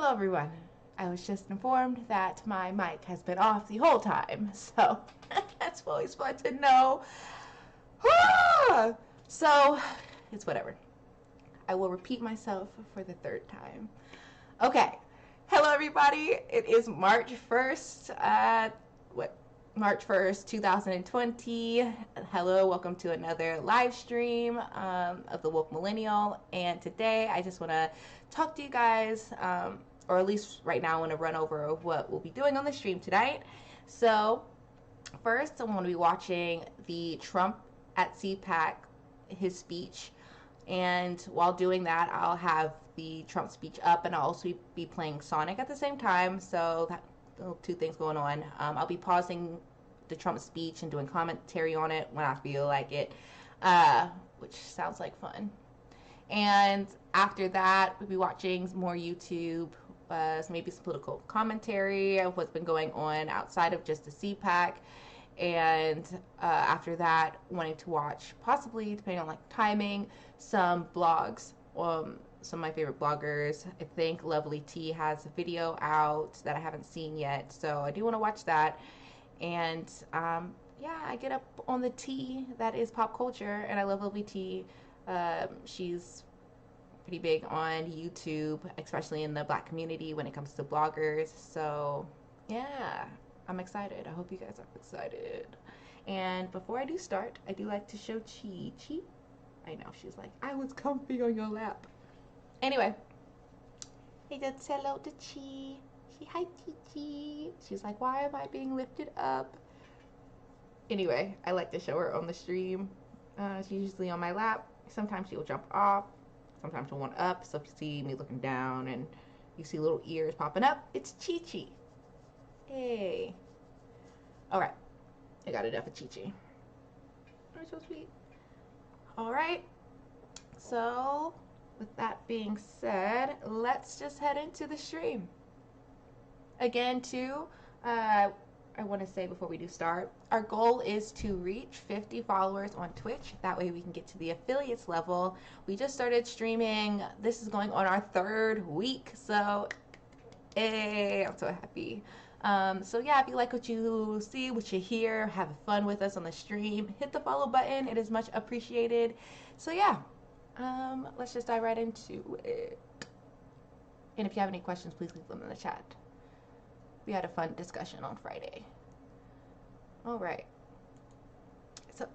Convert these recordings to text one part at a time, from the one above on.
Hello everyone. I was just informed that my mic has been off the whole time, so that's always fun to know. So, it's whatever. I will repeat myself for the third time. Okay. Hello everybody. It is March 1st. March 1st, 2020. Hello, welcome to another live stream of the Woke Millennial. And today I just want to talk to you guys, or at least right now I want to run over what we'll be doing on the stream tonight. So first I'm going to be watching the Trump at CPAC, his speech. And while doing that, I'll have the Trump speech up, and I'll also be playing Sonic at the same time. So that two things going on. I'll be pausing the Trump speech and doing commentary on it when I feel like it, which sounds like fun. And after that, we'll be watching more YouTube, maybe some political commentary of what's been going on outside of just the CPAC. And after that, wanting to watch, possibly, depending on like timing, some blogs. Some of my favorite bloggers. I think Lovely T has a video out that I haven't seen yet, so I do want to watch that. And yeah, I get up on the tea that is pop culture, and I love Lovely T. She's pretty big on YouTube, especially in the Black community when it comes to bloggers. So yeah, I'm excited. I hope you guys are excited. And before I do start, I do like to show Chi. Chi? I know, she's like, I was comfy on your lap. Anyway, I just said hello to Chi. She, hi, Chi. She's like, why am I being lifted up? Anyway, I like to show her on the stream. She's usually on my lap. Sometimes she'll jump off. Sometimes she'll want up. So if you see me looking down and you see little ears popping up, it's Chi Chi. Hey. Alright. I got enough of Chi Chi. You're so sweet. Alright. So, with that being said, let's just head into the stream. Again, too, I want to say before we do start, our goal is to reach 50 followers on Twitch. That way we can get to the affiliates level. We just started streaming. This is going on our 3rd week. So, hey, I'm so happy. So yeah, if you like what you see, what you hear, have fun with us on the stream, hit the follow button. It is much appreciated. So yeah, let's just dive right into it. And if you have any questions, please leave them in the chat. We had a fun discussion on Friday. All right. So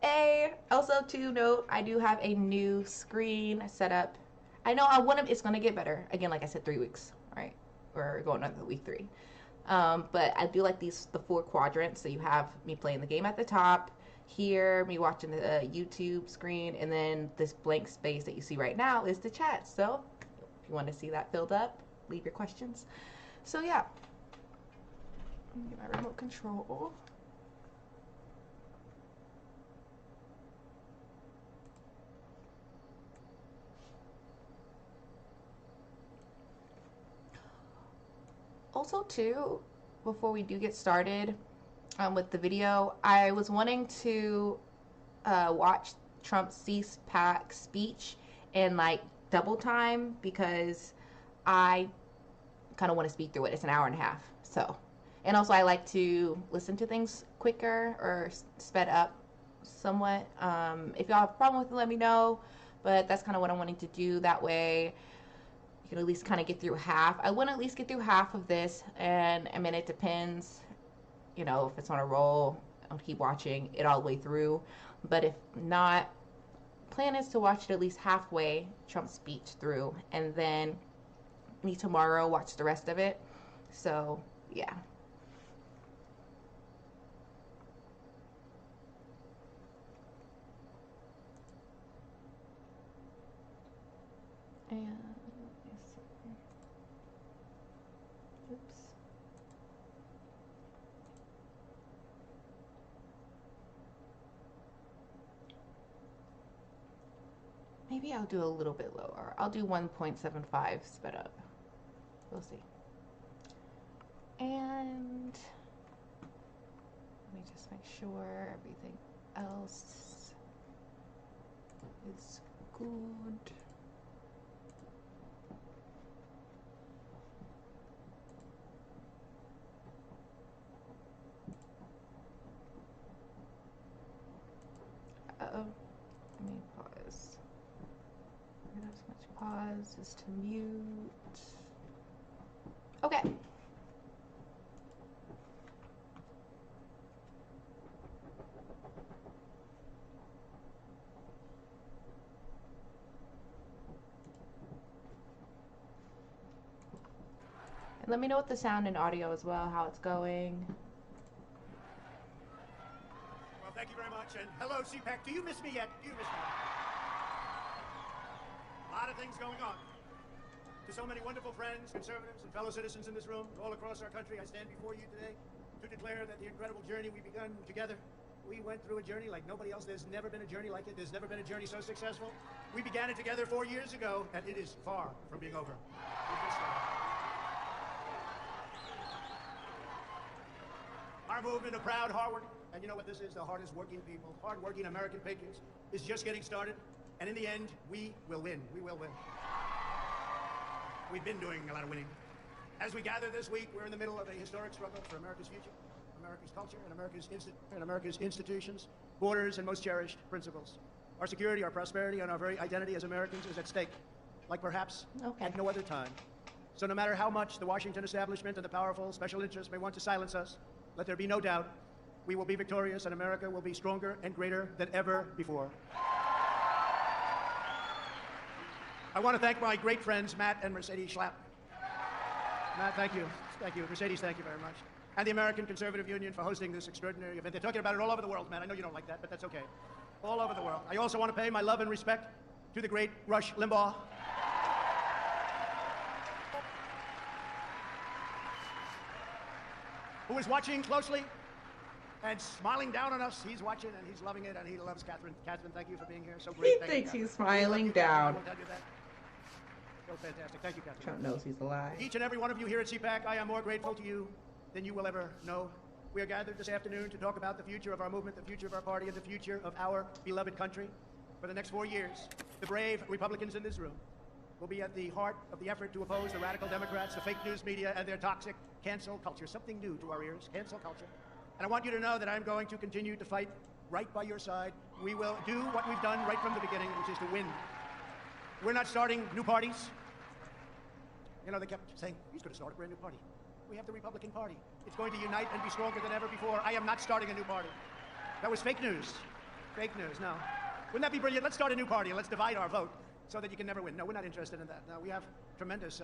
also to note, I do have a new screen set up. I know it's going to get better. Again, like I said, 3 weeks, right? We're going on to week 3. But I do like the 4 quadrants. So you have me playing the game at the top, here, me watching the YouTube screen, and then this blank space that you see right now is the chat. So if you want to see that filled up, leave your questions. So yeah, get my remote control. Also too, before we do get started with the video, I was wanting to watch Trump's CPAC speech in like double time because I kind of want to speak through it. It's an hour and a half. So, and also I like to listen to things quicker or sped up somewhat. If y'all have a problem with it, let me know. But that's kind of what I'm wanting to do. That way you can at least kind of get through half. I want to at least get through half of this. And I mean, it depends, you know, if it's on a roll, I'll keep watching it all the way through. But if not, plan is to watch it at least halfway, Trump's speech through, and then me tomorrow watch the rest of it. So yeah. And let's see. Oops. Maybe I'll do a little bit lower. I'll do 1.75 sped up. We'll see. And let me just make sure everything else is good. Let me pause. Not so much pause is to mute. Okay. And let me know with the sound and audio as well, how it's going. Well, thank you very much, and hello, CPAC. Do you miss me yet? Do you miss me? A lot of things going on. To so many wonderful friends, conservatives, and fellow citizens in this room, all across our country, I stand before you today to declare that the incredible journey we've begun together, we went through a journey like nobody else. There's never been a journey like it. There's never been a journey so successful. We began it together 4 years ago, and it is far from being over. We've just started. Our movement of proud, hard-working, and you know what this is, the hardest working people, hard-working American patriots, is just getting started. And in the end, we will win. We will win. We've been doing a lot of winning. As we gather this week, we're in the middle of a historic struggle for America's future, America's culture, and America's institutions, borders, and most cherished principles. Our security, our prosperity, and our very identity as Americans is at stake, like perhaps at no other time. So no matter how much the Washington establishment and the powerful special interests may want to silence us, let there be no doubt, we will be victorious and America will be stronger and greater than ever before. I want to thank my great friends, Matt and Mercedes Schlapp. Matt, thank you. Thank you. Mercedes, thank you very much. And the American Conservative Union for hosting this extraordinary event. They're talking about it all over the world, Matt. I know you don't like that, but that's okay. All over the world. I also want to pay my love and respect to the great Rush Limbaugh. Who is watching closely and smiling down on us. He's watching and he's loving it, and he loves Catherine. Catherine, thank you for being here. So great. He thinks he's smiling down. So fantastic. Thank you, Catherine. Trump knows he's alive. Each and every one of you here at CPAC, I am more grateful to you than you will ever know. We are gathered this afternoon to talk about the future of our movement, the future of our party, and the future of our beloved country. For the next 4 years, the brave Republicans in this room will be at the heart of the effort to oppose the radical Democrats, the fake news media, and their toxic cancel culture. Something new to our ears, cancel culture. And I want you to know that I'm going to continue to fight right by your side. We will do what we've done right from the beginning, which is to win. We're not starting new parties. You know, they kept saying, he's going to start a brand new party. We have the Republican Party. It's going to unite and be stronger than ever before. I am not starting a new party. That was fake news. Fake news, no. Wouldn't that be brilliant? Let's start a new party and let's divide our vote so that you can never win. No, we're not interested in that. No, we have tremendous,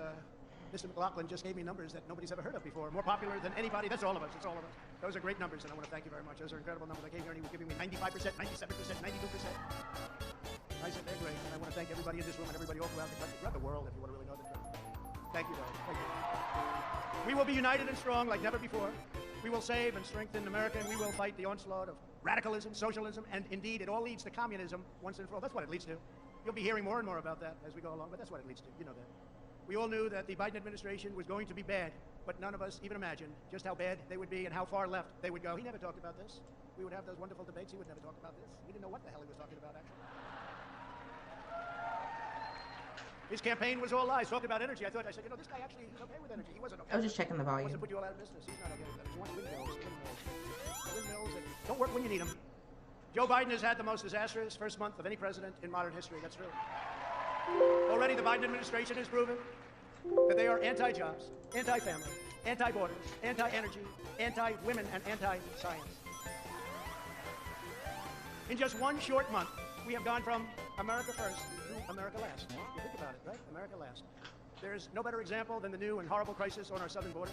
Mr. McLaughlin just gave me numbers that nobody's ever heard of before. More popular than anybody. That's all of us. It's all of us. Those are great numbers, and I want to thank you very much. Those are incredible numbers. I came here and he was giving me 95%, 97%, 92%. I said, they're great. And I want to thank everybody in this room and everybody all throughout the country, throughout the world, if you want to really know the truth. Thank you, though. Thank you. We will be united and strong like never before. We will save and strengthen America, and we will fight the onslaught of radicalism, socialism, and indeed, it all leads to communism once and for all. That's what it leads to. You'll be hearing more and more about that as we go along, but that's what it leads to. You know that. We all knew that the Biden administration was going to be bad, but none of us even imagined just how bad they would be and how far left they would go. He never talked about this. We would have those wonderful debates. He would never talk about this. We didn't know what the hell he was talking about, actually. His campaign was all lies. Talked about energy. I said, you know, this guy actually, he's okay with energy. He wasn't okay. I was just checking the volume. He wants to put you all out of business. He's not okay with that. He wants windmills. Windmills that don't work when you need them. Joe Biden has had the most disastrous first month of any president in modern history. That's true. Already the Biden administration has proven that they are anti-jobs, anti-family, anti-borders, anti-energy, anti-women, and anti-science. In just one short month, we have gone from America first to America last. You think about it, right? America last. There's no better example than the new and horrible crisis on our southern border.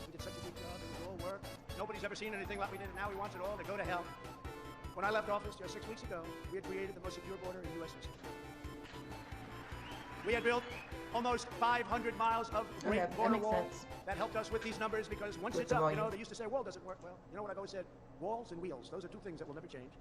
We did such a good job. It was all work. Nobody's ever seen anything like we did, and now he wants it all to go to hell. When I left office just 6 weeks ago, we had created the most secure border in U.S. history. We had built almost 500 miles of great border wall. That helped us with these numbers because once it's up, you know, they used to say a wall doesn't work well. You know what I've always said? Walls and wheels. Those are two things that will never change.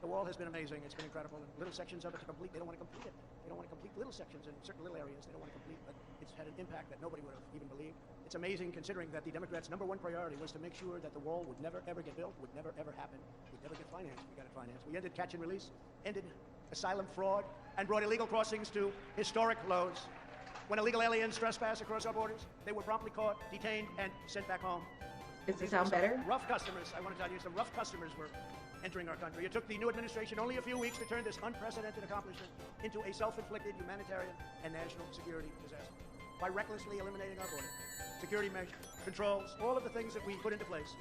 The wall has been amazing. It's been incredible. And little sections of it to complete. They don't want to complete it. They don't want to complete little sections in certain little areas. They don't want to complete, but it's had an impact that nobody would have even believed. It's amazing considering that the Democrats' #1 priority was to make sure that the wall would never, ever get built, would never, ever happen, would never get financed. We got it financed. We ended catch and release, ended asylum fraud, and brought illegal crossings to historic lows. When illegal aliens trespass across our borders, they were promptly caught, detained, and sent back home. Does it sound better? Rough customers, I want to tell you, some rough customers were entering our country. It took the new administration only a few weeks to turn this unprecedented accomplishment into a self-inflicted humanitarian and national security disaster by recklessly eliminating our border, security measures, controls, all of the things that we put into place.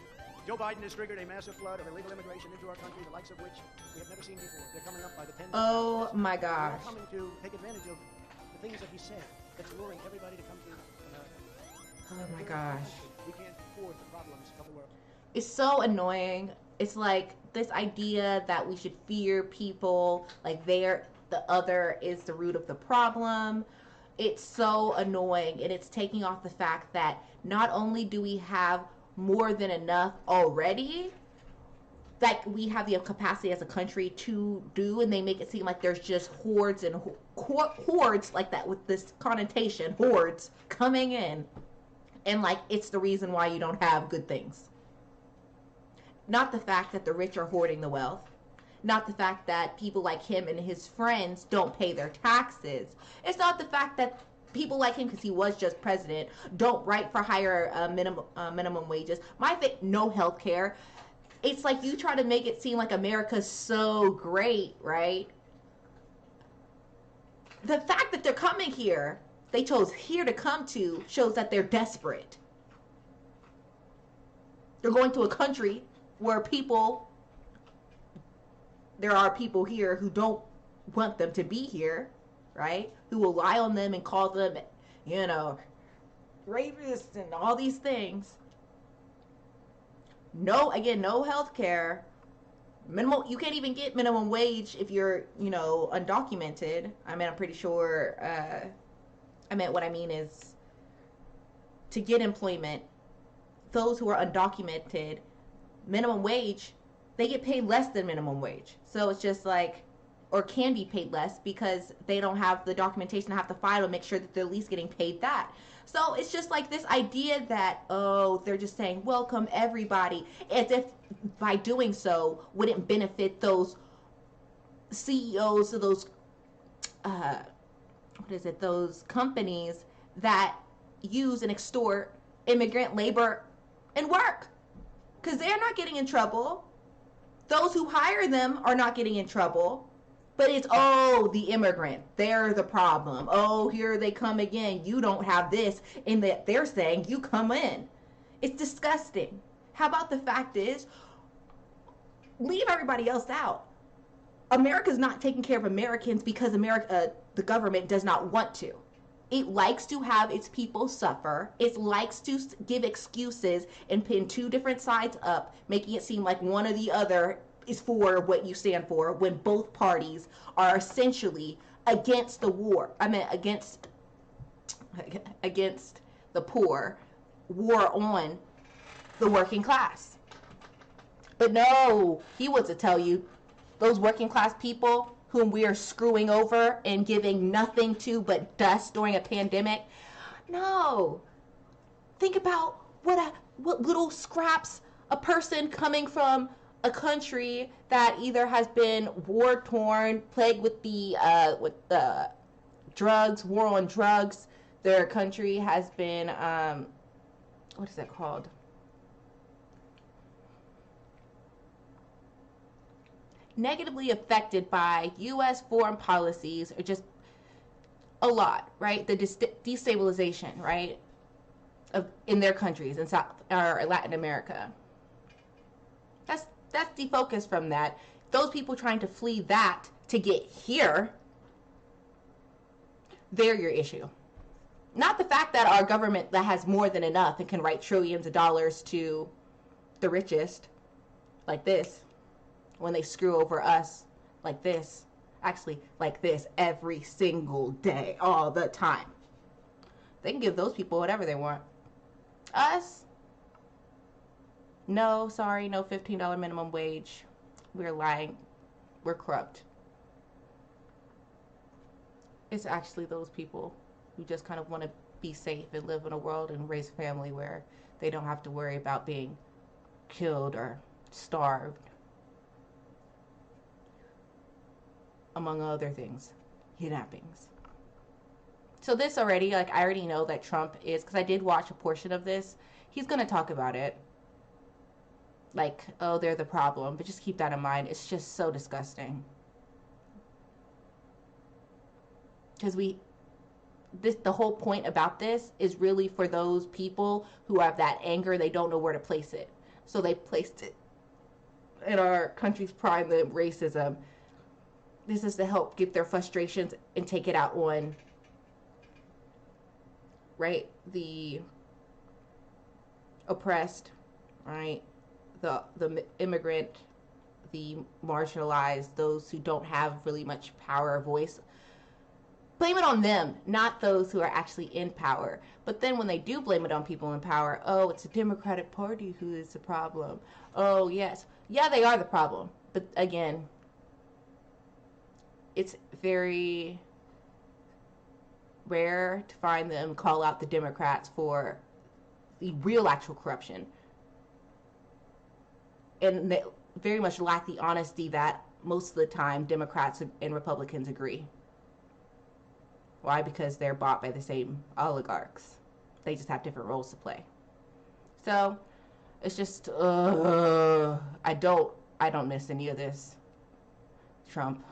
Joe Biden has triggered a massive flood of illegal immigration into our country, the likes of which we have never seen before. They're coming up by the tens of thousands. Oh my gosh. They're coming to take advantage of the things that he said that's luring everybody to come to America. Oh my gosh. We can't afford the problems of the world. It's so annoying. It's like this idea that we should fear people, like the other is the root of the problem. It's so annoying, and it's taking off the fact that not only do we have more than enough already, like we have the capacity as a country to do, and they make it seem like there's just hordes and hordes like that, with this connotation, hordes coming in, and like it's the reason why you don't have good things. Not the fact that the rich are hoarding the wealth. Not the fact that people like him and his friends don't pay their taxes. It's not the fact that people like him, because he was just president, don't write for higher minimum wages. My thing, no health care. It's like you try to make it seem like America's so great, right? The fact that they're coming here, they chose here to come to, shows that they're desperate. They're going to a country where there are people here who don't want them to be here, right? Who will lie on them and call them, rapists and all these things. No health care. You can't even get minimum wage if you're, undocumented. I mean, I'm pretty sure, what I mean is to get employment, those who are undocumented, minimum wage, they get paid less than minimum wage. So it's just like, or can be paid less because they don't have the documentation to have to file to make sure that they're at least getting paid that. So it's just like this idea that, they're just saying, welcome everybody, as if by doing so wouldn't benefit those CEOs of those, those companies that use and extort immigrant labor and work. Because they're not getting in trouble. Those who hire them are not getting in trouble. But it's, the immigrant. They're the problem. Here they come again. You don't have this. And that they're saying you come in. It's disgusting. How about the fact is, leave everybody else out. America's not taking care of Americans because the government does not want to. It likes to have its people suffer. It likes to give excuses and pin two different sides up, making it seem like one or the other is for what you stand for, when both parties are essentially against the war. Against the poor, war on the working class. But no, he wants to tell you, those working class people whom we are screwing over and giving nothing to but dust during a pandemic. No. Think about what little scraps a person coming from a country that either has been war-torn, plagued with the drugs, war on drugs. Their country has been, what is that called? Negatively affected by U.S. foreign policies, or just a lot, right? The destabilization, right, in their countries in South or Latin America. That's defocused from that. Those people trying to flee that to get here, they're your issue. Not the fact that our government that has more than enough and can write trillions of dollars to the richest, like this, when they screw over us like this, actually like this every single day, all the time. They can give those people whatever they want. Us? No, sorry, no $15 minimum wage. We're lying. We're corrupt. It's actually those people who just kind of want to be safe and live in a world and raise a family where they don't have to worry about being killed or starved, among other things, kidnappings. So this already, I already know that Trump is, because I did watch a portion of this, he's going to talk about it. like, oh, they're the problem. But just keep that in mind. It's just so disgusting. Because the whole point about this is really for those people who have that anger, they don't know where to place it. So they placed it in our country's prime, the racism. This is to help get their frustrations and take it out on, right, the oppressed, right, the immigrant, the marginalized, those who don't have really much power or voice. Blame it on them, not those who are actually in power. But then when they do blame it on people in power, oh, it's the Democratic Party who is the problem. Oh, yes. Yeah, they are the problem. But again, it's very rare to find them call out the Democrats for the real actual corruption. And they very much lack the honesty that most of the time Democrats and Republicans agree. Why? Because they're bought by the same oligarchs. They just have different roles to play. So it's just I don't miss any of this Trump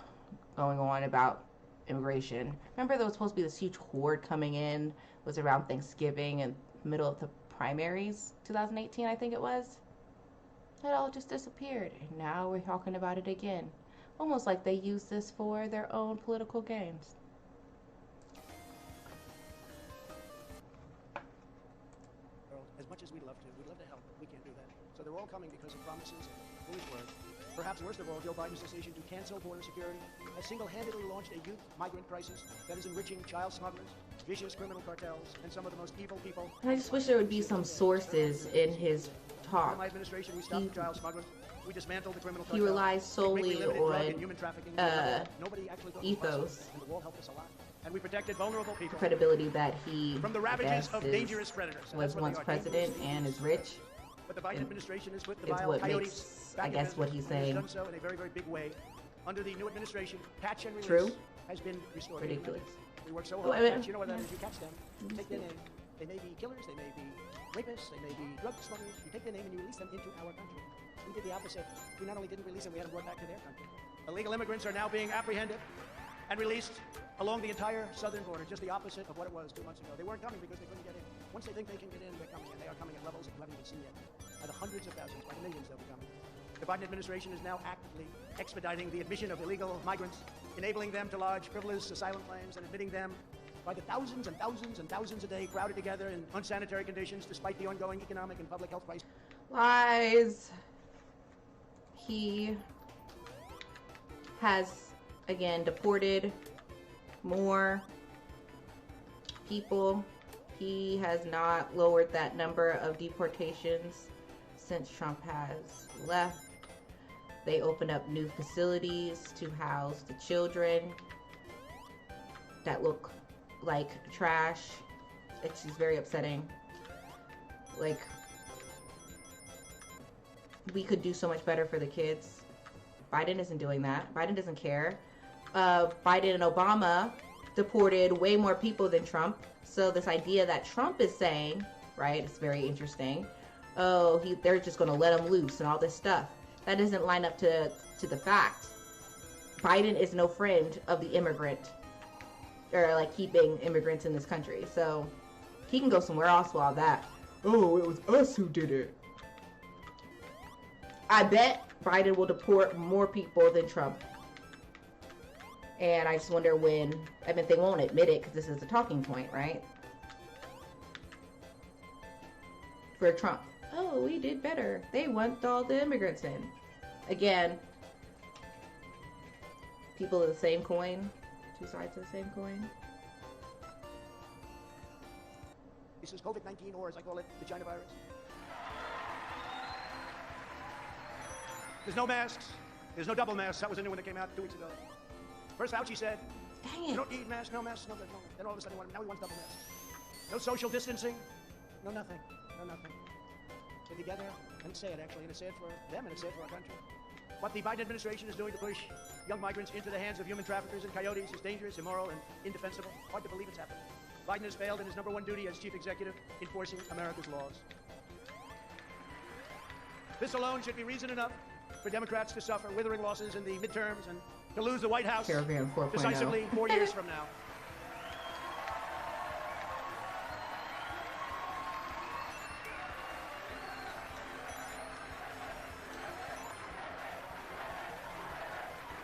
going on about immigration. Remember there was supposed to be this huge horde coming in. It was around Thanksgiving and middle of the primaries, 2018 I think it was. It all just disappeared. And now we're talking about it again. Almost like they use this for their own political games. As much as we'd love to help, but we can't do that. So they're all coming because of promises and foolish words. Perhaps worst of all, Joe Biden's decision to cancel border security has single-handedly launched a youth migrant crisis that is enriching child smugglers, vicious criminal cartels, and some of the most evil people. I just wish there would be some sources in his talk. In my administration, we stopped the child smugglers. We dismantled the criminal cartels. He relies solely on ethos. And the wall helped us a lot. And we protected vulnerable people. Credibility that he from the ravages of dangerous predators. Was once president and is rich. But the Biden administration has put the it's vile what coyotes makes, I guess, what he's saying. Has done so in a very, very big way. Under the new administration, catch and release has been restored. Ridiculous. We work so hard. You know what that is? You catch them, you take their name. They may be killers, they may be rapists, they may be drug smugglers. You take their name and you release them into our country. We did the opposite. We not only didn't release them, we had them brought back to their country. Illegal immigrants are now being apprehended and released along the entire southern border, just the opposite of what it was 2 months ago. They weren't coming because they couldn't get in. Once they think they can get in, they're coming in. They are coming at levels that you haven't even seen yet. By the hundreds of thousands, by the millions they'll be coming. The Biden administration is now actively expediting the admission of illegal migrants, enabling them to lodge frivolous asylum claims and admitting them by the thousands and thousands and thousands a day, crowded together in unsanitary conditions despite the ongoing economic and public health crisis. Lies. He has, again, deported more people. He has not lowered that number of deportations since Trump has left. They opened up new facilities to house the children that look like trash. It's just very upsetting. Like, we could do so much better for the kids. Biden isn't doing that. Biden doesn't care. Biden and Obama deported way more people than Trump. So this idea that Trump is saying, right, it's very interesting. Oh, they're just going to let him loose and all this stuff. That doesn't line up to the facts. Biden is no friend of the immigrant, or like keeping immigrants in this country. So he can go somewhere else while that. Oh, it was us who did it. I bet Biden will deport more people than Trump. And I just wonder when, I mean, they won't admit it because this is a talking point, right? For Trump. Oh, we did better. They want all the immigrants in. Again, people are the same coin. Two sides of the same coin. This is COVID-19, or as I call it, the China virus. There's no masks. There's no double masks. That was a new one that came out 2 weeks ago. First Fauci said, dang it. You don't need masks, no masks, no. Then all of a sudden, now he wants double masks. No social distancing, no nothing. Get together and say it, actually, and it's sad for them and it's sad for our country. What the Biden administration is doing to push young migrants into the hands of human traffickers and coyotes is dangerous, immoral, and indefensible. Hard to believe it's happening. Biden has failed in his #1 duty as chief executive, enforcing America's laws. This alone should be reason enough for Democrats to suffer withering losses in the midterms and to lose the White House Caravan 4.0. decisively 4 years from now.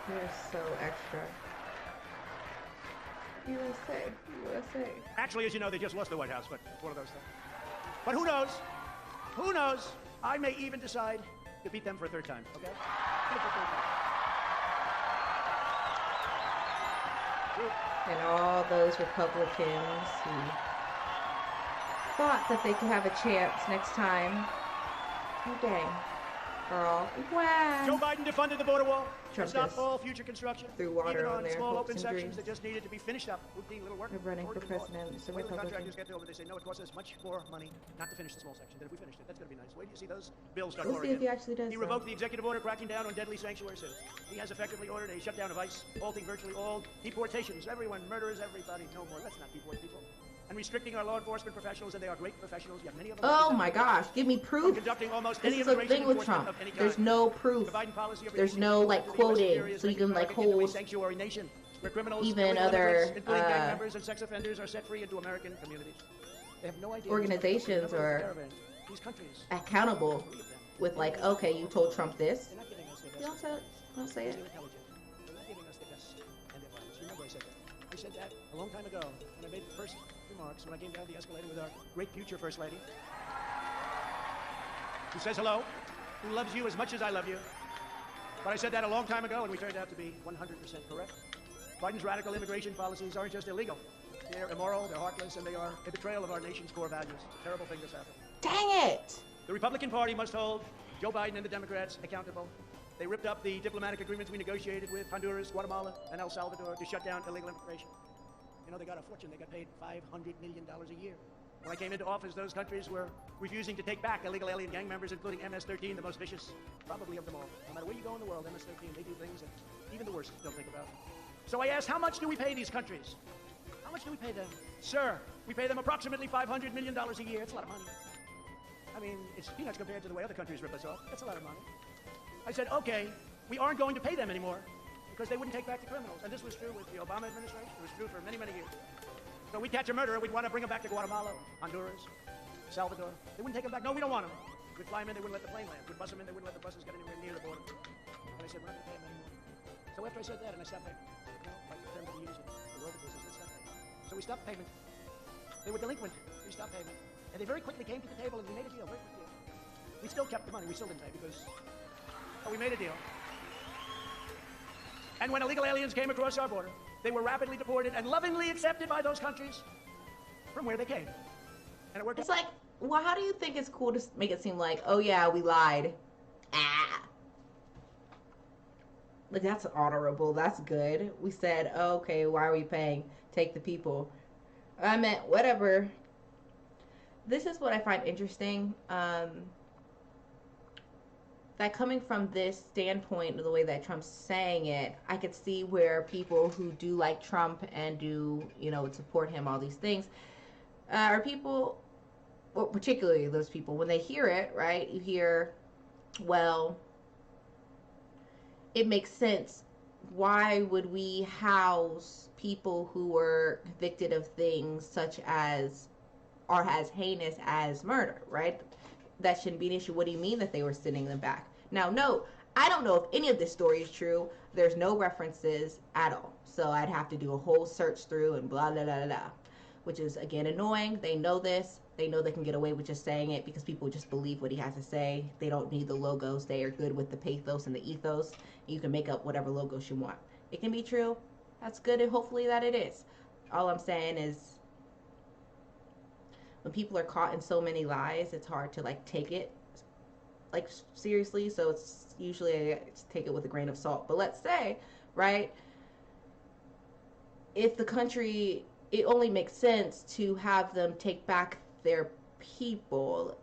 You're so extra. USA, USA. Actually, as you know, they just lost the White House, but it's one of those things. But who knows? Who knows? I may even decide to beat them for a third time, okay? And all those Republicans who thought that they could have a chance next time. Oh, dang. Girl. Wow. Joe Biden defunded the border wall. Trump It's not just all future construction. threw water even on on their small hopes open and sections dreams. that just needed to be finished up. Routine little work. They're running for president. It's a When the Republican. contractors get over, they say, no, it costs us much more money not to finish the small section than if we finished it. That's going to be nice. Wait till you see those bills start We'll see pouring if he in. actually does He that. revoked the executive order cracking down on deadly sanctuary cities. He has effectively ordered a shutdown of ICE, halting virtually all deportations. Everyone, murderers, everybody. No more. Let's not deport people. And restricting our law enforcement professionals, and they are great professionals. You have many of them. Oh my gosh, give me From proof. conducting almost This any is the immigration thing with enforcement Trump. of any kind. There's no proof. The Biden policy of There's releasing no people like into the US quoting, interior is so you making can like America into a hold sanctuary nation where criminals, even illegal other, immigrants, including gang members and sex offenders, are set free into American communities. They have no idea. organizations or these countries. accountable with like, okay, you told Trump this. They're not giving us their You best. don't say it. They're intelligent. They're not giving us their best and their violence. Remember I said that. I said that a long time ago when I made the first remarks when I came down the escalator with our great future First Lady, who says hello, who loves you as much as I love you. But I said that a long time ago, and we turned out to be 100% correct. Biden's radical immigration policies aren't just illegal. They're immoral, they're heartless, and they are a betrayal of our nation's core values. It's a terrible thing that's happened. Dang it! The Republican Party must hold Joe Biden and the Democrats accountable. They ripped up the diplomatic agreements we negotiated with Honduras, Guatemala, and El Salvador to shut down illegal immigration. You know, they got a fortune. They got paid $500 million a year. When I came into office, those countries were refusing to take back illegal alien gang members, including MS-13, the most vicious, probably of them all. No matter where you go in the world, MS-13, they do things that even the worst don't think about. So I asked, how much do we pay these countries? How much do we pay them? Sir, we pay them approximately $500 million a year. It's a lot of money. I mean, it's peanuts compared to the way other countries rip us off. That's a lot of money. I said, okay, we aren't going to pay them anymore because they wouldn't take back the criminals. And this was true with the Obama administration. It was true for many, many years. So we'd catch a murderer, we'd want to bring him back to Guatemala, Honduras, Salvador. They wouldn't take him back. No, we don't want him. We'd fly him in, they wouldn't let the plane land. We'd bus him in, they wouldn't let the buses get anywhere near the border. And I said, we're not going to pay him anymore. So after I said that, and I stopped paying, you know, like the term that we use in the world of business, let's stop payment. So we stopped payment. They were delinquent. We stopped payment. And they very quickly came to the table and we made a deal, very quick deal. We still kept the money, we still didn't pay because, but we made a deal. And when illegal aliens came across our border, they were rapidly deported and lovingly accepted by those countries from where they came. And it worked. It's like, well, how do you think it's cool to make it seem like, oh yeah, we lied? Ah. Like, that's honorable. That's good. We said, oh, okay, why are we paying? Take the people. I meant, whatever. This is what I find interesting. That coming from this standpoint, the way that Trump's saying it, I could see where people who do like Trump and do, you know, support him, all these things, are people, well, particularly those people, when they hear it, right, you hear, well, it makes sense. Why would we house people who were convicted of things such as, or as heinous as murder, right? That shouldn't be an issue. What do you mean that they were sending them back? Now, no, I don't know if any of this story is true. There's no references at all. So I'd have to do a whole search through and blah, blah, blah, blah, which is, again, annoying. They know this. They know they can get away with just saying it because people just believe what he has to say. They don't need the logos. They are good with the pathos and the ethos. You can make up whatever logos you want. It can be true. That's good, and hopefully that it is. All I'm saying is, when people are caught in so many lies, it's hard to like take it like seriously. So it's usually I just take it with a grain of salt. But let's say, right, if the country, it only makes sense to have them take back their people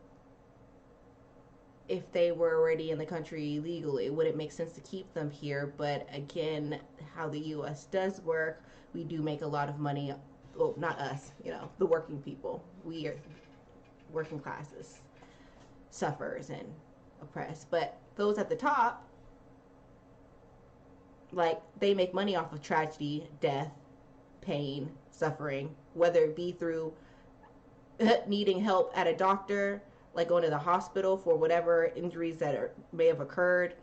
if they were already in the country legally. Would it make sense to keep them here? But again, how the U.S. does work, we do make a lot of money. Well, not us, you know, the working people. We are working classes, suffers, and oppressed. But those at the top, like, they make money off of tragedy, death, pain, suffering, whether it be through needing help at a doctor, like going to the hospital for whatever injuries that may have occurred,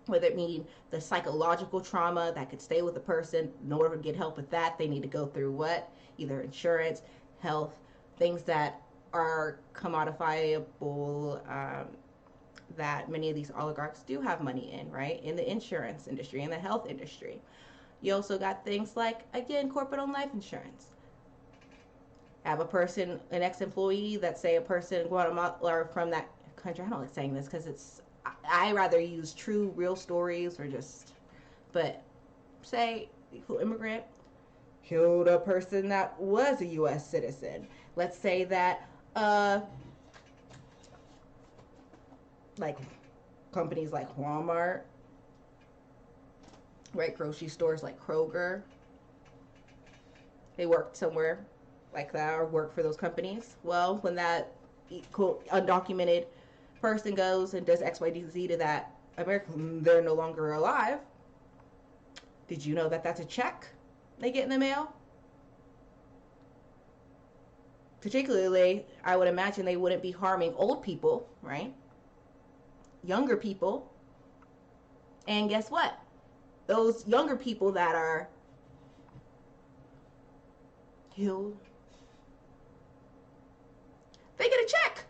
whether it mean the psychological trauma that could stay with a person. In order to get help with that, they need to go through what? Either insurance, health, things that are commodifiable, that many of these oligarchs do have money in, right? In the insurance industry, in the health industry. You also got things like, again, corporate-owned life insurance. Have a person, an ex-employee, that say a person in Guatemala or from that country. I don't like saying this because I rather use true, real stories or just, but say immigrant killed a person that was a U.S. citizen. Let's say that, like companies like Walmart, right, grocery stores like Kroger, they worked somewhere like that or work for those companies. Well, when that undocumented person goes and does XYZ to that American, they're no longer alive. Did you know that that's a check they get in the mail? Particularly, I would imagine they wouldn't be harming old people, right? Younger people. And guess what? Those younger people that are killed, they get a check.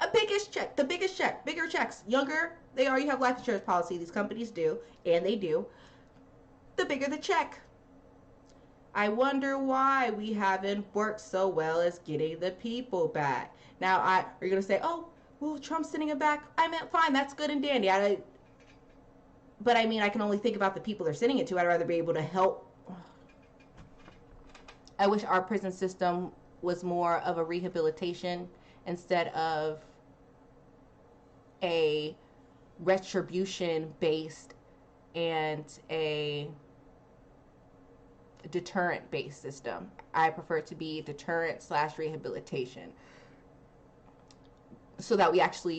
A biggest check. The biggest check. Bigger checks. Younger, they already have life insurance policy. These companies do. And they do. The bigger the check. I wonder why we haven't worked so well as getting the people back. Now, are you going to say, oh, well, Trump's sending it back? I meant, fine, that's good and dandy. But I mean, I can only think about the people they're sending it to. I'd rather be able to help. I wish our prison system was more of a rehabilitation instead of a retribution-based and a deterrent-based system. I prefer it to be deterrent/rehabilitation. So that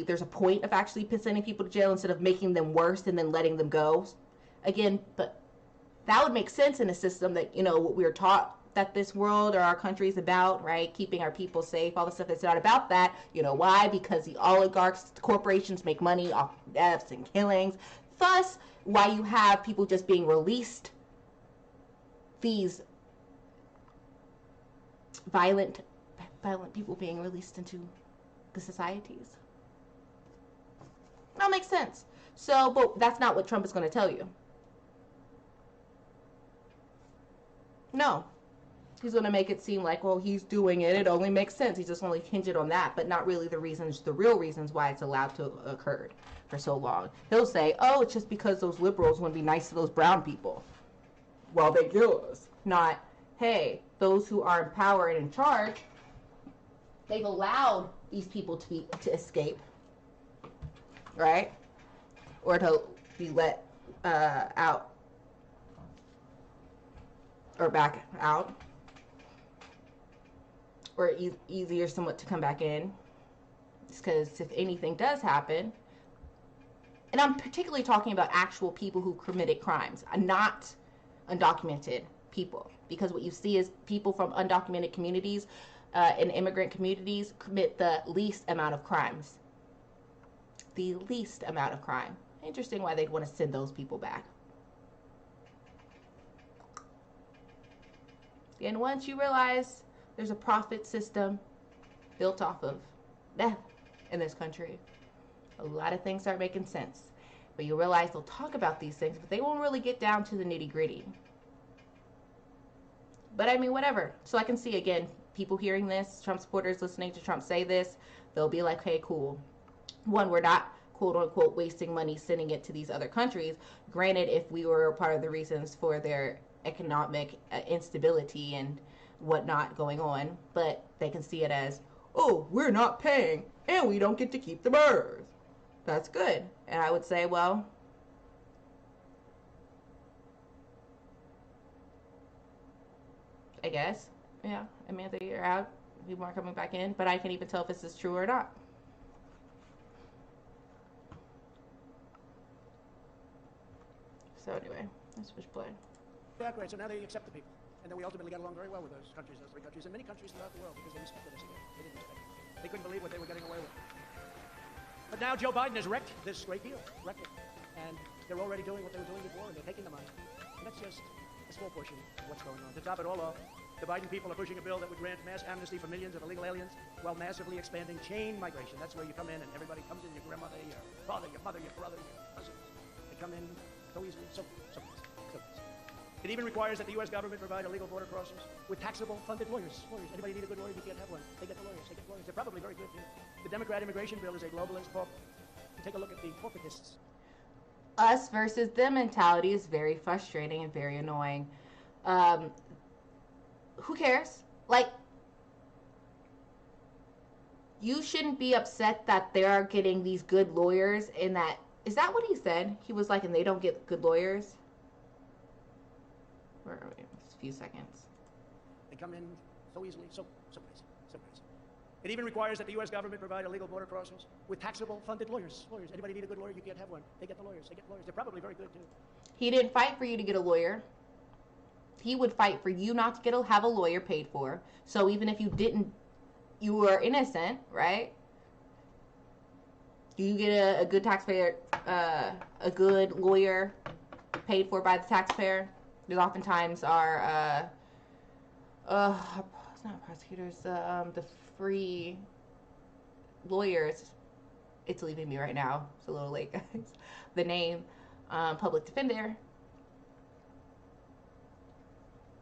there's a point of actually sending people to jail instead of making them worse and then letting them go. Again, but that would make sense in a system that, what we were taught that this world or our country is about, right? Keeping our people safe, all the stuff that's not about that. You know why? Because the oligarchs, the corporations make money off deaths and killings. Thus, why you have people just being released, these violent people being released into the societies. That makes sense. So, but that's not what Trump is going to tell you. No. He's going to make it seem like, well, he's doing it. It only makes sense. He's just only hinged on that, but not really the real reasons why it's allowed to occur for so long. He'll say, oh, it's just because those liberals want to be nice to those brown people while they kill us. Not, hey, those who are in power and in charge, they've allowed these people to escape, right? Or to be let out or back out, or easier somewhat to come back in. Because if anything does happen, and I'm particularly talking about actual people who committed crimes, not undocumented people, because what you see is people from undocumented communities and immigrant communities commit the least amount of crimes. The least amount of crime. Interesting why they'd want to send those people back. And once you realize there's a profit system built off of death in this country, a lot of things start making sense. But you realize they'll talk about these things, but they won't really get down to the nitty-gritty. But I mean, whatever. So I can see, again, people hearing this, Trump supporters listening to Trump say this, they'll be like, hey, cool. One, we're not, quote unquote, wasting money sending it to these other countries. Granted, if we were part of the reasons for their economic instability and whatnot going on, but they can see it as, oh, we're not paying and we don't get to keep the birds. That's good. And I would say, well, I guess, yeah, Amanda, you're out. People aren't coming back in, but I can't even tell if this is true or not. So anyway, let's push play. Yeah, great. So now they accept the people. And then we ultimately got along very well with those countries, those three countries, and many countries throughout the world because they respected us again. They didn't respect us. They couldn't believe what they were getting away with. But now Joe Biden has wrecked this great deal. Wrecked it. And they're already doing what they were doing before, and they're taking the money. And that's just a small portion of what's going on. To top it all off, the Biden people are pushing a bill that would grant mass amnesty for millions of illegal aliens while massively expanding chain migration. That's where you come in and everybody comes in, your grandmother, your father, your mother, your brother, your cousin. They come in so easily, so easy. It even requires that the U.S. government provide illegal border crossers with taxable funded lawyers. Anybody need a good lawyer? You can't have one. They get the lawyers. They get lawyers. They're probably very good, too. The Democrat immigration bill is a globalist pulp. Take a look at the corporatists. Us versus them mentality is very frustrating and very annoying. Who cares? Like, you shouldn't be upset that they are getting these good lawyers and that, is that what he said? He was like, and they don't get good lawyers? Where are we? Just a few seconds. They come in so easily, so crazy. It even requires that the U.S. government provide illegal border crossers with taxable funded lawyers. Anybody need a good lawyer? You can't have one. They get the lawyers. They get lawyers. They're probably very good, too. He didn't fight for you to get a lawyer. He would fight for you not to have a lawyer paid for. So even if you were innocent, right? You get a good taxpayer, a good lawyer paid for by the taxpayer. There's oftentimes are, it's not prosecutors, the free lawyers. It's leaving me right now. It's a little late, guys. The name, public defender.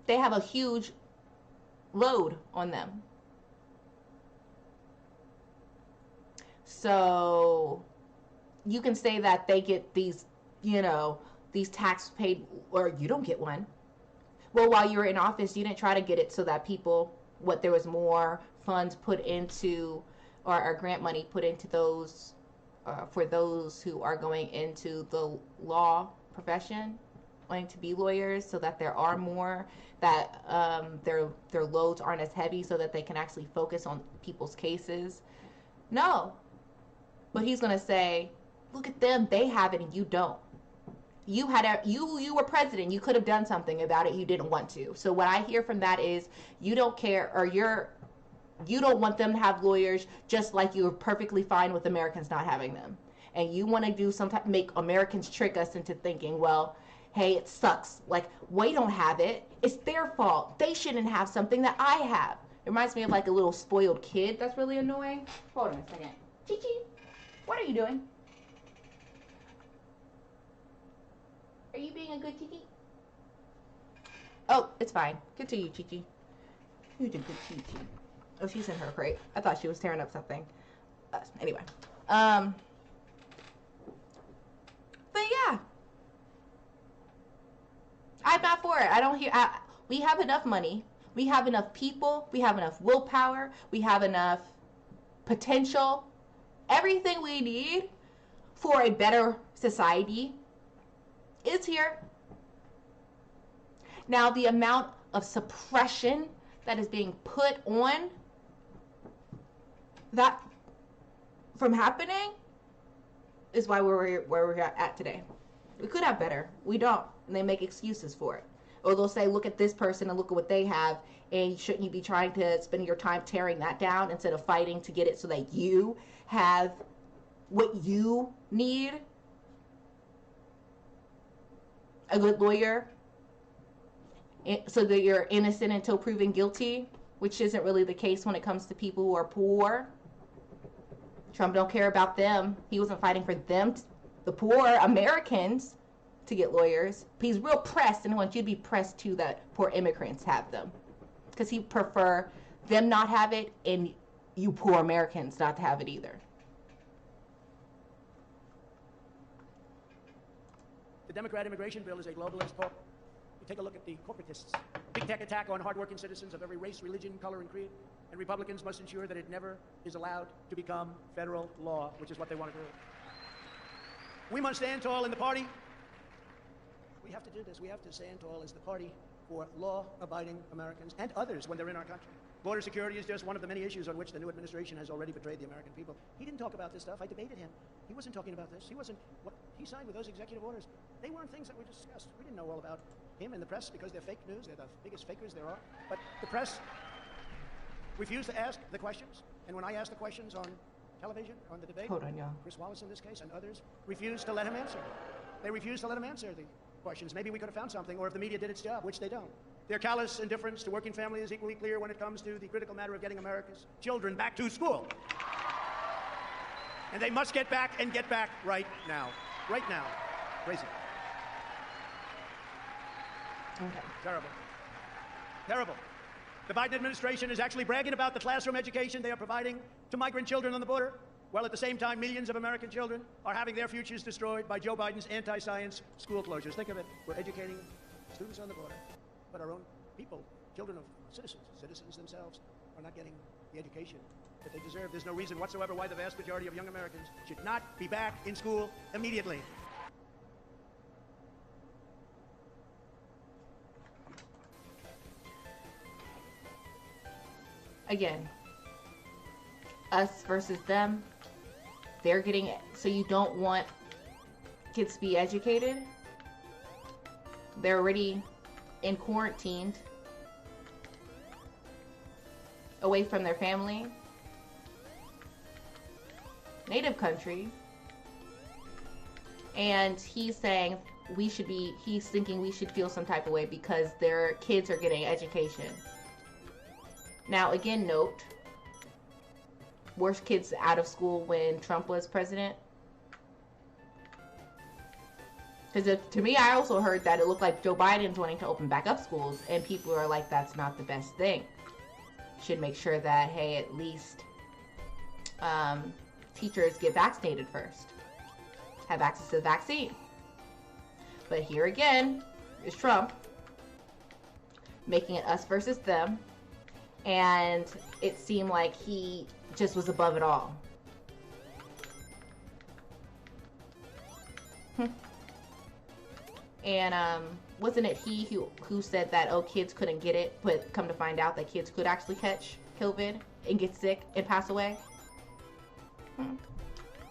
They have a huge load on them. So you can say that they get these, these tax paid, or you don't get one. Well, while you were in office, you didn't try to get it so that there was more funds put into, or grant money put into those, for those who are going into the law profession, wanting to be lawyers, so that there are more, that their loads aren't as heavy so that they can actually focus on people's cases. No. But he's going to say, look at them, they have it and you don't. You were president, you could have done something about it, you didn't want to. So what I hear from that is you don't care, or you don't want them to have lawyers, just like you're perfectly fine with Americans not having them. And you want to do make Americans trick us into thinking, well, hey, it sucks. Like, we don't have it. It's their fault. They shouldn't have something that I have. It reminds me of like a little spoiled kid that's really annoying. Hold on a second. Chi-Chi, what are you doing? Are you being a good Chi-Chi? Oh, it's fine. Good to you, Chi-Chi. You're a good Chi-Chi. Oh, she's in her crate. I thought she was tearing up something. Anyway. But yeah. I'm not for it. I don't hear. We have enough money. We have enough people. We have enough willpower. We have enough potential. Everything we need for a better society is here. Now, the amount of suppression that is being put on that from happening is why we're where we're at today. We could have better. We don't. And they make excuses for it. Or they'll say, look at this person and look at what they have. And shouldn't you be trying to spend your time tearing that down instead of fighting to get it so that you have what you need? A good lawyer, so that you're innocent until proven guilty, which isn't really the case when it comes to people who are poor. Trump don't care about them. He wasn't fighting for them, the poor Americans, to get lawyers. He's real pressed, and he wants you to be pressed too that poor immigrants have them, because he prefer them not have it and you poor Americans not to have it either. The Democrat immigration bill is a globalist pulp. You take a look at the corporatists. Big tech attack on hardworking citizens of every race, religion, color, and creed. And Republicans must ensure that it never is allowed to become federal law, which is what they want to do. We must stand tall in the party. We have to do this. We have to stand tall as the party for law-abiding Americans and others when they're in our country. Border security is just one of the many issues on which the new administration has already betrayed the American people. He didn't talk about this stuff. I debated him. He wasn't talking about this. He signed with those executive orders. they weren't things that were discussed. We didn't know all about him in the press because they're fake news. They're the biggest fakers there are. But the press refused to ask the questions. And when I asked the questions on television, on the debate, Hold on, y'all. Chris Wallace in this case and others refused to let him answer. They refused to let him answer the questions. Maybe we could have found something, or if the media did its job, which they don't. Their callous indifference to working families is equally clear when it comes to the critical matter of getting America's children back to school. And they must get back, and get back right now. Right now. Crazy. Okay. Terrible. Terrible. The Biden administration is actually bragging about the classroom education they are providing to migrant children on the border, while at the same time millions of American children are having their futures destroyed by Joe Biden's anti-science school closures. Think of it. We're educating students on the border, but our own people, children of citizens themselves, are not getting the education that they deserve. There's no reason whatsoever why the vast majority of young Americans should not be back in school immediately. Again, us versus them. They're getting it. So you don't want kids to be educated. They're already in quarantined, away from their family, native country, and he's saying he's thinking we should feel some type of way because their kids are getting education. Now, again, note, were kids out of school when Trump was president? Because to me, I also heard that it looked like Joe Biden's wanting to open back up schools, and people are like, that's not the best thing. Should make sure that, hey, at least teachers get vaccinated first. Have access to the vaccine. But here again is Trump making it us versus them. And it seemed like he just was above it all. And wasn't it he who said that, oh, kids couldn't get it, but come to find out that kids could actually catch COVID and get sick and pass away?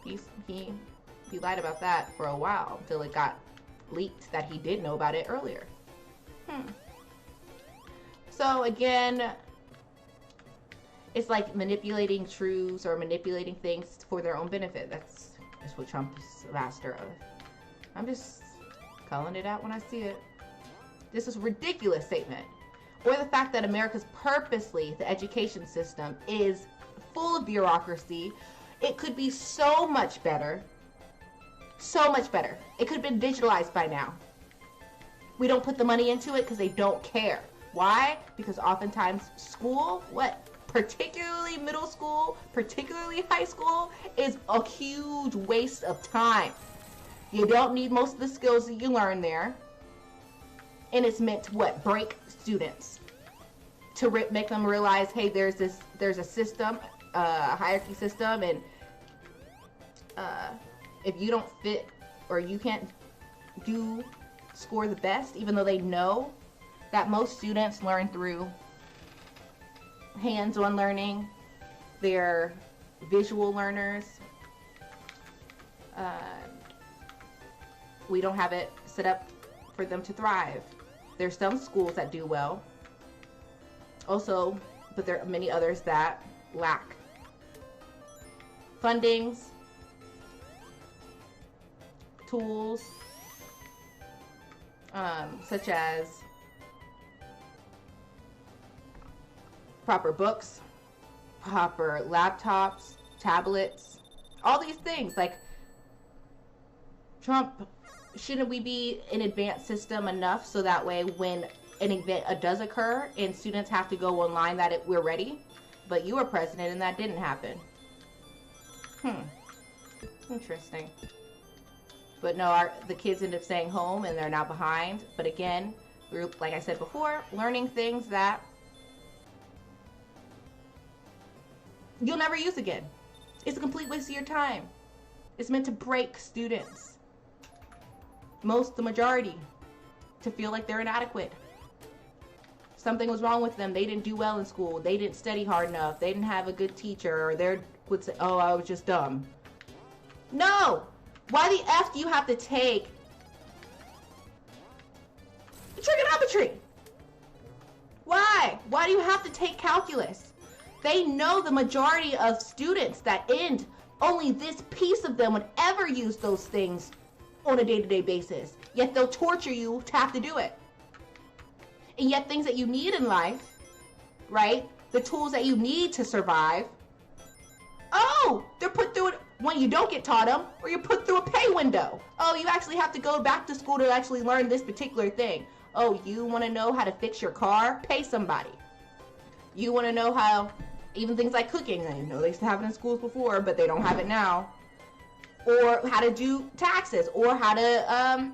He lied about that for a while until it got leaked that he did know about it earlier. So again, it's like manipulating truths or manipulating things for their own benefit. That's what Trump is a master of. I'm just calling it out when I see it. This is a ridiculous statement. Or the fact that America's purposely, the education system, is full of bureaucracy. It could be so much better. So much better. It could have been digitalized by now. We don't put the money into it because they don't care. Why? Because oftentimes school, particularly middle school, particularly high school, is a huge waste of time. You don't need most of the skills that you learn there. And it's meant to break students. To make them realize, hey, there's a system, a hierarchy system, and if you don't fit or you can't score the best, even though they know that most students learn through hands-on learning, they're visual learners. We don't have it set up for them to thrive. There's some schools that do well. Also, but there are many others that lack fundings, tools, such as proper books, proper laptops, tablets, all these things. Like, Trump, shouldn't we be an advanced system enough so that way when an event does occur and students have to go online that we're ready? But you were president and that didn't happen. Interesting. But no, the kids end up staying home and they're now behind. But again, like I said before, learning things that you'll never use again. It's a complete waste of your time. It's meant to break students. The majority. To feel like they're inadequate. Something was wrong with them. They didn't do well in school. They didn't study hard enough. They didn't have a good teacher. Or they would say, oh, I was just dumb. No! Why the F do you have to take trigonometry. Why? Why do you have to take calculus? They know the majority of students that end, only this piece of them would ever use those things on a day-to-day basis. Yet they'll torture you to have to do it. And yet things that you need in life, right? The tools that you need to survive, oh, they're put through it when you don't get taught them, or you're put through a pay window. Oh, you actually have to go back to school to actually learn this particular thing. Oh, you want to know how to fix your car? Pay somebody. You want to know how, even things like cooking, I know they used to have it in schools before, but they don't have it now. Or how to do taxes, or how to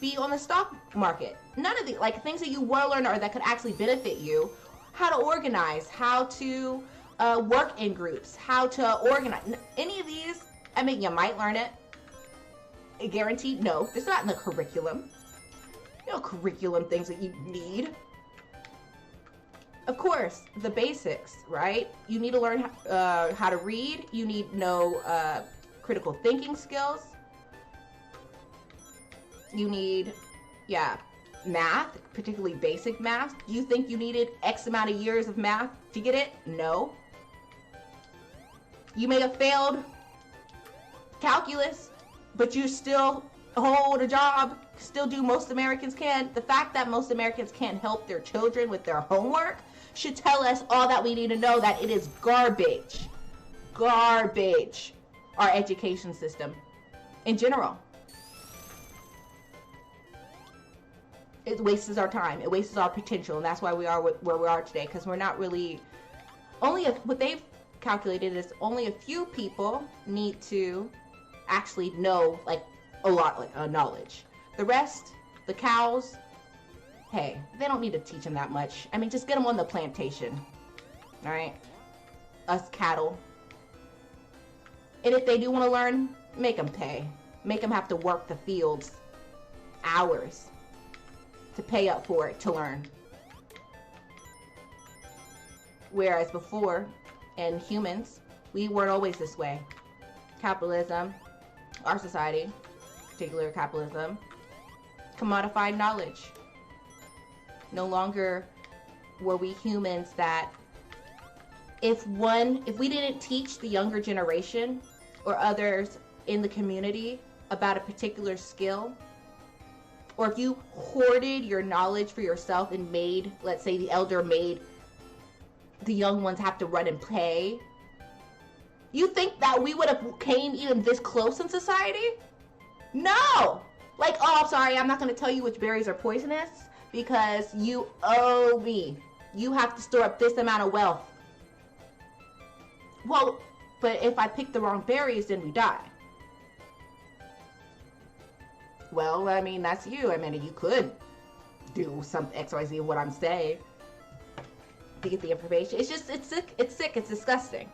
be on the stock market. None of the, like, things that you want to learn or that could actually benefit you. How to organize, how to work in groups, how to organize. Any of these, I mean, you might learn it. Guaranteed, no. It's not in the curriculum. No curriculum things that you need. Of course, the basics, right? You need to learn how to read. You need to know critical thinking skills. You need, yeah, math, particularly basic math. Do you think you needed X amount of years of math to get it? No. You may have failed calculus, but you still hold a job, still do. Most Americans can. The fact that most Americans can't help their children with their homework should tell us all that we need to know, that it is garbage. Garbage. Our education system in general. It wastes our time. It wastes our potential, and that's why we are where we are today, because we're not really, what they've calculated is only a few people need to actually know, like, a lot, like, knowledge. The rest, the cows, hey, they don't need to teach them that much. I mean, just get them on the plantation, all right? Us cattle. And if they do want to learn, make them pay. Make them have to work the fields hours to pay up for it to learn. Whereas before, in humans, we weren't always this way. Capitalism, our society, particular capitalism, commodified knowledge. No longer were we humans that if we didn't teach the younger generation or others in the community about a particular skill, or if you hoarded your knowledge for yourself and made, let's say the elder made the young ones have to run and play, you think that we would have came even this close in society? No! Like, oh, I'm sorry, I'm not going to tell you which berries are poisonous because you owe me. You have to store up this amount of wealth. Well, but if I pick the wrong berries, then we die. Well, I mean, that's you. I mean, you could do some XYZ of what I'm saying to get the information. It's just, it's sick, it's disgusting.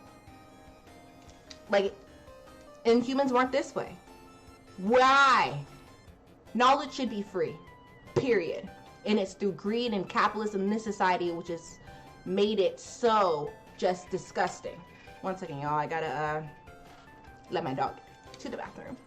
Like, and humans weren't this way. Why? Knowledge should be free, period. And it's through greed and capitalism in this society which has made it so just disgusting. One second, y'all. I gotta let my dog to the bathroom.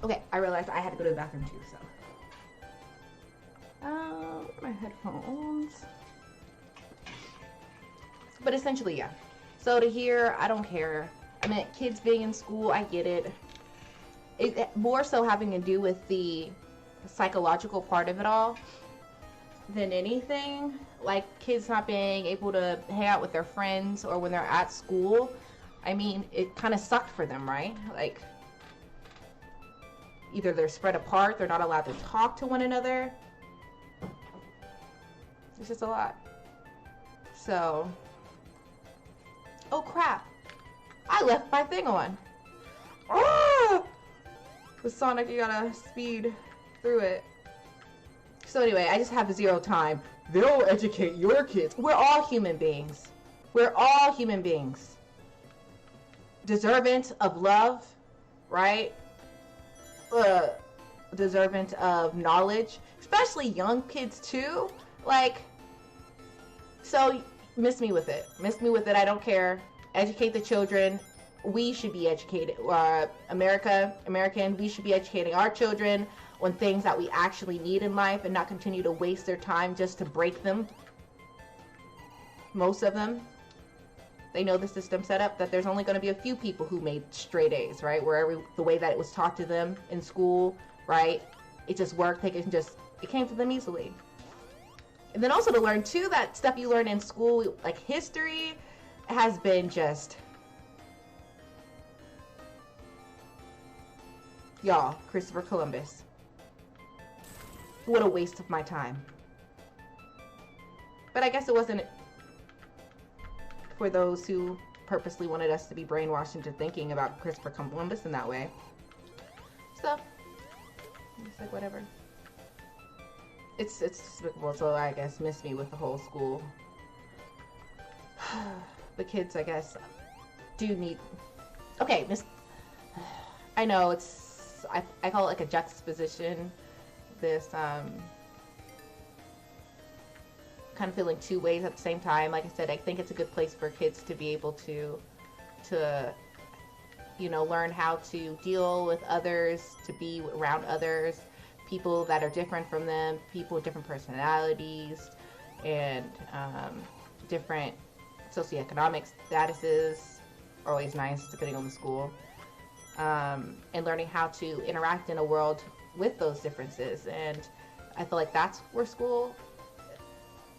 Okay, I realized I had to go to the bathroom too, so. My headphones. But essentially, yeah. So to hear, I don't care. I mean, kids being in school, I get it. It more so having to do with the psychological part of it all than anything. Like kids not being able to hang out with their friends or when they're at school. I mean, it kind of sucked for them, right? Like, either they're spread apart, they're not allowed to talk to one another. It's just a lot. So, oh crap. I left my thing on. Oh! With Sonic, you gotta speed through it. So anyway, I just have 0 time. They'll educate your kids. We're all human beings. We're all human beings. Deserving of love, right? Deserving of knowledge. Especially young kids too. Like, so miss me with it. Miss me with it. I don't care. Educate the children. We should be educated. American, we should be educating our children on things that we actually need in life and not continue to waste their time just to break them. Most of them, they know the system set up that there's only going to be a few people who made straight A's, right? Where the way that it was taught to them in school, right? It just worked. It came to them easily. And then also to learn too, that stuff you learn in school, like history, has been just, y'all, Christopher Columbus. What a waste of my time. But I guess it wasn't for those who purposely wanted us to be brainwashed into thinking about Christopher Columbus in that way. So, it's like whatever. It's despicable, so I guess miss me with the whole school. The kids, I guess, do need... Okay, I know it's... I call it like a juxtaposition. This, kind of feeling 2 ways at the same time. Like I said, I think it's a good place for kids to be able to you know, learn how to deal with others, to be around others, people that are different from them, people with different personalities, and different socioeconomic statuses are always nice, depending on the school. And learning how to interact in a world with those differences. And I feel like that's where school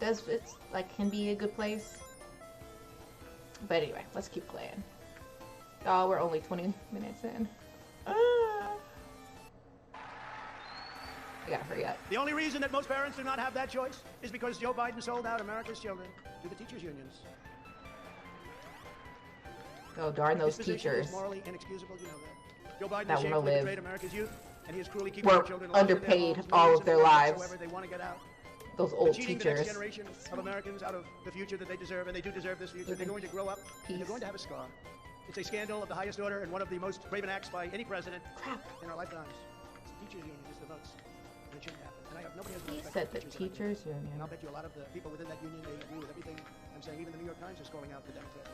can be a good place. But anyway, let's keep playing. Y'all, we're only 20 minutes in. I gotta hurry up. The only reason that most parents do not have that choice is because Joe Biden sold out America's children to the teachers' unions. Oh, darn those His position teachers. is morally inexcusable, you know that. Joe Biden That has wanna shamefully live. betrayed America's youth, and he is cruelly keeping Were our children locked in their underpaid homes, all millions of their ways lives. whatsoever they want to get out. Those old Cheating the teachers. next generation of Americans out of the future that they deserve, and they do deserve this future. They're going to grow up, and they're going to have a scar. It's a scandal of the highest order and one of the most craven acts by any president in our lifetimes. It's the teachers' union is the votes, and it shouldn't happen. And I have nobody has no He respect said for the teachers. teachers union. And I'll bet you a lot of the people within that union, they agree with everything I'm saying. Even the New York Times is calling out the Democrats.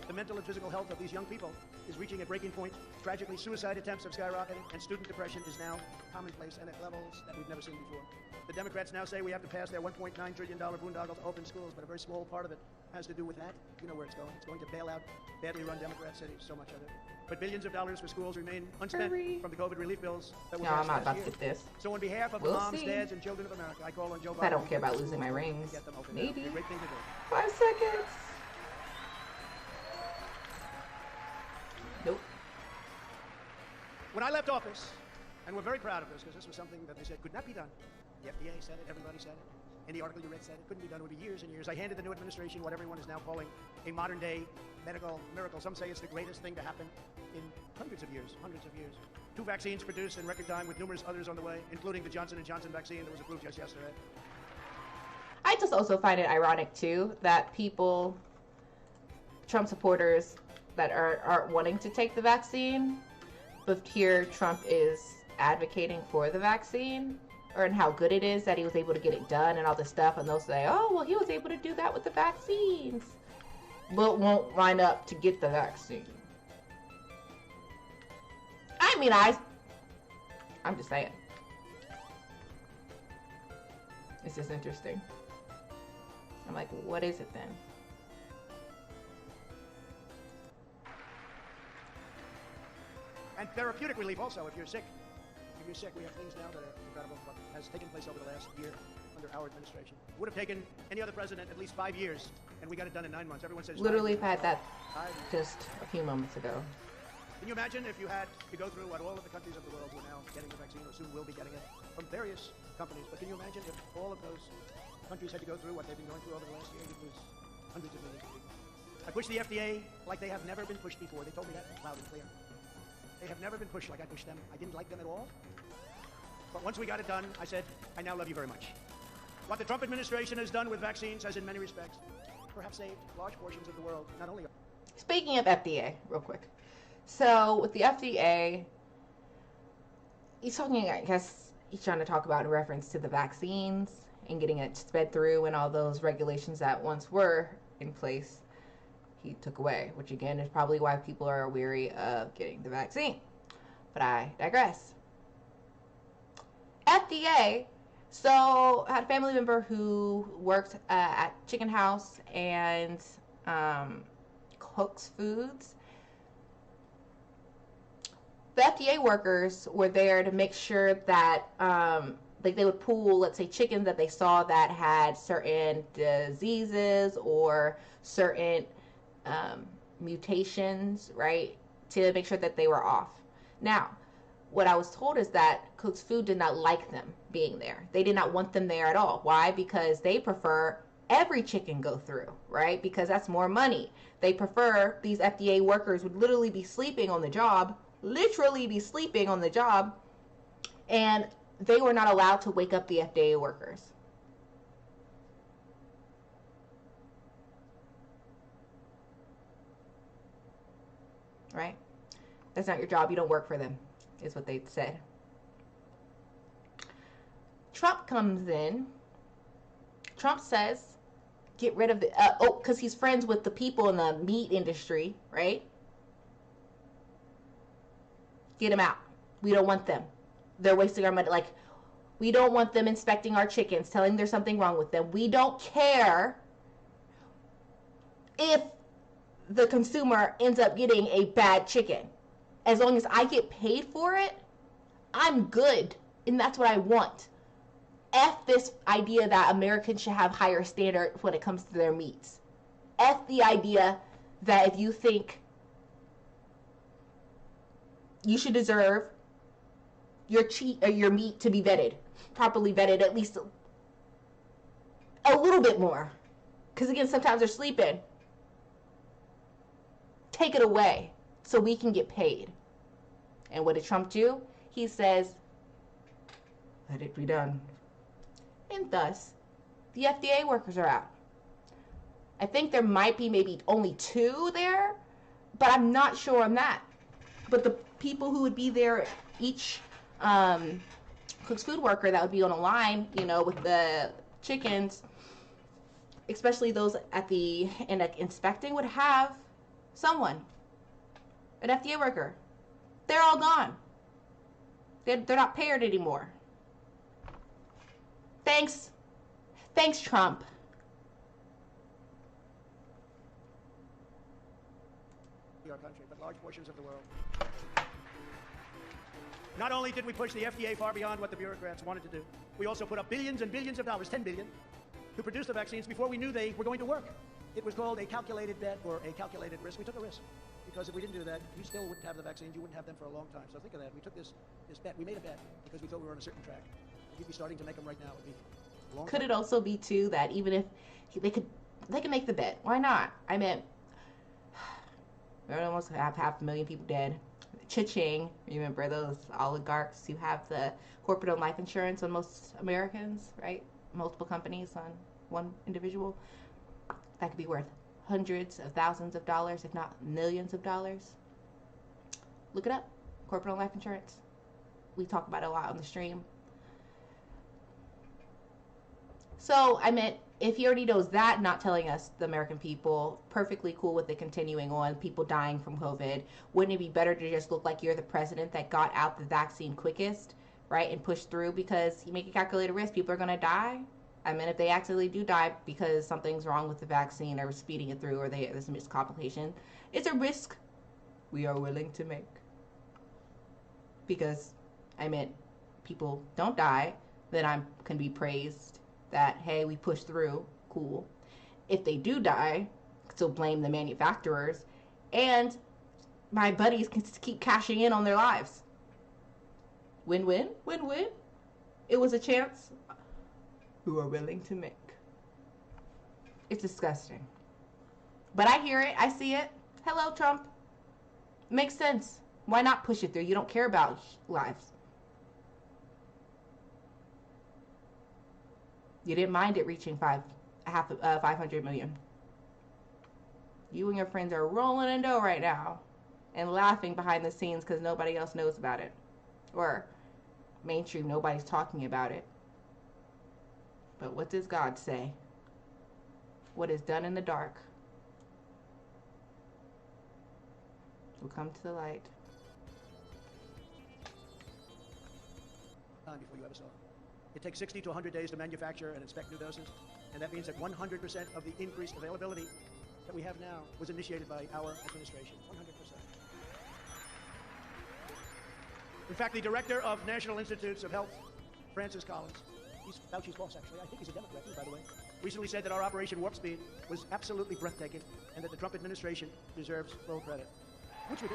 The mental and physical health of these young people is reaching a breaking point. Tragically, suicide attempts have skyrocketed, and student depression is now commonplace and at levels that we've never seen before. The Democrats now say we have to pass their $1.9 trillion boondoggle to open schools, but a very small part of it has to do with that. You know where it's going. It's going to bail out badly run Democrat cities, so much of it. But billions of dollars for schools remain unspent from the COVID relief bills that were No, passed I'm not last about to year. get this. So on behalf of We'll the moms, see. dads, and children of America, I call on Joe Biden. I don't care about to losing my rings. get them open. Maybe. It's a great thing to do. 5 seconds. Nope. When I left office, and we're very proud of this because this was something that they said could not be done. The FDA said it, everybody said it. In the article you read said it couldn't be done. It would be years and years. I handed the new administration what everyone is now calling a modern day medical miracle. Some say it's the greatest thing to happen in hundreds of years. 2 vaccines produced in record time with numerous others on the way, including the Johnson & Johnson vaccine that was approved just yesterday. I just also find it ironic too that people, Trump supporters that aren't wanting to take the vaccine, but here Trump is advocating for the vaccine, and how good it is that he was able to get it done and all this stuff, and they'll say, oh, well, he was able to do that with the vaccines, but won't line up to get the vaccine. I mean, I'm just saying. It's just interesting. I'm like, what is it then? And therapeutic relief also, if you're sick. If you're sick, we have things now that are incredible. What has taken place over the last year under our administration. It would have taken any other president at least 5 years, and we got it done in 9 months. Everyone says literally had that just a few moments ago. Can you imagine if you had to go through what all of the countries of the world were now getting the vaccine, or soon will be getting it, from various companies, but can you imagine if all of those countries had to go through what they've been going through over the last year? It was hundreds of millions of people. I pushed the FDA like they have never been pushed before. They told me that loud and clear. They have never been pushed like I pushed them. I didn't like them at all. But once we got it done, I said, I now love you very much. What the Trump administration has done with vaccines has, in many respects, perhaps saved large portions of the world, not only... Speaking of FDA, real quick. So, with the FDA, he's talking, I guess, he's trying to talk about in reference to the vaccines and getting it sped through and all those regulations that once were in place, he took away, which again is probably why people are weary of getting the vaccine. But I digress. FDA, so I had a family member who worked at Chicken House and cooks foods. The FDA workers were there to make sure that like they would pull, let's say, chickens that they saw that had certain diseases or certain mutations, right, to make sure that they were off. Now, what I was told is that Cook's Food did not like them being there. They did not want them there at all. Why? Because they prefer every chicken go through, right? Because that's more money. They prefer these FDA workers would literally be sleeping on the job, and they were not allowed to wake up the FDA workers. Right? That's not your job. You don't work for them, is what they said. Trump comes in. Trump says, get rid of the, because he's friends with the people in the meat industry, right? Get them out. We don't want them. They're wasting our money. Like, we don't want them inspecting our chickens, telling there's something wrong with them. We don't care if the consumer ends up getting a bad chicken. As long as I get paid for it, I'm good. And that's what I want. F this idea that Americans should have higher standards when it comes to their meats. F the idea that if you think you should deserve your meat to be vetted, properly vetted, at least a little bit more. Because again, sometimes they're sleeping. Take it away so we can get paid. And what did Trump do? He says, let it be done. And thus, the FDA workers are out. I think there might be maybe only 2 there, but I'm not sure on that. But the people who would be there, each Cook's Food worker that would be on a line, you know, with the chickens, especially those at the inspecting, would have someone, an FDA worker. They're all gone. They're not paired anymore. Thanks, Trump. Our country, but large portions of the world. Not only did we push the FDA far beyond what the bureaucrats wanted to do, we also put up billions and billions of dollars, $10 billion, to produce the vaccines before we knew they were going to work. It was called a calculated bet or a calculated risk. We took a risk because if we didn't do that, you still wouldn't have the vaccines. You wouldn't have them for a long time. So think of that. We took this bet. We made a bet because we thought we were on a certain track. We'd be starting to make them right now. It'd be long. Could it also be too that even if they could make the bet? Why not? I mean, we almost have 500,000 people dead. Cha-ching. Remember those oligarchs who have the corporate-owned life insurance on most Americans, right? Multiple companies on one individual. That could be worth hundreds of thousands of dollars, if not millions of dollars. Look it up. Corporate-owned life insurance. We talk about it a lot on the stream. So, I meant, if he already knows that, not telling us, the American people, perfectly cool with it continuing on, people dying from COVID, wouldn't it be better to just look like you're the president that got out the vaccine quickest, right, and push through because you make a calculated risk. People are going to die. I mean, if they accidentally do die because something's wrong with the vaccine or speeding it through or there's a missed complication, it's a risk we are willing to make. Because, I mean, people don't die, then I can be praised that, hey, we pushed through, cool. If they do die, I can still blame the manufacturers, and my buddies can keep cashing in on their lives. Win-win, win-win. It was a chance we are willing to make. It's disgusting. But I hear it, I see it. Hello, Trump. Makes sense. Why not push it through? You don't care about lives. You didn't mind it reaching 500 million. You and your friends are rolling in dough right now and laughing behind the scenes because nobody else knows about it. Or mainstream, nobody's talking about it. But what does God say? What is done in the dark will come to the light. Before you ever saw it. It takes 60 to 100 days to manufacture and inspect new doses, and that means that 100% of the increased availability that we have now was initiated by our administration. 100%. In fact, the director of National Institutes of Health, Francis Collins, he's Fauci's boss, actually. I think he's a Democrat, by the way. Recently said that our Operation Warp Speed was absolutely breathtaking and that the Trump administration deserves full credit, which we do.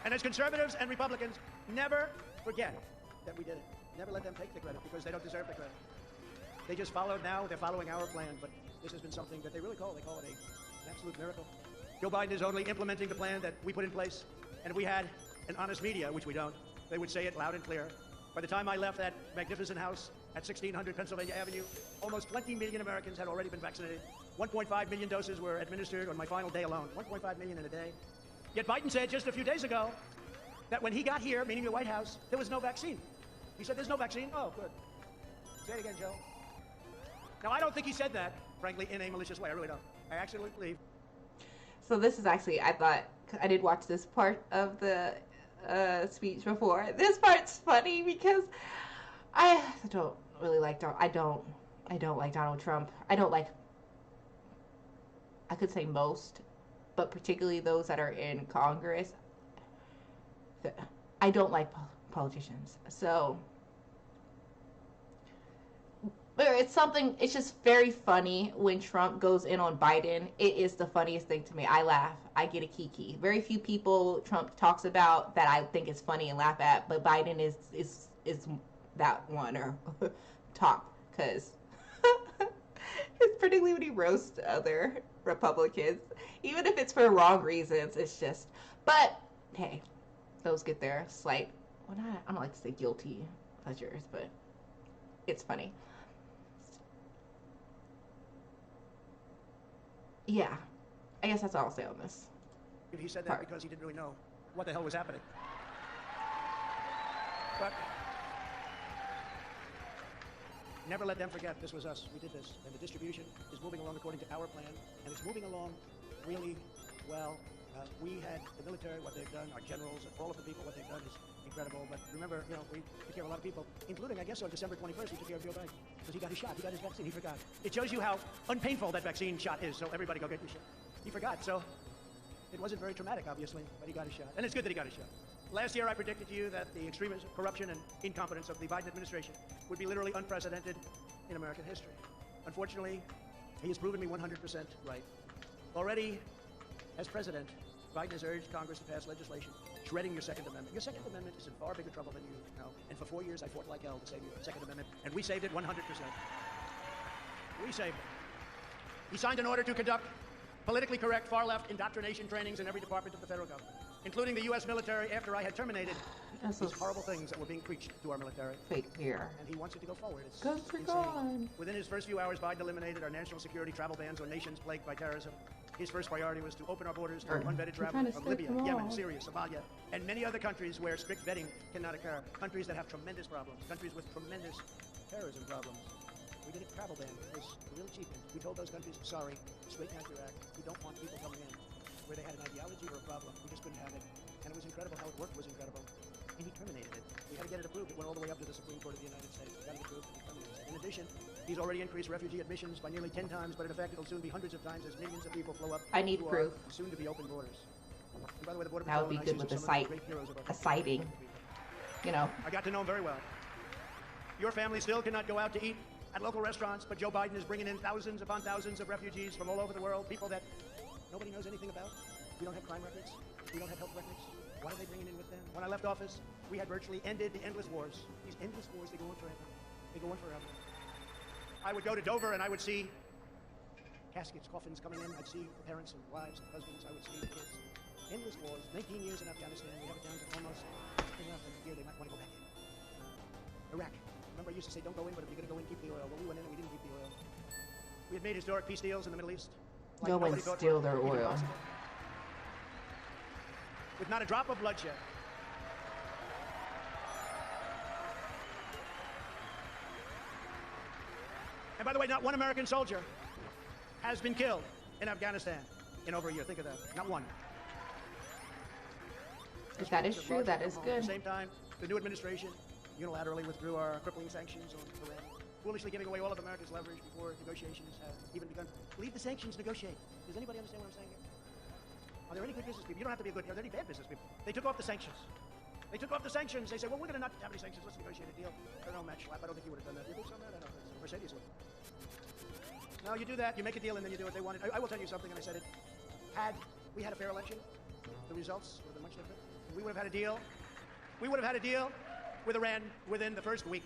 And as conservatives and Republicans, never forget that we did it. Never let them take the credit because they don't deserve the credit. They just followed now, they're following our plan, but this has been something that they call it an absolute miracle. Joe Biden is only implementing the plan that we put in place, and if we had an honest media, which we don't, they would say it loud and clear. By the time I left that magnificent house at 1600 Pennsylvania Avenue, almost 20 million Americans had already been vaccinated. 1.5 million doses were administered on my final day alone. 1.5 million in a day. Yet Biden said just a few days ago that when he got here, meaning the White House, there was no vaccine. He said, there's no vaccine? Oh, good. Say it again, Joe. Now, I don't think he said that, frankly, in a malicious way. I really don't. I actually believe. So this is actually, I thought, I did watch this part of the speech before. This part's funny because I don't really like I don't like Donald Trump. I could say most, but particularly those that are in Congress. I don't like politicians. So it's just very funny when Trump goes in on Biden. It is the funniest thing to me. I laugh. I get a kiki. Very few people Trump talks about that I think is funny and laugh at, but Biden is that one or top, because it's particularly when he roasts other Republicans, even if it's for wrong reasons. It's just, but hey, those get their slight, I don't like to say guilty pleasures, but it's funny. Yeah, I guess that's all I'll say on this. He said that because he didn't really know what the hell was happening. But never let them forget this was us. We did this. And the distribution is moving along according to our plan. And it's moving along really well. We had the military, what they've done, our generals, and all of the people, what they've done is incredible. But remember, we took care of a lot of people, including, I guess, on December 21st, we took care of Joe Biden. Because he got his shot. He got his vaccine. He forgot. It shows you how unpainful that vaccine shot is. So everybody go get your shot. He forgot. So it wasn't very traumatic, obviously, but he got his shot. And it's good that he got his shot. Last year, I predicted to you that the extremism, corruption, and incompetence of the Biden administration would be literally unprecedented in American history. Unfortunately, he has proven me 100% right. Already, as president, Biden has urged Congress to pass legislation shredding your Second Amendment. Your Second Amendment is in far bigger trouble than you know. And for 4 years, I fought like hell to save your Second Amendment, and we saved it 100%. We saved it. He signed an order to conduct politically correct far-left indoctrination trainings in every department of the federal government, including the U.S. military after I had terminated these horrible things that were being preached to our military. Fake here. And he wants it to go forward. It's Guns are gone. Within his first few hours, Biden eliminated our national security travel bans on nations plagued by terrorism. His first priority was to open our borders to unvetted travel from Libya, Yemen, Syria, Somalia, and many other countries where strict vetting cannot occur. Countries that have tremendous problems. Countries with tremendous terrorism problems. We did a travel ban. It was really cheap. We told those countries, sorry, straighten out your act. We don't want people coming in where they had an ideology or a problem. We just couldn't have it. and it was incredible how it worked was incredible. And he terminated it. We had to get it approved. It went all the way up to the Supreme Court of the United States. We got it approved, and he terminated it. In addition, he's already increased refugee admissions by nearly 10 times, but in effect, it'll soon be hundreds of times as millions of people flow up. I need proof. Soon to be open borders. And by the way, the Border That would be good with a sighting. You know. I got to know him very well. Your family still cannot go out to eat at local restaurants, but Joe Biden is bringing in thousands upon thousands of refugees from all over the world, people that nobody knows anything about. We don't have crime records. We don't have health records. What are they bringing in with them? When I left office, we had virtually ended the endless wars. These endless wars, they go on forever. They go on forever. I would go to Dover and I would see caskets, coffins coming in. I'd see the parents and wives and husbands. I would see the kids. Endless wars. 19 years in Afghanistan. We have it down to almost enough in a year they might want to go back in. Iraq. Remember I used to say, don't go in, but if you're going to go in, keep the oil. Well, we went in and we didn't keep the oil. We had made historic peace deals in the Middle East. Go and steal their oil. With not a drop of bloodshed. And by the way, not one American soldier has been killed in Afghanistan in over a year. Think of that. Not one. If that is true, that is good. At the same time, the new administration unilaterally withdrew our crippling sanctions on Iran, foolishly giving away all of America's leverage before negotiations have even begun. Leave the sanctions, negotiate. Does anybody understand what I'm saying here? Are there any good business people? You don't have to be a good. Are there any bad business people? They took off the sanctions. They took off the sanctions. They said, well, we're going to not have any sanctions. Let's negotiate a deal. I don't know, Matt Schlapp. I don't think you would have done that. You think so, Matt? I don't think so. Mercedes would. No, you do that. You make a deal, and then you do what they wanted. I will tell you something, and I said it. Had we had a fair election, the results would have been much different. We would have had a deal. We would have had a deal with Iran within the first week.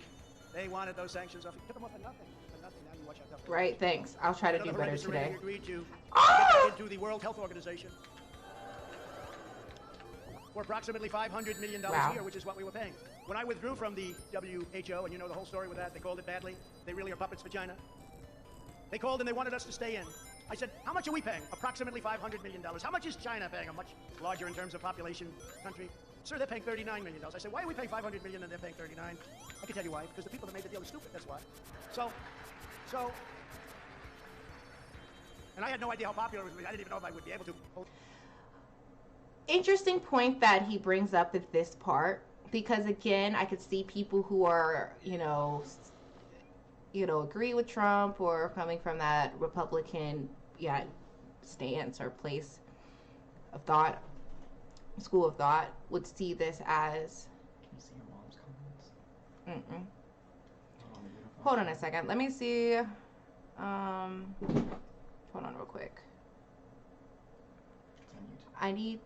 They wanted those sanctions off. You took them off for nothing. For nothing. Now you watch out. Right, thanks. I'll try to do better today. We agreed to get into the World Health Organization for approximately $500 million a year, which is what we were paying. When I withdrew from the WHO, and you know the whole story with that, they called it badly. They really are puppets for China. They called and they wanted us to stay in. I said, how much are we paying? Approximately $500 million. How much is China paying? A much larger in terms of population country. Sir, they're paying $39 million. I said, why are we paying $500 million and they're paying 39? I can tell you why. Because the people that made the deal are stupid. That's why. So, and I had no idea how popular it was. I didn't even know if I would be able to. Interesting point that he brings up at this part, because again, I could see people who are, agree with Trump or coming from that Republican, stance or place of thought, school of thought, would see this as. Can you see your mom's comments? Hold on a second. Let me see. Hold on real quick. It's on YouTube. I need.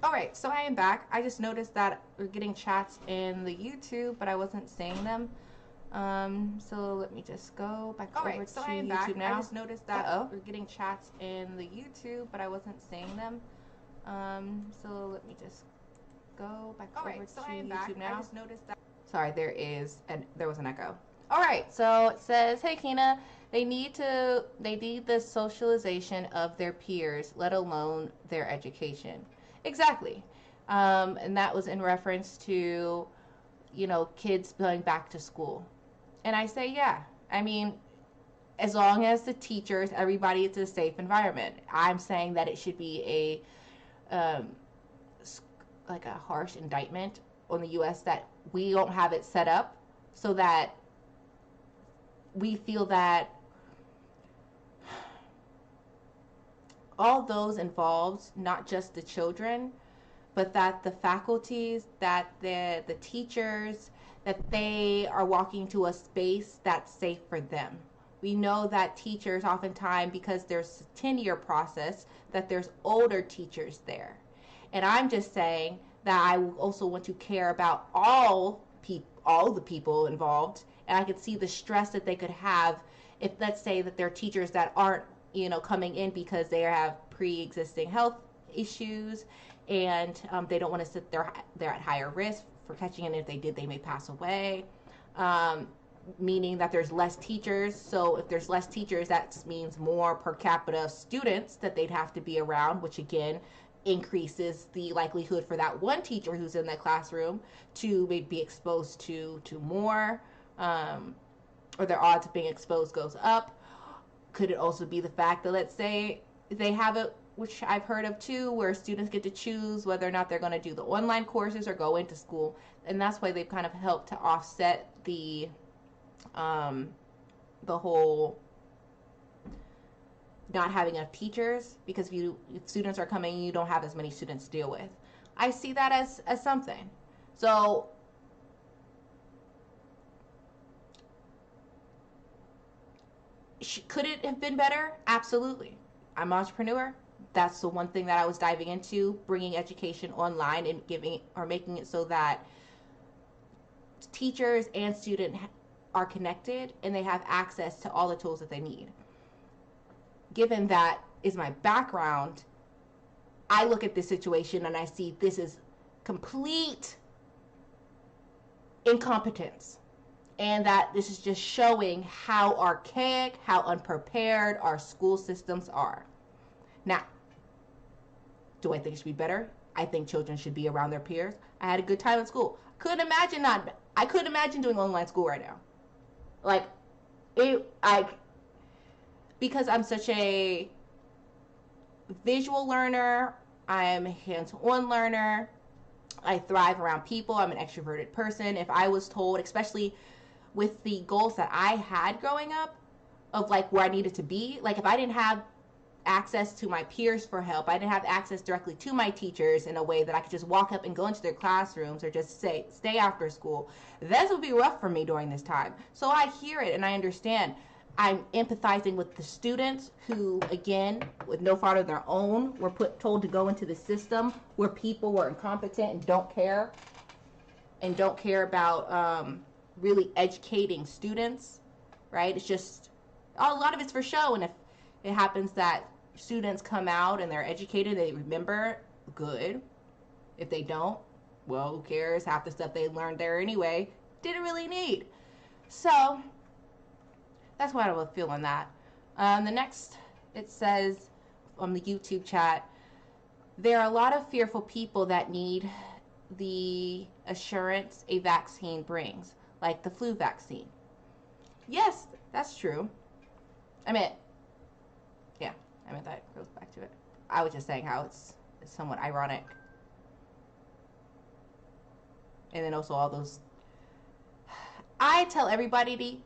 Alright, so I am back. I just noticed that we're getting chats in the YouTube, but I wasn't saying them. So let me just go back over to YouTube now. I just noticed that we're getting chats in the YouTube, but I wasn't saying them. So let me just go back over to YouTube now. I just noticed that. Sorry, there was an echo. Alright, so it says, hey Kina, they need the socialization of their peers, let alone their education. Exactly. And that was in reference to, kids going back to school. And I say, yeah. I mean, as long as the teachers, everybody, it's a safe environment. I'm saying that it should be a harsh indictment on the U.S. that we don't have it set up so that we feel that all those involved, not just the children, but that the faculties, that the teachers, that they are walking to a space that's safe for them. We know that teachers oftentimes, because there's a tenure process, that there's older teachers there. And I'm just saying that I also want to care about all the people involved, and I could see the stress that they could have if, let's say, that there are teachers that aren't, coming in because they have pre-existing health issues, and they don't want to sit there. They're at higher risk for catching it. If they did, they may pass away. Meaning that there's less teachers. So if there's less teachers, that means more per capita students that they'd have to be around, which again increases the likelihood for that one teacher who's in that classroom to be exposed to more, or their odds of being exposed goes up. Could it also be the fact that, let's say, they have it, which I've heard of too, where students get to choose whether or not they're going to do the online courses or go into school, and that's why they've kind of helped to offset the whole not having enough teachers, because if students are coming, you don't have as many students to deal with. I see that as something. So could it have been better? Absolutely. I'm an entrepreneur. That's the one thing that I was diving into, bringing education online and making it so that teachers and students are connected and they have access to all the tools that they need. Given that is my background, I look at this situation and I see this is complete incompetence. And that this is just showing how archaic, how unprepared our school systems are. Now, do I think it should be better? I think children should be around their peers. I had a good time at school. I couldn't imagine doing online school right now. Because I'm such a visual learner, I'm a hands-on learner, I thrive around people, I'm an extroverted person. If I was told, especially with the goals that I had growing up, of where I needed to be, if I didn't have access to my peers for help, I didn't have access directly to my teachers in a way that I could just walk up and go into their classrooms or just stay after school, that would be rough for me during this time. So I hear it and I understand. I'm empathizing with the students who, again, with no fault of their own, were told to go into the system where people were incompetent and don't care about really educating students, right? It's just, a lot of it's for show, and if it happens that students come out and they're educated, they remember, good. If they don't, well, who cares? Half the stuff they learned there anyway didn't really need. So that's what I would feel on that. The next, it says on the YouTube chat, there are a lot of fearful people that need the assurance a vaccine brings, like the flu vaccine. Yes, that's true. that goes back to it. I was just saying how it's somewhat ironic. And then also all those, I tell everybody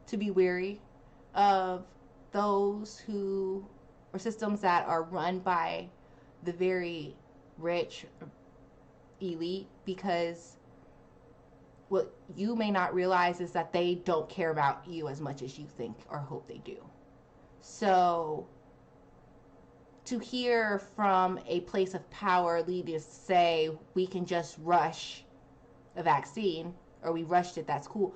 to be wary of those or systems that are run by the very rich elite, because what you may not realize is that they don't care about you as much as you think or hope they do. So to hear from a place of power leaders say we can just rush a vaccine, or we rushed it, that's cool.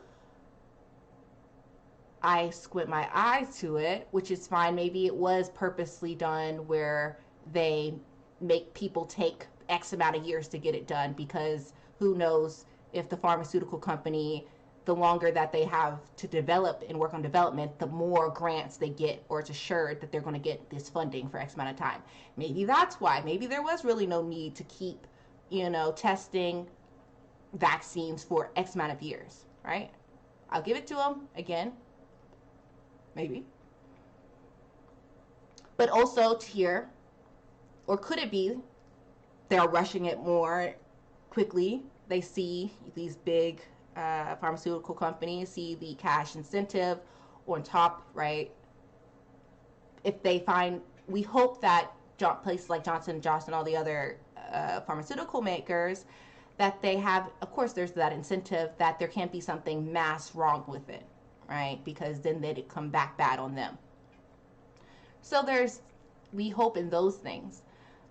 I squint my eyes to it, which is fine. Maybe it was purposely done where they make people take X amount of years to get it done, because who knows if the pharmaceutical company, the longer that they have to develop and work on development, the more grants they get, or it's assured that they're going to get this funding for X amount of time. Maybe that's why. Maybe there was really no need to keep, testing vaccines for X amount of years, right? I'll give it to them again. Maybe. But also to hear, or could it be they're rushing it more quickly? They see these big pharmaceutical companies, see the cash incentive on top, right? If they find we hope that places like Johnson & Johnson, all the other pharmaceutical makers, that they have, of course, there's that incentive that there can't be something mass wrong with it, right? Because then they'd come back bad on them. So we hope in those things.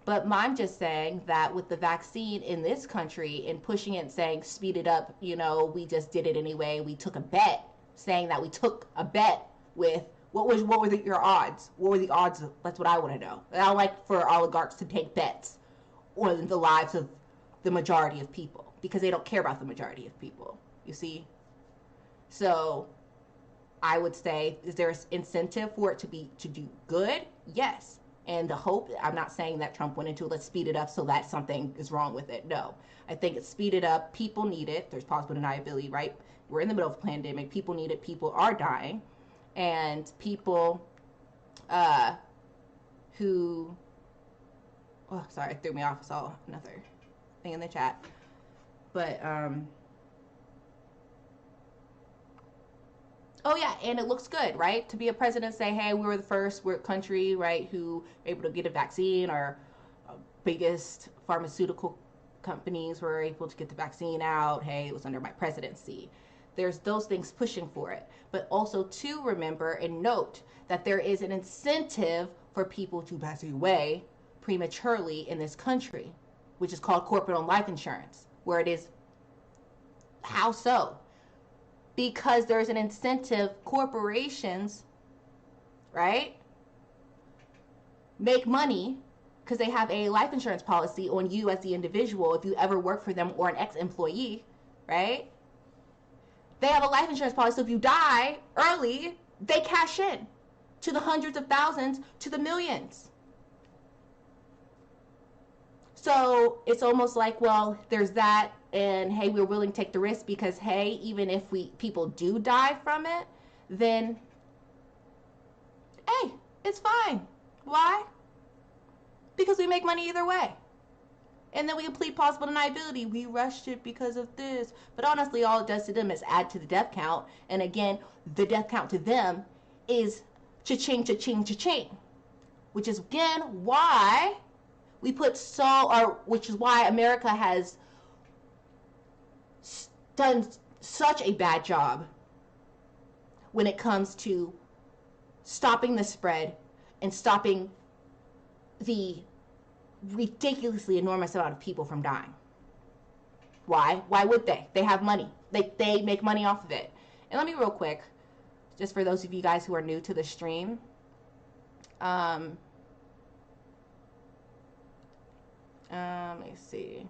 But I'm just saying that with the vaccine in this country and pushing it and saying, speed it up, we just did it anyway. We took a bet, saying that we took a bet with, what were your odds? What were the odds? That's what I want to know. I don't like for oligarchs to take bets on the lives of the majority of people, because they don't care about the majority of people, you see? So I would say, is there incentive for it to do good? Yes. And the hope, I'm not saying that Trump went into, let's speed it up so that something is wrong with it. No. I think it's speeded up. People need it. There's plausible deniability, right? We're in the middle of a pandemic. People need it. People are dying. And people who... Oh, sorry, it threw me off. I saw another thing in the chat. But, oh yeah, and it looks good, right? To be a president, say, hey, we were the first country, right, who were able to get a vaccine, or biggest pharmaceutical companies were able to get the vaccine out. Hey, it was under my presidency. There's those things pushing for it. But also to remember and note that there is an incentive for people to pass away prematurely in this country, which is called corporate-owned life insurance, where it is, how so? Because there's an incentive, corporations, right, make money because they have a life insurance policy on you as the individual if you ever work for them, or an ex-employee, right? They have a life insurance policy, so if you die early, they cash in to the hundreds of thousands, to the millions. So it's almost like, well, there's that, and hey, we're willing to take the risk because, hey, even if people do die from it, then, hey, it's fine. Why? Because we make money either way. And then we can plead plausible deniability. We rushed it because of this. But honestly, all it does to them is add to the death count. And again, the death count to them is cha-ching, cha-ching, cha-ching. Which is, again, why we put which is why America has done such a bad job when it comes to stopping the spread and stopping the ridiculously enormous amount of people from dying. Why? Why would they? They have money. They make money off of it. And let me real quick, just for those of you guys who are new to the stream, let me see.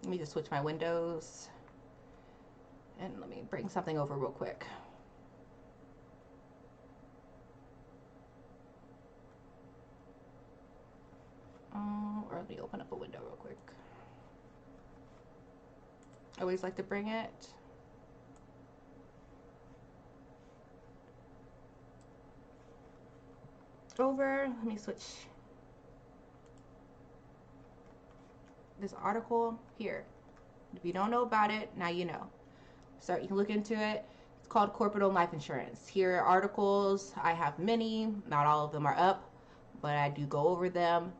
Let me just switch my windows. And let me bring something over real quick. Or let me open up a window real quick. I always like to bring it. Over. Let me switch this article here. If you don't know about it, now you know. So you can look into it. It's called Corporate-Owned Life Insurance. Here are articles. I have many. Not all of them are up, but I do go over them.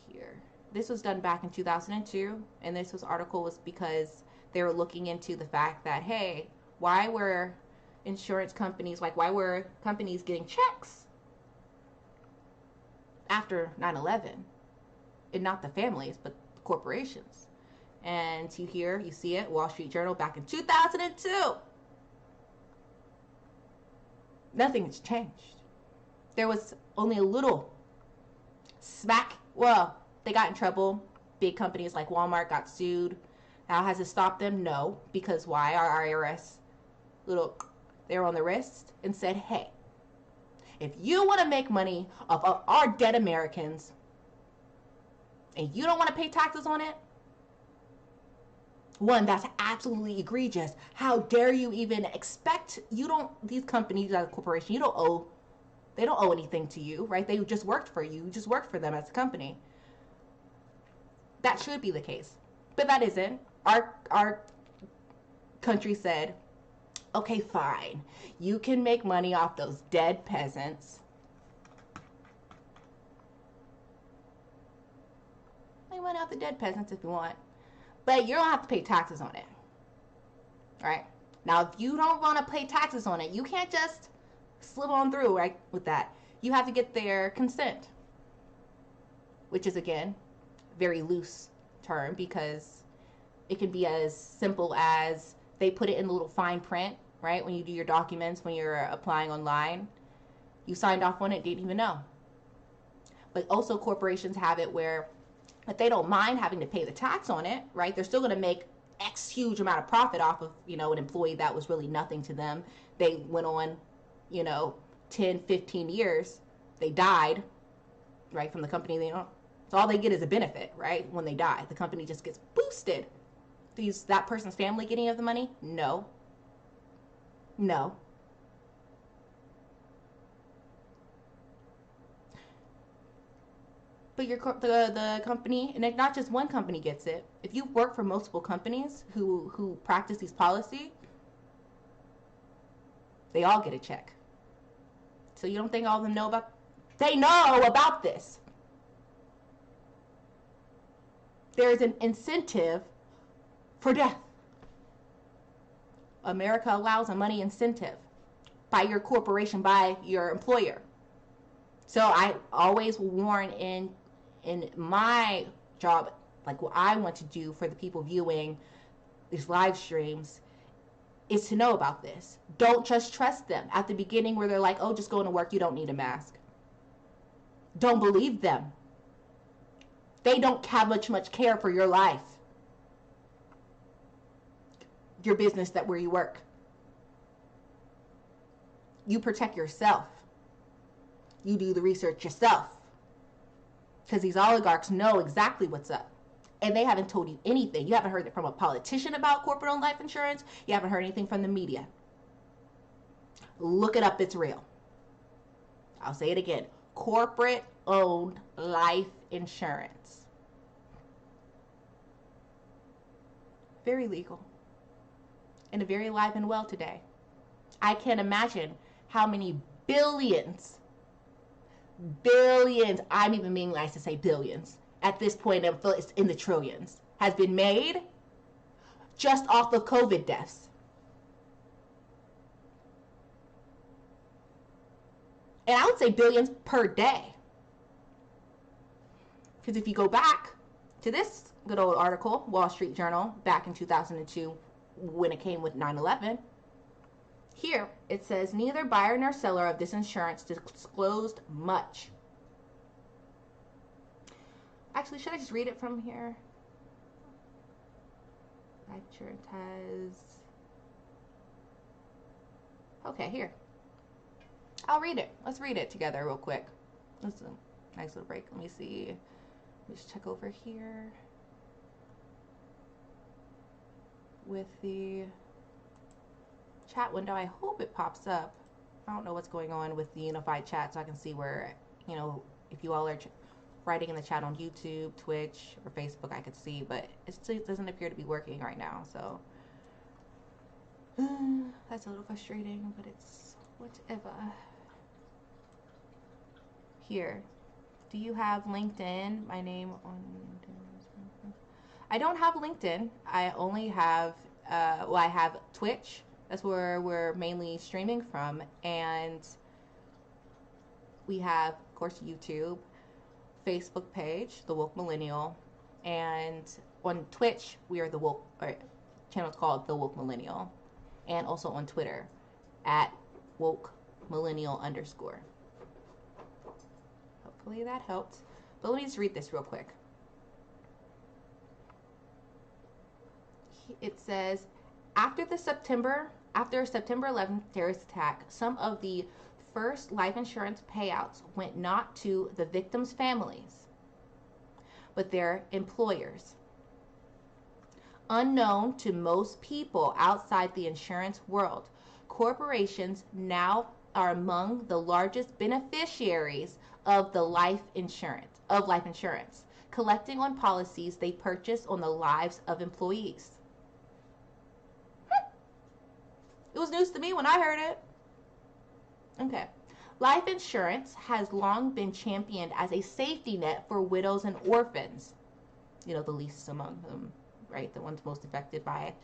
Here. This was done back in 2002, and this article was because they were looking into the fact that, hey, why were insurance companies, why were companies getting checks after 9/11, and not the families, but the corporations? And you see it, Wall Street Journal back in 2002. Nothing has changed. There was only a little smack. Well, they got in trouble. Big companies like Walmart got sued. Now, has it stopped them? No. Because why? Our IRS, they were on the wrist and said, hey, if you want to make money off of our dead Americans and you don't want to pay taxes on it, one, that's absolutely egregious. How dare you even expect, these companies, as a corporation, they don't owe anything to you, right? They just worked for you. You just worked for them as a company. That should be the case. But that isn't. Our country said, okay, fine. You can make money off those dead peasants. Make money off the dead peasants if you want. But you don't have to pay taxes on it. Right? Now, if you don't want to pay taxes on it, you can't just slip on through, right, with that. You have to get their consent. Which is, again, very loose term because it can be as simple as they put it in the little fine print, right? When you do your documents, when you're applying online, you signed off on it, didn't even know. But also corporations have it where if they don't mind having to pay the tax on it, right? They're still going to make X huge amount of profit off of, an employee that was really nothing to them. They went on, 10, 15 years. They died, right, from the company. So all they get is a benefit, right, when they die. The company just gets boosted. That person's family getting of the money? No. But the company, and not just one company gets it. If you work for multiple companies who practice these policies, they all get a check. So you don't think all of them know about? They know about this. There is an incentive for death. America allows a money incentive by your corporation, by your employer. So I always warn in my job, like what I want to do for the people viewing these live streams, is to know about this. Don't just trust them at the beginning where they're like, oh, just going to work, you don't need a mask. Don't believe them. They don't have much care for your life, your business, that where you work. You protect yourself. You do the research yourself. Because these oligarchs know exactly what's up. And they haven't told you anything. You haven't heard it from a politician about corporate-owned life insurance. You haven't heard anything from the media. Look it up. It's real. I'll say it again. Corporate-owned life insurance. Very legal. And very alive and well today. I can't imagine how many billions, I'm even being nice to say billions, at this point it's in the trillions, has been made just off of COVID deaths. And I would say billions per day. Because if you go back to this good old article, Wall Street Journal, back in 2002, when it came with 9/11, here it says neither buyer nor seller of this insurance disclosed much. Actually, should I just read it from here? Life insurance has... Okay, here. I'll read it. Let's read it together real quick. This is a nice little break. Let me see. Let me just check over here with the chat window. I hope it pops up. I don't know what's going on with the unified chat, so I can see where, if you all are writing in the chat on YouTube, Twitch, or Facebook, I could see, but it doesn't appear to be working right now, so that's a little frustrating, but it's whatever. Here, do you have LinkedIn? My name on LinkedIn. I don't have LinkedIn. I only have, I have Twitch. That's where we're mainly streaming from. And we have, of course, YouTube, Facebook page, The Woke Millennial. And on Twitch, we are the Woke, or channel's called The Woke Millennial. And also on Twitter, at Woke Millennial _. Hopefully that helped. But let me just read this real quick. It says, after September 11th terrorist attack, some of the first life insurance payouts went not to the victims' families, but their employers. Unknown to most people outside the insurance world, corporations now are among the largest beneficiaries of life insurance. collecting on policies they purchase on the lives of employees. It was news to me when I heard it. Okay. Life insurance has long been championed as a safety net for widows and orphans. You know, the least among them, right? The ones most affected by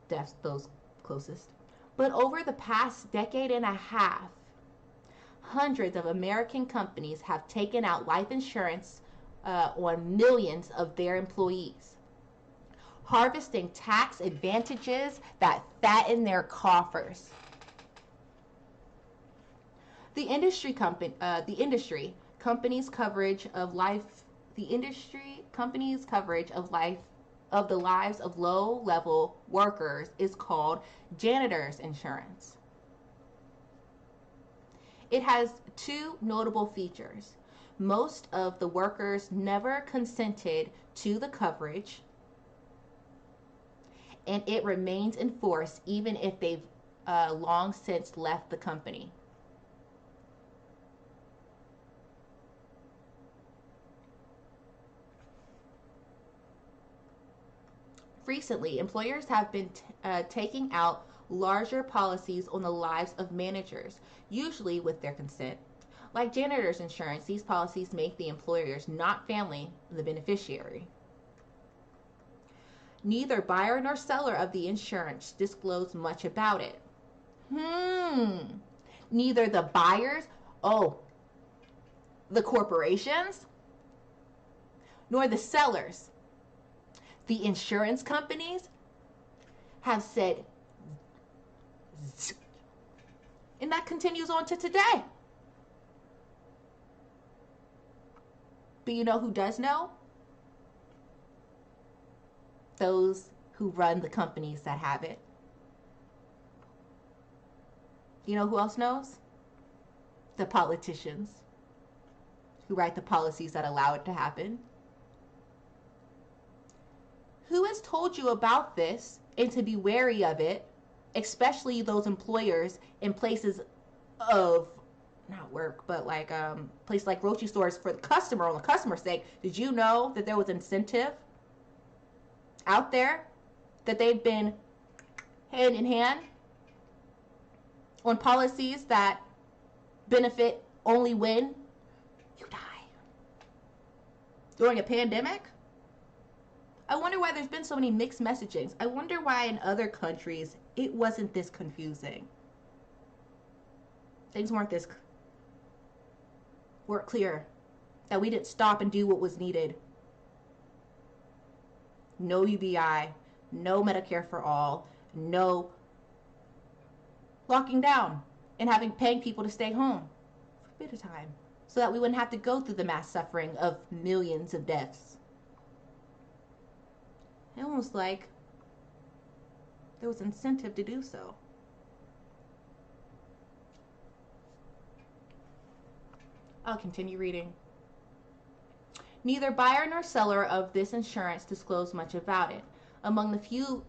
deaths, those closest. But over the past decade and a half, hundreds of American companies have taken out life insurance on millions of their employees, harvesting tax advantages that fatten their coffers. The industry companies coverage of the lives of low-level workers is called janitor's insurance. It has two notable features. Most of the workers never consented to the coverage, and it remains in force even if they've long since left the company. Recently, employers have been taking out larger policies on the lives of managers, usually with their consent. Like janitor's insurance, these policies make the employers, not family, the beneficiary. Neither buyer nor seller of the insurance disclose much about it. Neither the buyers, the corporations, nor the sellers, the insurance companies, have said, and that continues on to today. But you know who does know? Those who run the companies that have it. You know who else knows? The politicians who write the policies that allow it to happen. Who has told you about this and to be wary of it, especially those employers in places of, not work, but like places like grocery stores for the customer, on the customer's sake? Did you know that there was incentive out there that they've been hand in hand on policies that benefit only when you die during a pandemic? I wonder why there's been so many mixed messagings. I wonder why in other countries it wasn't this confusing. Things weren't clear. That we didn't stop and do what was needed. No UBI, no Medicare for all, no locking down and paying people to stay home for a bit of time so that we wouldn't have to go through the mass suffering of millions of deaths. Almost like there was incentive to do so. I'll continue reading. Neither buyer nor seller of this insurance disclosed much about it. Among the few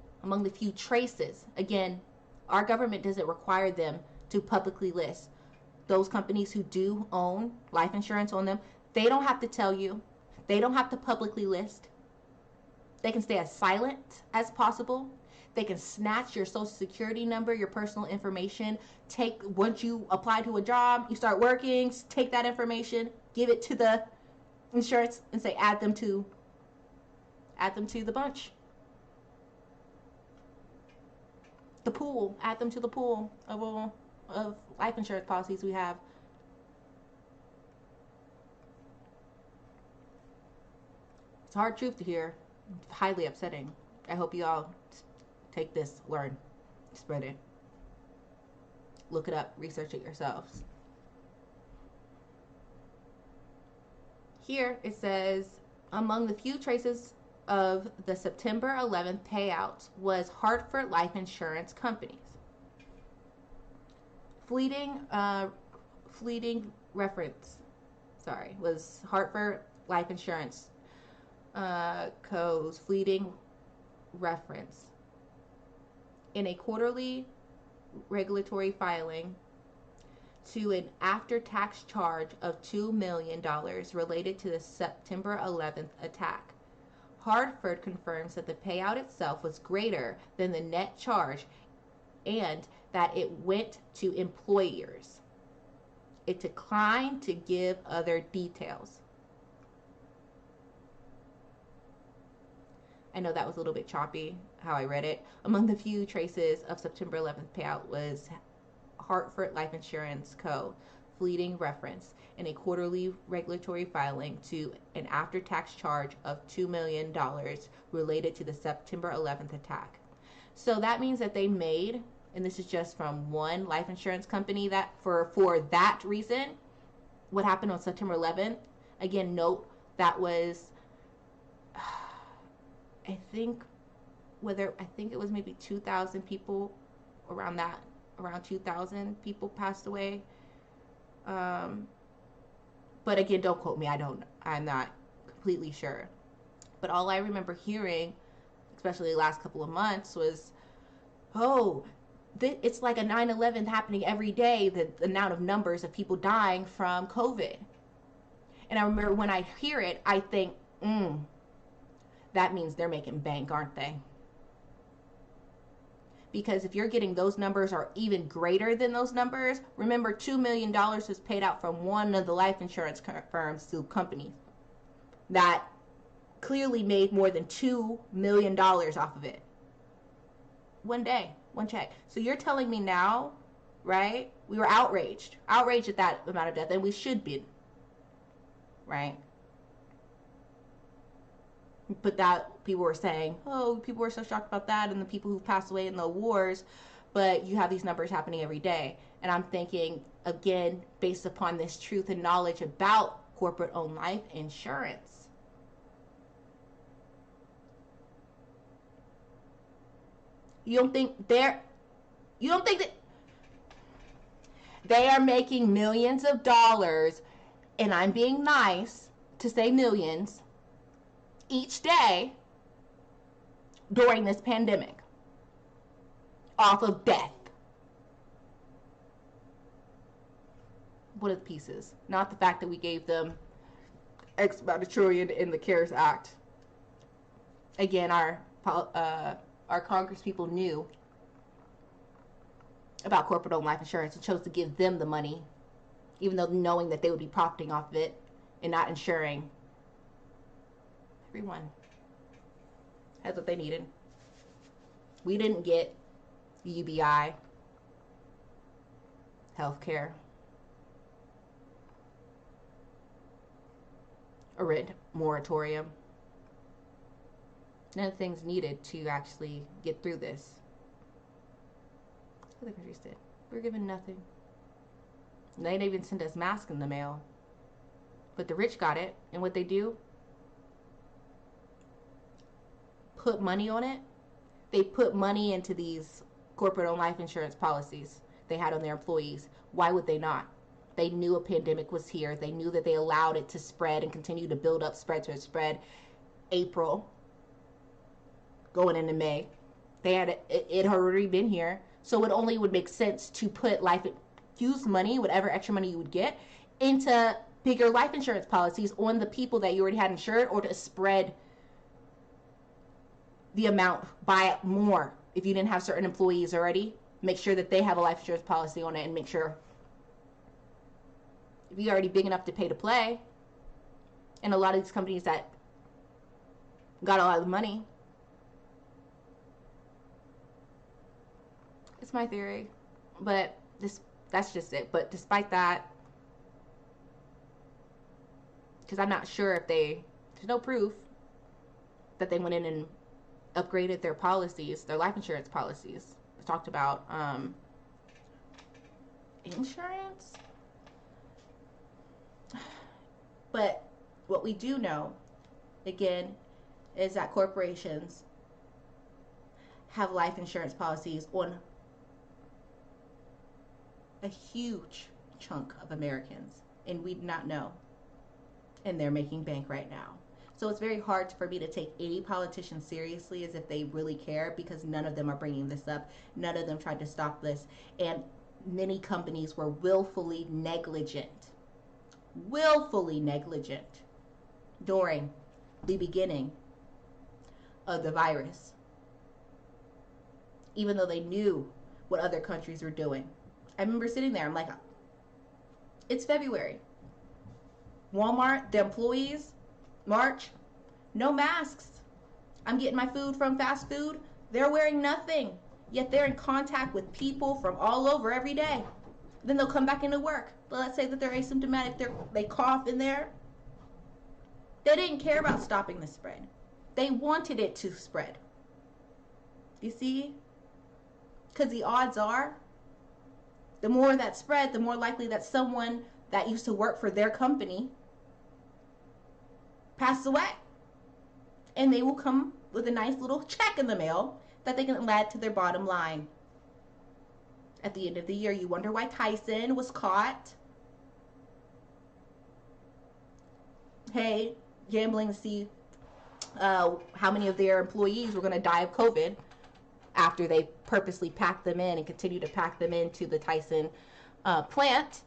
traces, again, our government doesn't require them to publicly list. Those companies who do own life insurance on them, they don't have to tell you. They don't have to publicly list. They can stay as silent as possible. They can snatch your social security number, your personal information. Once you apply to a job, you start working, take that information, give it to the insurance and say, add them to the bunch. The pool, add them to the pool of life insurance policies we have. It's a hard truth to hear. Highly upsetting. I hope you all take this, learn, spread it. Look it up, research it yourselves. Here it says, among the few traces of the September 11th payouts was Hartford Life Insurance Companies. Fleeting reference, was Hartford Life Insurance Co.'s fleeting reference in a quarterly regulatory filing to an after-tax charge of $2 million related to the September 11th attack. Hartford confirms that the payout itself was greater than the net charge and that it went to employers. It declined to give other details. I know that was a little bit choppy how I read it. Among the few traces of September 11th payout was Hartford Life Insurance Co. fleeting reference in a quarterly regulatory filing to an after-tax charge of $2 million related to the September 11th attack. So that means that they made, and this is just from one life insurance company, that for that reason, what happened on September 11th, again, note that was, I think it was maybe 2,000 people, around 2,000 people passed away. But again, don't quote me. I'm not completely sure. But all I remember hearing, especially the last couple of months, was, it's like a 9/11 happening every day, the amount of numbers of people dying from COVID. And I remember when I hear it, I think, that means they're making bank, aren't they? Because if you're getting those numbers or even greater than those numbers, remember $2 million was paid out from one of the life insurance firms to companies that clearly made more than $2 million off of it. One day, one check. So you're telling me now, right? We were outraged at that amount of death, and we should be, right? But that people were saying, people were so shocked about that, and the people who passed away in the wars, but you have these numbers happening every day. And I'm thinking, again, based upon this truth and knowledge about corporate-owned life insurance, you don't think that they are making millions of dollars, and I'm being nice to say millions, each day during this pandemic off of death? What are the pieces? Not the fact that we gave them X amount of trillion in the CARES Act. Again, our Congress people knew about corporate-owned life insurance and chose to give them the money, even though knowing that they would be profiting off of it and not insuring. Everyone has what they needed. We didn't get UBI, healthcare, a rent moratorium. None of the things needed to actually get through this. Other countries did. We're given nothing. And they didn't even send us masks in the mail. But the rich got it, and what they do? Put money on it. They put money into these corporate-owned life insurance policies they had on their employees. Why would they not? They knew a pandemic was here. They knew that they allowed it to spread and continue to build up, spread. April, going into May, they had it had already been here. So it only would make sense to put use money, whatever extra money you would get, into bigger life insurance policies on the people that you already had insured, or to spread the amount, buy more. If you didn't have certain employees already, make sure that they have a life insurance policy on it, and make sure if you're already big enough to pay to play. And a lot of these companies that got a lot of money. It's my theory, but that's just it. But despite that, because I'm not sure if there's no proof that they went in and upgraded their policies, their life insurance policies. I talked about insurance. But what we do know, again, is that corporations have life insurance policies on a huge chunk of Americans, and we do not know. And they're making bank right now. So it's very hard for me to take any politician seriously as if they really care, because none of them are bringing this up. None of them tried to stop this. And many companies were willfully negligent during the beginning of the virus, even though they knew what other countries were doing. I remember sitting there, I'm like, it's February. Walmart, the employees, March, no masks. I'm getting my food from fast food. They're wearing nothing, yet they're in contact with people from all over every day. Then they'll come back into work. But let's say that they're asymptomatic, they cough in there. They didn't care about stopping the spread. They wanted it to spread. You see? Because the odds are, the more that spread, the more likely that someone that used to work for their company passes away. And they will come with a nice little check in the mail that they can add to their bottom line. At the end of the year, you wonder why Tyson was caught. Hey, gambling to see how many of their employees were going to die of COVID after they purposely packed them in and continue to pack them into the Tyson plant.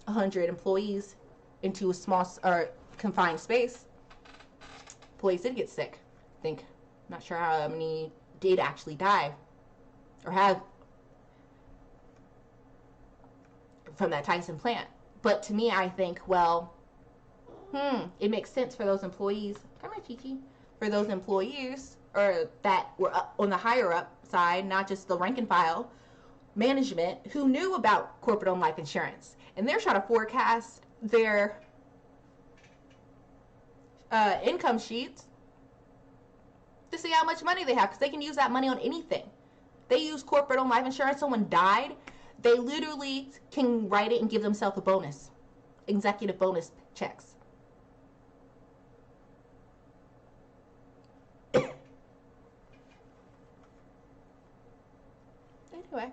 100 employees into a small or confined space. Employees did get sick. I think, not sure how many did actually die or have from that Tyson plant. But to me, I think, well, it makes sense for those employees. Come here, Chi-Chi. For those employees or that were up on the higher up side, not just the rank and file management, who knew about corporate-owned life insurance, and they're trying to forecast their income sheets to see how much money they have, because they can use that money on anything. They use corporate-owned life insurance. Someone died, they literally can write it and give themselves a bonus, executive bonus checks. Anyway,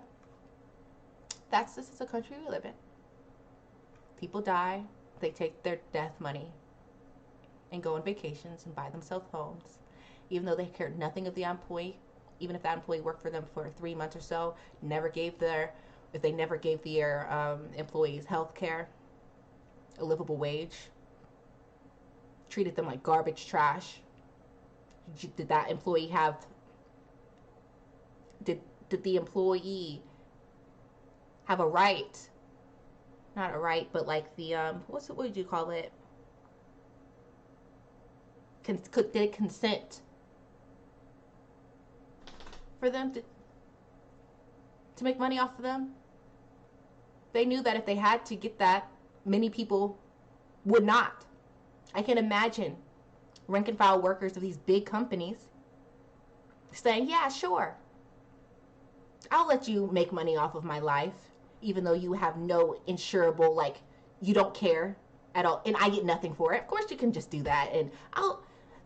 this is a country we live in. People die, they take their death money and go on vacations and buy themselves homes, even though they cared nothing of the employee. Even if that employee worked for them for 3 months or so, if they never gave their employees health care, a livable wage, treated them like garbage trash. Did that employee have, did the employee have a right, not a right, but like the, what would you call it? Did they consent for them to make money off of them? They knew that if they had to get that, many people would not. I can imagine rank and file workers of these big companies saying, yeah, sure, I'll let you make money off of my life, even though you have no insurable, like, you don't care at all, and I get nothing for it. Of course you can just do that, and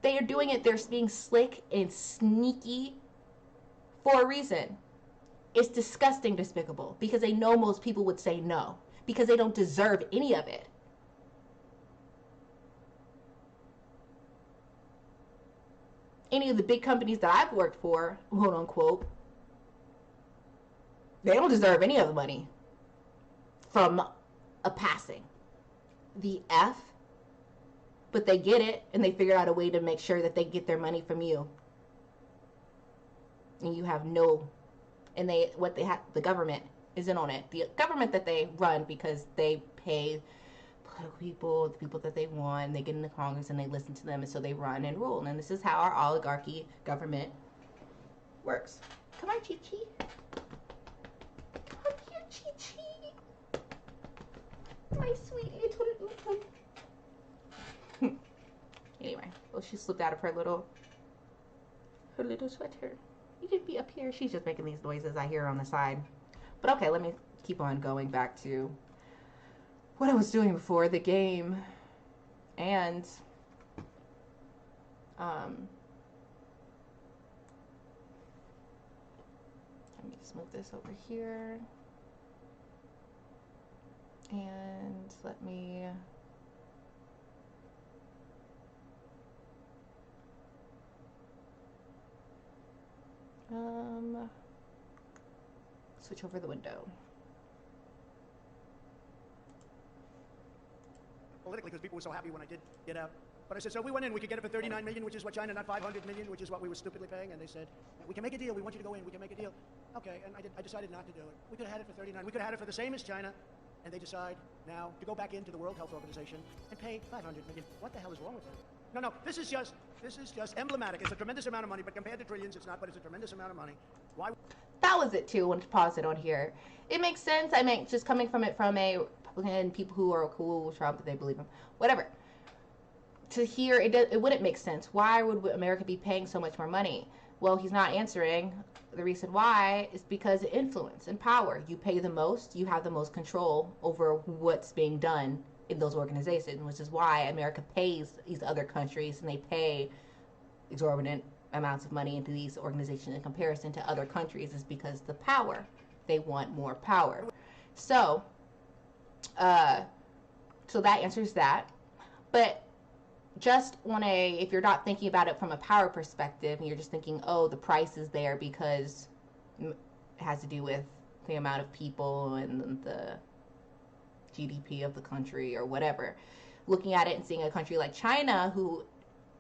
they are doing it, they're being slick and sneaky for a reason. It's disgusting, despicable, because they know most people would say no, because they don't deserve any of it. Any of the big companies that I've worked for, quote unquote, they don't deserve any of the money from a passing. The F, but they get it, and they figure out a way to make sure that they get their money from you. And you have no, and the government is in on it. The government that they run, because they pay political people, the people that they want, and they get into Congress and they listen to them, and so they run and rule. And this is how our oligarchy government works. Come on, Chi-Chi. Come here, Chi-Chi. My sweet little. Anyway, well, she slipped out of her little sweater. You could be up here. She's just making these noises. I hear her on the side. But okay, let me keep on going back to what I was doing before the game. And let me just move this over here. And let me switch over the window. politically because people were so happy when I did get out. But I said, so we went in, we could get it for 39 million, which is what China, not 500 million, which is what we were stupidly paying. And they said, we can make a deal. We want you to go in. We can make a deal. Okay, and I decided not to do it. We could have had it for 39. We could have had it for the same as China. And they decide now to go back into the World Health Organization and pay 500 million. What the hell is wrong with that? No, this is just emblematic. It's a tremendous amount of money, but compared to trillions, it's not, but it's a tremendous amount of money. Why? That was it too. I wanted to pause it on here. It makes sense. I mean, just coming from a Republican, people who are cool with Trump, they believe him, whatever. To hear it wouldn't make sense. Why would America be paying so much more money? Well, he's not answering. The reason why is because of influence and power. You pay the most, you have the most control over what's being done in those organizations, which is why America pays these other countries, and they pay exorbitant amounts of money into these organizations in comparison to other countries, is because the power. They want more power. So that answers that. But just if you're not thinking about it from a power perspective, and you're just thinking, oh, the price is there because it has to do with the amount of people and the GDP of the country or whatever, looking at it and seeing a country like China, who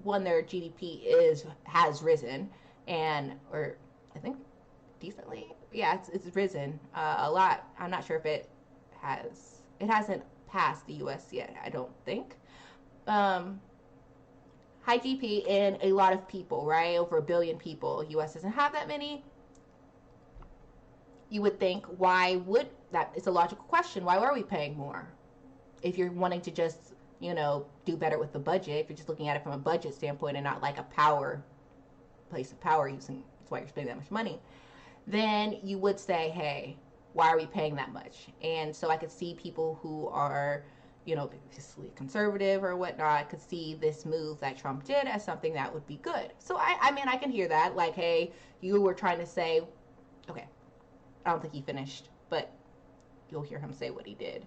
their GDP has risen, or I think decently, yeah, it's risen a lot. I'm not sure if it hasn't passed the U.S. yet, I don't think. High GDP and a lot of people, right? Over 1 billion people. U.S. doesn't have that many. You would think, why would that? It's a logical question. Why are we paying more? If you're wanting to just, do better with the budget, if you're just looking at it from a budget standpoint and not like a place of power using, that's why you're spending that much money, then you would say, hey, why are we paying that much? And so I could see people who are, basically conservative or whatnot, could see this move that Trump did as something that would be good. So I mean, I can hear that. Like, hey, you were trying to say, okay, I don't think he finished, but you'll hear him say what he did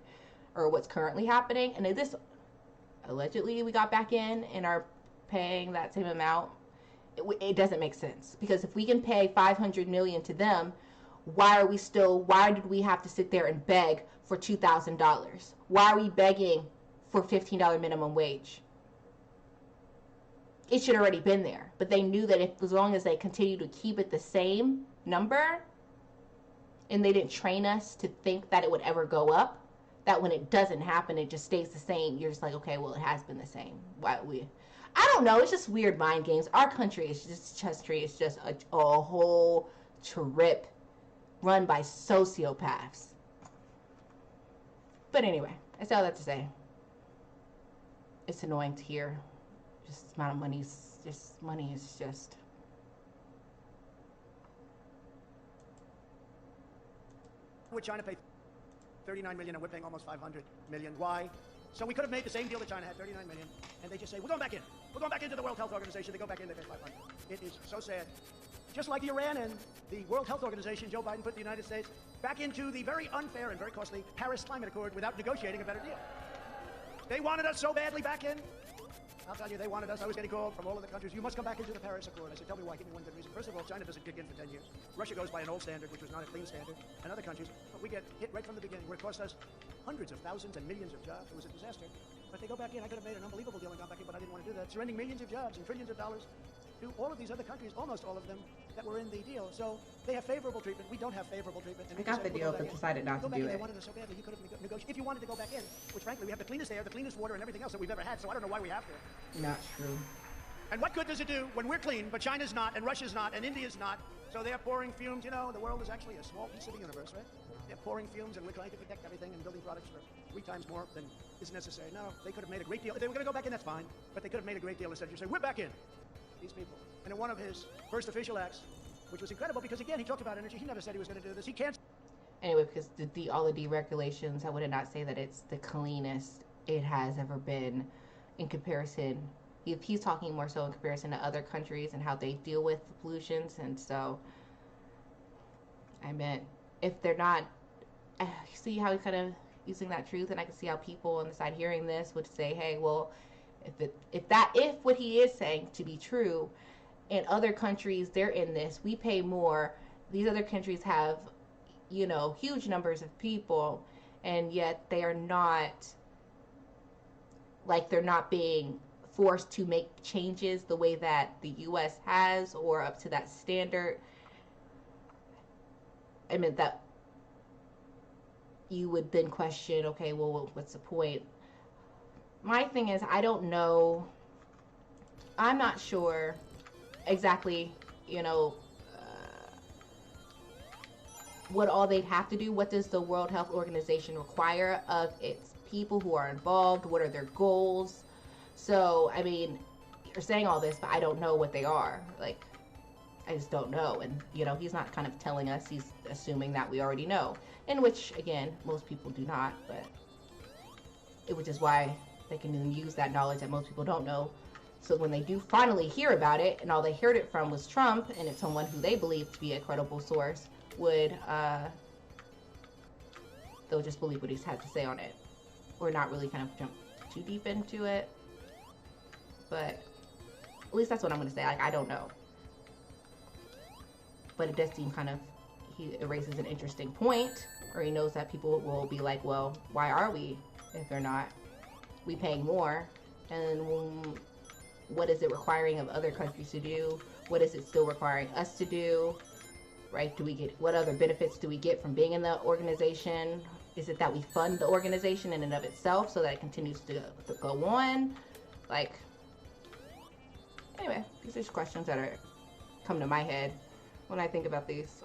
or what's currently happening. And this, allegedly, we got back in and are paying that same amount. It doesn't make sense, because if we can pay 500 million to them, why did we have to sit there and beg for $2,000? Why are we begging for $15 minimum wage? It should have already been there. But they knew that as long as they continue to keep it the same number, and they didn't train us to think that it would ever go up, that when it doesn't happen, it just stays the same. You're just like, okay, well, it has been the same. I don't know. It's just weird mind games. Our country is just a whole trip run by sociopaths. But anyway, that's all that to say. It's annoying to hear. Just the amount of money is just. Would China pay 39 million and we're paying almost 500 million? Why? So we could have made the same deal that China had, 39 million, and they just say, we're going back in. We're going back into the World Health Organization. They go back in, they pay 500. It is so sad. Just like Iran and the World Health Organization, Joe Biden put the United States back into the very unfair and very costly Paris Climate Accord without negotiating a better deal. They wanted us so badly back in. I'll tell you, they wanted us. I was getting called from all of the countries. You must come back into the Paris Accord. I said, tell me why. Give me one good reason. First of all, China doesn't kick in for 10 years. Russia goes by an old standard, which was not a clean standard, and other countries. But we get hit right from the beginning, where it cost us hundreds of thousands and millions of jobs. It was a disaster. But they go back in. I could have made an unbelievable deal and gone back in, but I didn't want to do that. Surrendering millions of jobs and trillions of dollars to all of these other countries, almost all of them, that were in the deal. So they have favorable treatment. We don't have favorable treatment. And I got the deal, but decided not to do it. They wanted us so badly. You could have negotiated. If you wanted to go back in, which frankly, we have the cleanest air, the cleanest water, and everything else that we've ever had, so I don't know why we have to. Not true. And what good does it do when we're clean, but China's not, and Russia's not, and India's not? So they're pouring fumes. The world is actually a small piece of the universe, right? They're pouring fumes, and we're trying to protect everything and building products for 3 times more than is necessary. No, they could have made a great deal. If they were going to go back in, that's fine. But they could have made a great deal instead of just say, we're back in. These people. And in one of his first official acts, which was incredible, because again, he talked about energy. He never said he was going to do this. He can't. Anyway, because all the deregulations, I would not say that it's the cleanest it has ever been in comparison. If he's talking more so in comparison to other countries and how they deal with the pollutions. And so, I meant, if they're not, see how he's kind of using that truth, and I can see how people on the side hearing this would say, hey, well, if what he is saying to be true, in other countries, they're in this, we pay more, these other countries have, huge numbers of people, and yet they are not like they're not being forced to make changes the way that the US has or up to that standard. I mean, that you would then question, okay, well, what's the point? My thing is, I don't know. I'm not sure exactly, you know, what all they'd have to do. What does the World Health Organization require of its people who are involved? What are their goals? So, I mean, you're saying all this, but I don't know what they are. Like, I just don't know. And, you know, he's not kind of telling us. He's assuming that we already know. In which, again, most people do not. But which is why they can use that knowledge that most people don't know. So when they do finally hear about it, and all they heard it from was Trump, and it's someone who they believe to be a credible source, they'll just believe what he's had to say on it, or not really kind of jump too deep into it. But at least that's what I'm going to say. Like, I don't know. But it does seem kind of, he raises an interesting point, or he knows that people will be like, well, why are we, if they're not, we paying more? And what is it requiring of other countries to do? What is it still requiring us to do? Right? Do we get, what other benefits do we get from being in the organization? Is it that we fund the organization in and of itself so that it continues to go on? Like, anyway, these are just questions that are come to my head when I think about these,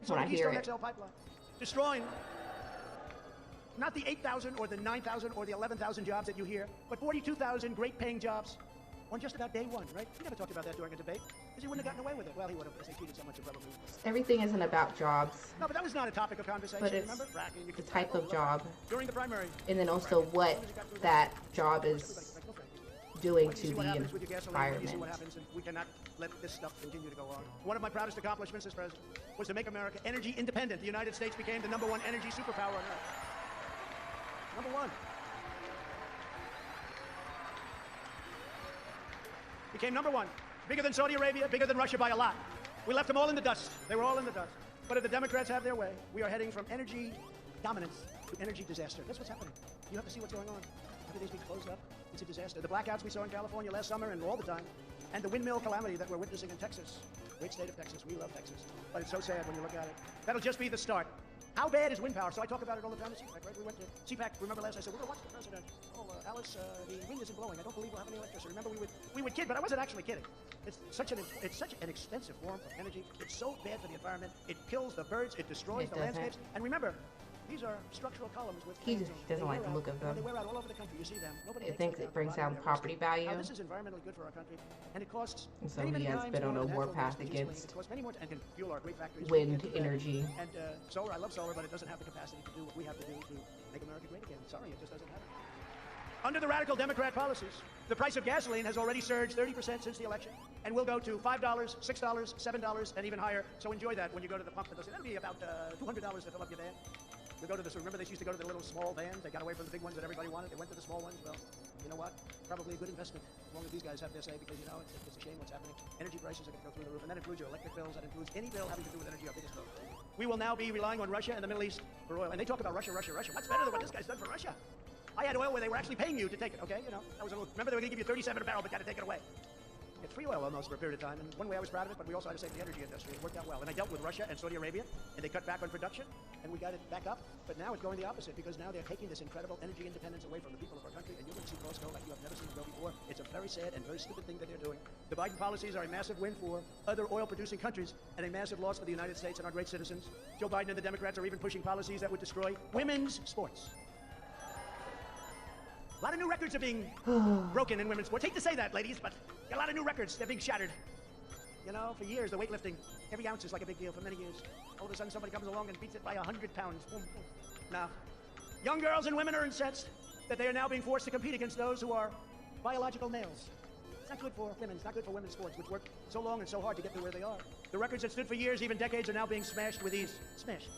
when I hear it. XL pipeline, destroying not the 8,000 or the 9,000 or the 11,000 jobs that you hear, but 42,000 great-paying jobs on just about day one, right? We never talked about that during a debate, because he wouldn't have gotten away with it. Well, he would have, because they cheated so much of probably. Everything isn't about jobs. No, but that was not a topic of conversation, but it's remember? the type of job. During the primary. And then also what that job is doing to the environment. You see what happens, and we cannot let this stuff continue to go on. One of my proudest accomplishments as president was to make America energy independent. The United States became the #1 energy superpower on earth. #1. Became #1. Bigger than Saudi Arabia, bigger than Russia by a lot. We left them all in the dust. They were all in the dust. But if the Democrats have their way, we are heading from energy dominance to energy disaster. That's what's happening. You have to see what's going on. Everything's being closed up. It's a disaster. The blackouts we saw in California last summer and all the time, and the windmill calamity that we're witnessing in Texas. Great state of Texas. We love Texas. But it's so sad when you look at it. That'll just be the start. How bad is wind power? So I talk about it all the time at CPAC, right? We went to CPAC, remember last, I said, we're going to watch the president. Oh, Alice, the wind isn't blowing. I don't believe we'll have any electricity. Remember, we would kid, but I wasn't actually kidding. It's such an expensive form of energy. It's so bad for the environment. It kills the birds. It destroys the landscapes. And remember, these are structural columns with he doesn't like the look of them. They wear out all over the country. You see them. Nobody thinks it brings down property value. Now, this is environmentally good for our country, and it costs and so he has been on a warpath against wind energy. And solar, I love solar, but it doesn't have the capacity to do what we have to do to make America great again. Sorry, it just doesn't have it. Under the radical Democrat policies, the price of gasoline has already surged 30% since the election, and will go to $5, $6, $7, and even higher. So enjoy that when you go to the pump. That'll be about $200 to fill up your van. You go to the, remember they used to go to the little small vans? They got away from the big ones that everybody wanted. They went to the small ones. Well, you know what? Probably a good investment, as long as these guys have their say, because, you know, it's a shame what's happening. Energy prices are going to go through the roof, and that includes your electric bills. That includes any bill having to do with energy, our biggest bill. We will now be relying on Russia and the Middle East for oil. And they talk about Russia, Russia, Russia. What's better than what this guy's done for Russia? I had oil where they were actually paying you to take it, okay? You know, that was a little, remember they were going to give you 37 a barrel, but you had to take it away. It's free oil almost for a period of time, and one way I was proud of it, but we also had to save the energy industry. It worked out well. And I dealt with Russia and Saudi Arabia, and they cut back on production, and we got it back up. But now it's going the opposite, because now they're taking this incredible energy independence away from the people of our country, and you're going to see costs go like you have never seen go before. It's a very sad and very stupid thing that they're doing. The Biden policies are a massive win for other oil-producing countries, and a massive loss for the United States and our great citizens. Joe Biden and the Democrats are even pushing policies that would destroy women's sports. A lot of new records are being broken in women's sports. Hate to say that, ladies, but a lot of new records, they're being shattered. You know, for years, the weightlifting, every ounce is like a big deal for many years. All of a sudden, somebody comes along and beats it by 100 pounds. Boom, boom. Now, young girls and women are incensed that they are now being forced to compete against those who are biological males. It's not good for women. It's not good for women's sports, which worked so long and so hard to get to where they are. The records that stood for years, even decades, are now being smashed with ease. Smashed.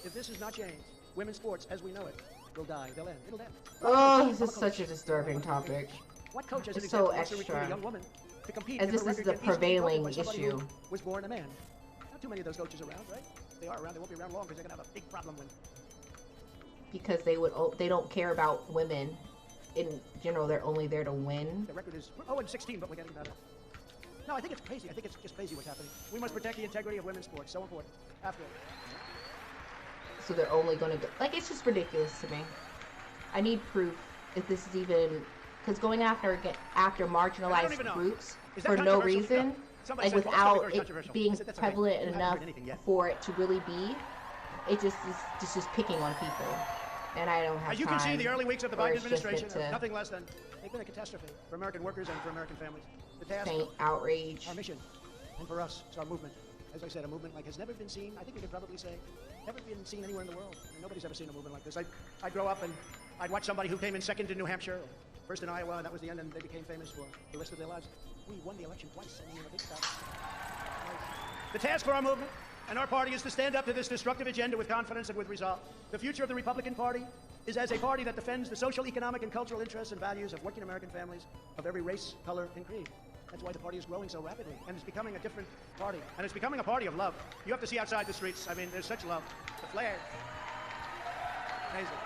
If this is not changed, women's sports, as we know it, will die. They'll end. It'll end. Oh, this is such a disturbing topic. What coach has it's so extra. A young woman to compete as this is the prevailing issue. Was born a man. Not too many of those coaches around, right? If they are around, they won't be around long because they're gonna have a big problem when. Because they don't care about women in general they're only there to win. The record is 0-16, but we're getting better. No, I think it's crazy. I think it's just crazy what's happening. We must protect the integrity of women's sports. So important. After all. So they're only going to go... Like, it's just ridiculous to me. I need proof if this is even... Because going after marginalized groups for no reason, like without it being prevalent enough for it to really be, it just is just picking on people. And I don't have time. As you can see, the early weeks of the Biden administration are nothing less than... They've been a catastrophe for American workers and for American families. The task, outrage. our mission, and for us, it's our movement. As I said, a movement like has never been seen, I think we could probably say, never been seen anywhere in the world. I mean, nobody's ever seen a movement like this. I'd grow up and I'd watch somebody who came in second in New Hampshire, or first in Iowa, and that was the end, and they became famous for the rest of their lives. We won the election twice, and we were a big star. The task for our movement and our party is to stand up to this destructive agenda with confidence and with resolve. The future of the Republican Party is as a party that defends the social, economic, and cultural interests and values of working American families of every race, color, and creed. That's why the party is growing so rapidly, and it's becoming a different party. And it's becoming a party of love. You have to see outside the streets. I mean, there's such love. The flair. Amazing.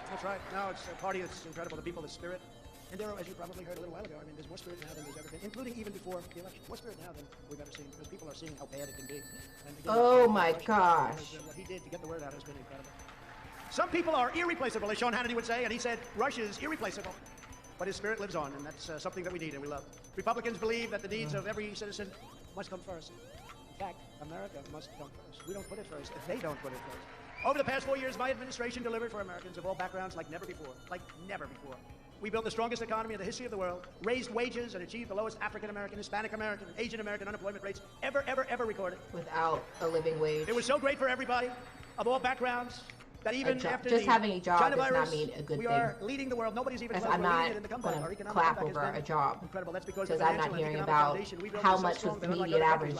That's right. No, it's a party that's incredible. The people, the spirit. And there are, as you probably heard a little while ago, I mean, there's more spirit now than there's ever been, including even before the election. More spirit now than we've ever seen, because people are seeing how bad it can be. And again, oh my gosh. what he did to get the word out has been incredible. Some people are irreplaceable, as Sean Hannity would say, and he said Rush is irreplaceable. But his spirit lives on, and that's something that we need and we love. Republicans believe that the needs of every citizen must come first. In fact, America must come first. We don't put it first if they don't put it first. Over the past 4 years, my administration delivered for Americans of all backgrounds like never before. Like never before. We built the strongest economy in the history of the world, raised wages, and achieved the lowest African American, Hispanic American, and Asian American unemployment rates ever recorded. Without a living wage. It was so great for everybody, of all backgrounds, that even after just the having a job China does virus, not mean a good we thing. are leading the world. Nobody's even close. I'm We're not leading it in the comeback. Our going to economic clap comeback has over been a job incredible. That's because I'm not hearing about how much was the median average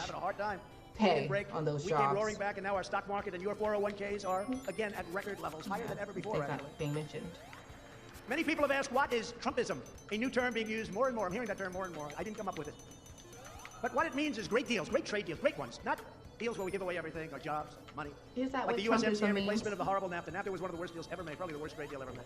pay on those we jobs. came roaring back, and now our stock market and your 401ks are again at record levels, higher than ever before. They're not being mentioned. Many people have asked, what is Trumpism? A new term being used more and more. I'm hearing that term more and more. I didn't come up with it. But what it means is great deals, great trade deals, great ones. Not deals where we give away everything, or jobs, money. Is that like what the Trumpism USMCA means? replacement of the horrible NAFTA. NAFTA was one of the worst deals ever made, probably the worst trade deal ever made.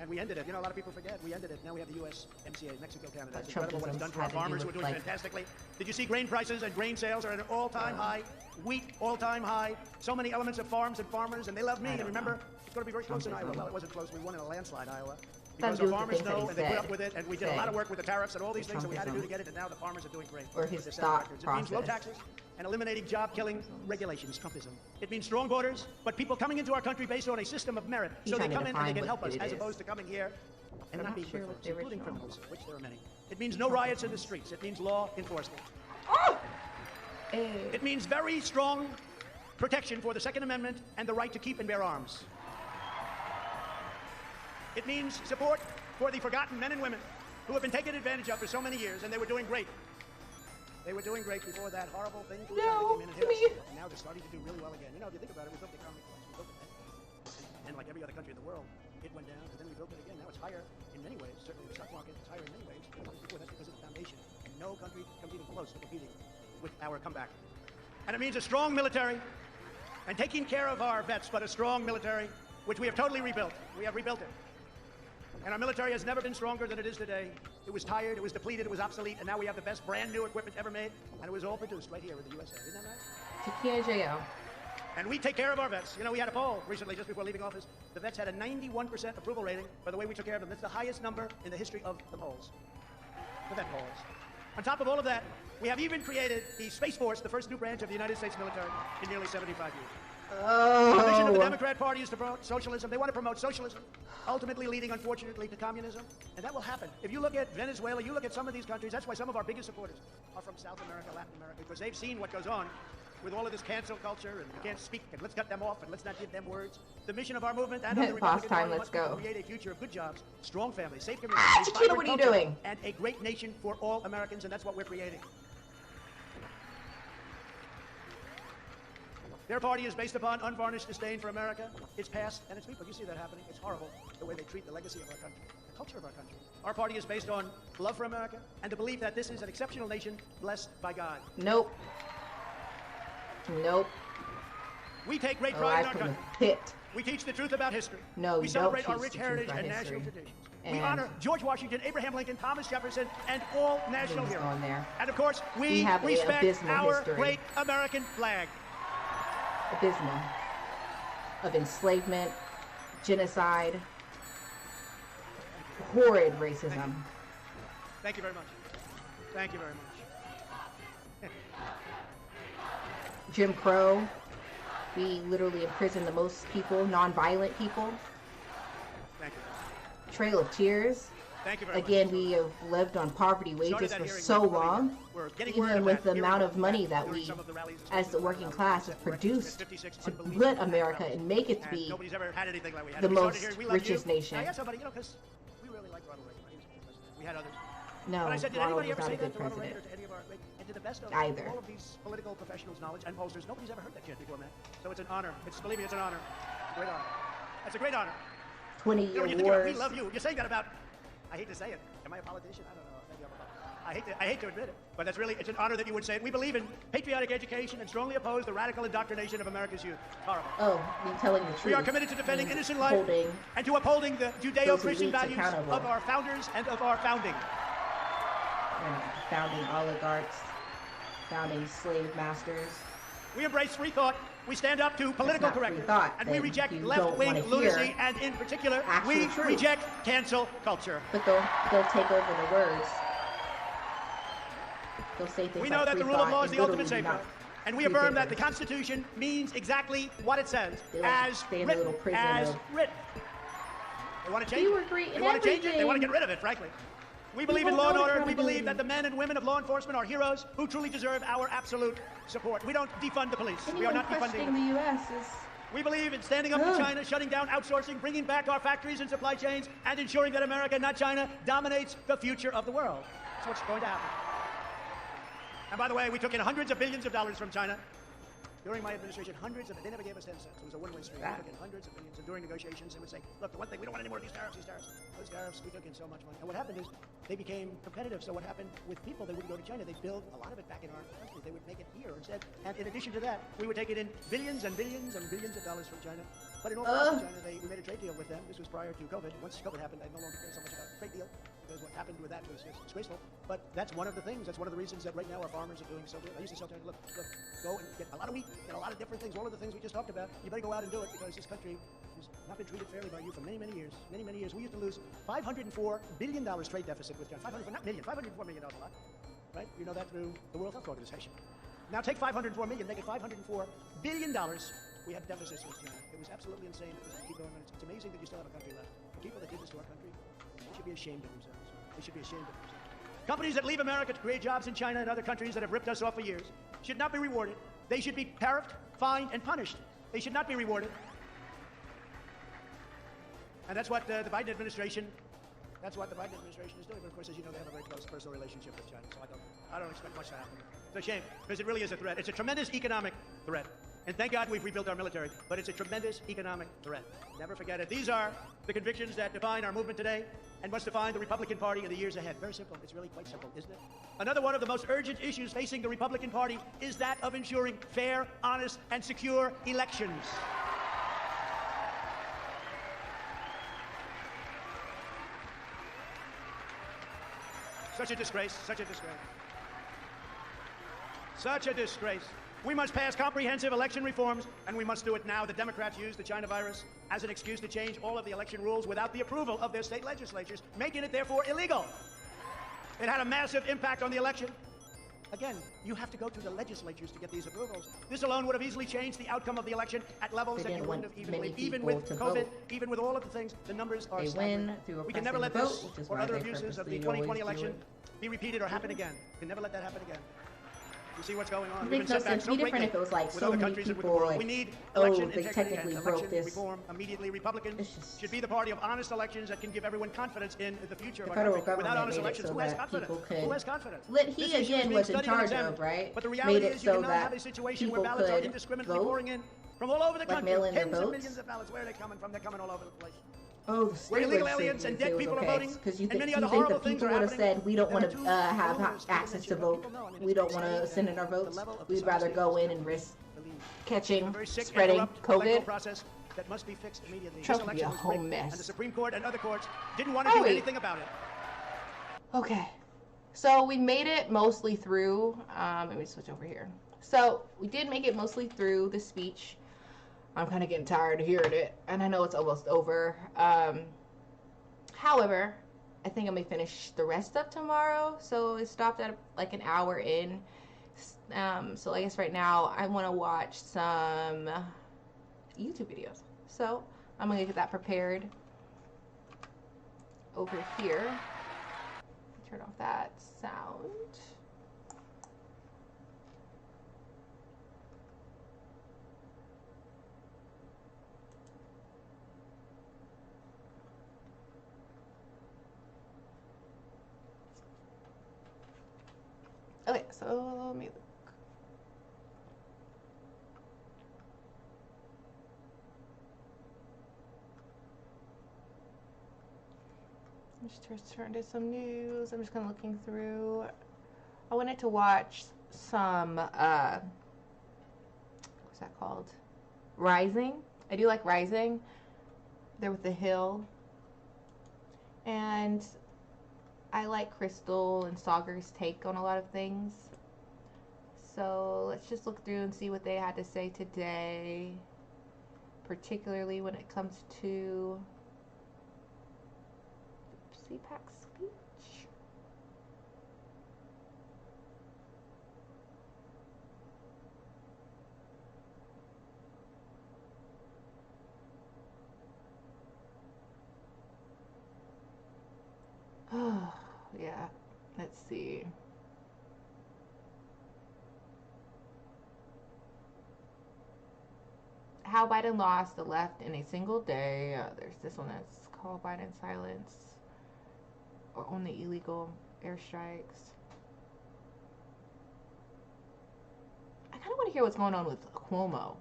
And we ended it. You know, a lot of people forget. We ended it. Now we have the USMCA, Mexico, Canada. It's incredible what it's done for our farmers who are doing fantastically. Did you see grain prices and grain sales are at an all-time high? Wheat, all-time high. So many elements of farms and farmers, and they love me. And remember, it's going to be very close in Iowa. Well, it wasn't close. We won in a landslide, Iowa. Because our farmers know, and they put up with it, and we did a lot of work with the tariffs and all these things that we had to do to get it, and now the farmers are doing great. Or his thought process. It means low taxes and eliminating job-killing regulations, Trumpism. It means strong borders, but people coming into our country based on a system of merit, so they come in and they can help us, as opposed to coming here and not being good folks, including criminals, which there are many. It means no riots in the streets. It means law enforcement. It means very strong protection for the Second Amendment and the right to keep and bear arms. It means support for the forgotten men and women who have been taken advantage of for so many years, and they were doing great. They were doing great before that horrible thing came in and hit us. And now they're starting to do really well again. You know, if you think about it, we built the economy twice. We built it, and like every other country in the world, it went down, and then we built it again. Now it's higher in many ways. Certainly the stock market is higher in many ways. Before, that's because of the foundation. And no country comes even close to competing with our comeback. And it means a strong military, and taking care of our vets, but a strong military, which we have totally rebuilt. We have rebuilt it. And our military has never been stronger than it is today. It was tired, it was depleted, it was obsolete, and now we have the best brand new equipment ever made, and it was all produced right here in the USA. Isn't that right? Tequila J.O. And we take care of our vets. You know, we had a poll recently, just before leaving office. The vets had a 91% approval rating for the way we took care of them. That's the highest number in the history of the polls. The vet polls. On top of all of that, we have even created the Space Force, the first new branch of the United States military in nearly 75 years. The mission of the Democrat Party is to promote socialism. They want to promote socialism, ultimately leading, unfortunately, to communism. And that will happen. If you look at Venezuela, you look at some of these countries, that's why some of our biggest supporters are from South America, Latin America, because they've seen what goes on with all of this cancel culture, and you can't speak, and let's cut them off, and let's not give them words. The mission of our movement and of the Republican Party must be to create a future of good jobs, strong families, safe communities, Chiquita, what are you doing? And a great nation for all Americans, and that's what we're creating. Their party is based upon unvarnished disdain for America, its past, and its people. You see that happening. It's horrible, the way they treat the legacy of our country. culture of our country. Our party is based on love for America and the belief that this is an exceptional nation blessed by God. Nope. Nope. We take great Oh, pride I in our from the country. pit. We teach the truth about history. No, we you celebrate don't our teach rich the truth heritage about and history. national traditions. We And honor George Washington, Abraham Lincoln, Thomas Jefferson, and all national Things heroes. on there. And of course, we have a respect abysmal our history. great American flag. Abysmal. Of enslavement, genocide, horrid racism. Thank you very much. Thank you very much. Jim Crow. We literally imprisoned the most people, non-violent people. Thank you. Trail of Tears. Thank you very Again, much. we have lived on poverty wages for hearing so with really- long, we're getting word even of with that, the amount hearing of money that that during we, some of the rallies, as the working class, have produced to split America and make it to and be nobody's ever had anything like we had. the We started most hearing, "We love richest you." nation. I got somebody, because we really like Ronald Reagan. He was a good president. We had others. No, But I said, did Ronald anybody was ever not say a good that to Ronald Reagan president. or to any of our, and to the best of Either. all of these political professionals' knowledge and pollsters, nobody's ever heard that shit before, man. So it's an honor. Believe me, it's an honor. It's a great honor. It's a great honor. 20-year You know, when you think about, wars. we love you. You're saying that about, I hate to say it. Am I a politician? I don't know. Maybe I hate to admit it, but that's really, it's an honor that you would say it. We believe in patriotic education and strongly oppose the radical indoctrination of America's youth. It's horrible. Oh, me telling the truth. We are committed to defending means innocent life holding and to upholding the Judeo-Christian elites values accountable. of our founders and of our founding. founding oligarchs, founding slave masters. We embrace free thought. We stand up to political not free correctness. thought, And we then reject you don't left-wing wanna hear lunacy, and in particular, actual we truth. reject cancel culture. But they'll take over the words. They'll say things We like know that free the rule of thought law is and the ultimate literally safeguard. not And we free affirm that the thinking. Constitution means exactly what it says, They like as stay in the little written. prison As of- written. They want to change You it. agree They in want to change it. They want to everything. get rid of it, frankly. We believe in want law and no order, and we believe accountability. that the men and women of law enforcement are heroes who truly deserve our absolute support. We don't defund the police. And We are even not questioning defunding. the U.S. is... We believe in standing up to Ugh. China, shutting down outsourcing, bringing back our factories and supply chains, and ensuring that America, not China, dominates the future of the world. That's what's going to happen. And by the way, we took in hundreds of billions of dollars from China. During my administration, hundreds of it. They never gave us 10 cents. It was a one-way street. We took in hundreds of billions. And during negotiations, they would say, look, the one thing, we don't want any more of these tariffs, Those tariffs, we took in so much money. And what happened is they became competitive. So what happened with people, they wouldn't go to China. They'd build a lot of it back in our country. They would make it here instead. And in addition to that, we were taking in billions and billions and billions of dollars from China. But in all fairness to China, we made a trade deal with them. This was prior to COVID. Once COVID happened, I no longer care so much about a trade deal, because what happened with that was just disgraceful. But that's one of the things. That's one of the reasons that right now our farmers are doing so good. I used to tell China, look, go and get a lot of wheat, get a lot of different things, all of the things we just talked about. You better go out and do it, because this country has not been treated fairly by you for many, many years. Many, many years. We used to lose $504 billion trade deficit with China. $504 million a lot, right? You know that through the World Health Organization. Now take $504 million, make it $504 billion. We have deficits with China. It was absolutely insane. It was to keep going. It's amazing that you still have a country left. The people that did this to our country, they should be ashamed of themselves. They should be ashamed of themselves. Companies that leave America to create jobs in China and other countries that have ripped us off for years should not be rewarded. They should be tariffed, fined, and punished. They should not be rewarded. And that's what the Biden administration, is doing. But of course, as you know, they have a very close personal relationship with China. So I don't expect much to happen. It's a shame, because it really is a threat. It's a tremendous economic threat. And thank God we've rebuilt our military, but it's a tremendous economic threat. Never forget it. These are the convictions that define our movement today and must define the Republican Party in the years ahead. Very simple. It's really quite simple, isn't it? Another one of the most urgent issues facing the Republican Party is that of ensuring fair, honest, and secure elections. Such a disgrace, such a disgrace. Such a disgrace. We must pass comprehensive election reforms, and we must do it now. The Democrats use the China virus as an excuse to change all of the election rules without the approval of their state legislatures, making it therefore illegal. It had a massive impact on the election. Again, you have to go through the legislatures to get these approvals. This alone would have easily changed the outcome of the election at levels that you wouldn't have even believed. Even with COVID, even with all of the things, the numbers are staggering. We can never let this or other abuses of the 2020 election be repeated or happen again. We can never let that happen again. You see what's going on. It makes no sense. It'd be different if it was like so many people like, we need oh, election they integrity technically and broke election this. reform immediately. Republicans It's just- should be the party of honest elections that can give everyone confidence in the future The of our federal country. Without government honest made it elections, so who has that confidence? people could- Who has confidence? He This issue is again being was in studied and charge examined. of, right? But the Made reality it is you so cannot that have a situation where people ballots are could indiscriminately vote, pouring in from all over the like country. mail in their Tens of votes. millions of ballots. Where are they coming from? They're coming all over the place. Oh, the where state illegal legislature aliens and didn't say dead it was people are okay. voting, Because you and many think other the horrible things people are would have happening. said we don't There are want two to have rumors to access to mention, vote. people know, and if We it's don't big want to state, send in then our votes. the level of We'd dishonesty rather go is in and risk believed. catching, A very sick and spreading corrupt electoral COVID. process that must be fixed immediately. Trump This would be a election was whole rigged, mess. and the Supreme Court and other courts didn't want to Oh, do wait. anything about it. Okay, so we made it mostly through. Let me switch over here. So we did make it mostly through the speech. I'm kind of getting tired of hearing it, and I know it's almost over. However, I think I may finish the rest of tomorrow. So it stopped at like an hour in. So I guess right now I want to watch some YouTube videos. So I'm gonna get that prepared over here. Turn off that sound. Okay, so let me look. Just turn to some news. I'm just kind of looking through. I wanted to watch some, what's that called? Rising. I do like Rising. They're with The Hill. And I like Crystal and Sagar's take on a lot of things. So let's just look through and see what they had to say today, particularly when it comes to CPAC speech. Oh, yeah. Let's see. How Biden lost the left in a single day. There's this one that's called Biden Silence, or only illegal airstrikes. I kind of want to hear what's going on with Cuomo.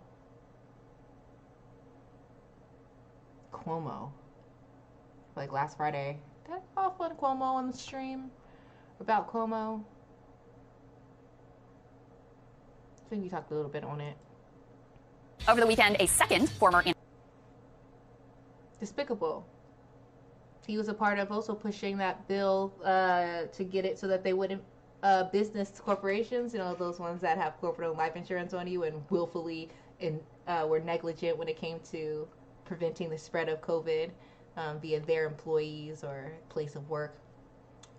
Like last Friday, did I go off on Cuomo on the stream about Cuomo? I think we talked a little bit on it. Over the weekend, a second former... Despicable. He was a part of also pushing that bill to get it so that they wouldn't, business corporations, you know, those ones that have corporate-owned life insurance on you and willfully were negligent when it came to preventing the spread of COVID via their employees or place of work.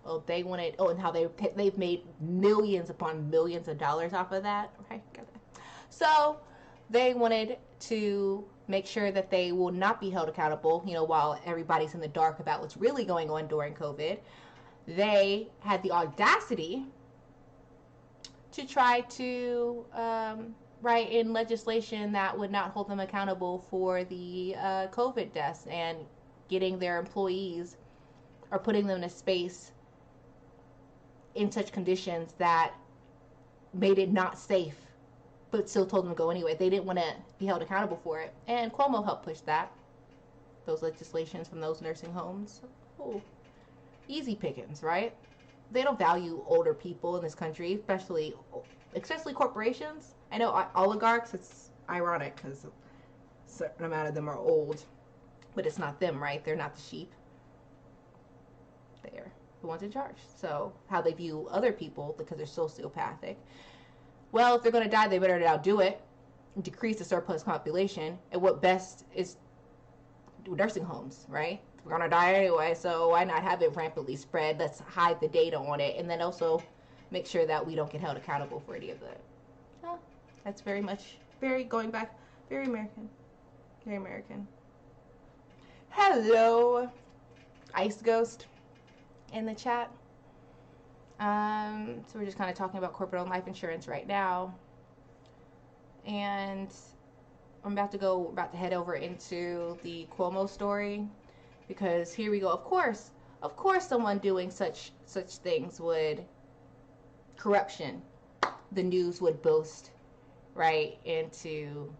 Well, they wanted, and how they've made millions upon millions of dollars off of that, right? So they wanted to make sure that they will not be held accountable, you know, while everybody's in the dark about what's really going on during COVID. They had the audacity to try to write in legislation that would not hold them accountable for the COVID deaths and getting their employees or putting them in a space in such conditions that made it not safe, but still told them to go anyway. They didn't want to be held accountable for it. And Cuomo helped push that, those legislations from those nursing homes. Oh, easy pickings, right? They don't value older people in this country, especially corporations. I know oligarchs, it's ironic because a certain amount of them are old, but it's not them, right? They're not the sheep. They're the ones in charge. So how they view other people because they're sociopathic. Well, if they're going to die, they better outdo it, decrease the surplus population. And what best is nursing homes, right? We're going to die anyway, so why not have it rampantly spread? Let's hide the data on it, and then also make sure that we don't get held accountable for any of that. Oh, that's very much, going back, very American. Very American. Hello, Ice Ghost in the chat. So we're just kind of talking about corporate-owned life insurance right now. And I'm about to head over into the Cuomo story, because here we go. Of course someone doing such things would, corruption, the news would boast right into,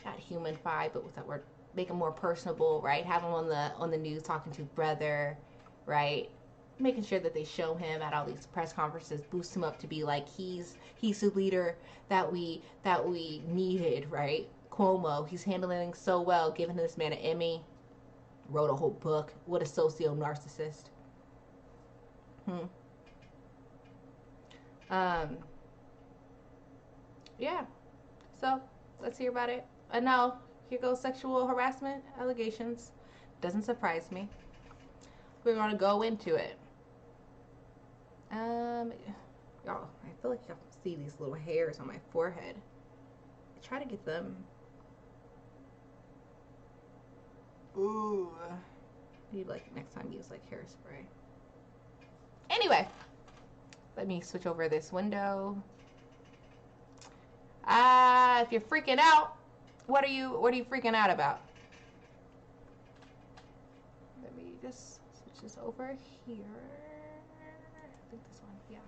not humanify, but what's that word? make him more personable, right? Have him on the news talking to his brother, right? Making sure that they show him at all these press conferences, boost him up to be like he's the leader that we needed, right? Cuomo, he's handling things so well, giving this man an Emmy, wrote a whole book. What a socio narcissist. Yeah. So let's hear about it. And now here goes sexual harassment allegations. Doesn't surprise me. We're gonna go into it. Y'all, I feel like y'all can see these little hairs on my forehead. I try to get them. Ooh. Need like next time use like hairspray. Anyway, let me switch over this window. If you're freaking out, what are you freaking out about? Let me just switch this over here. I think this one, yeah.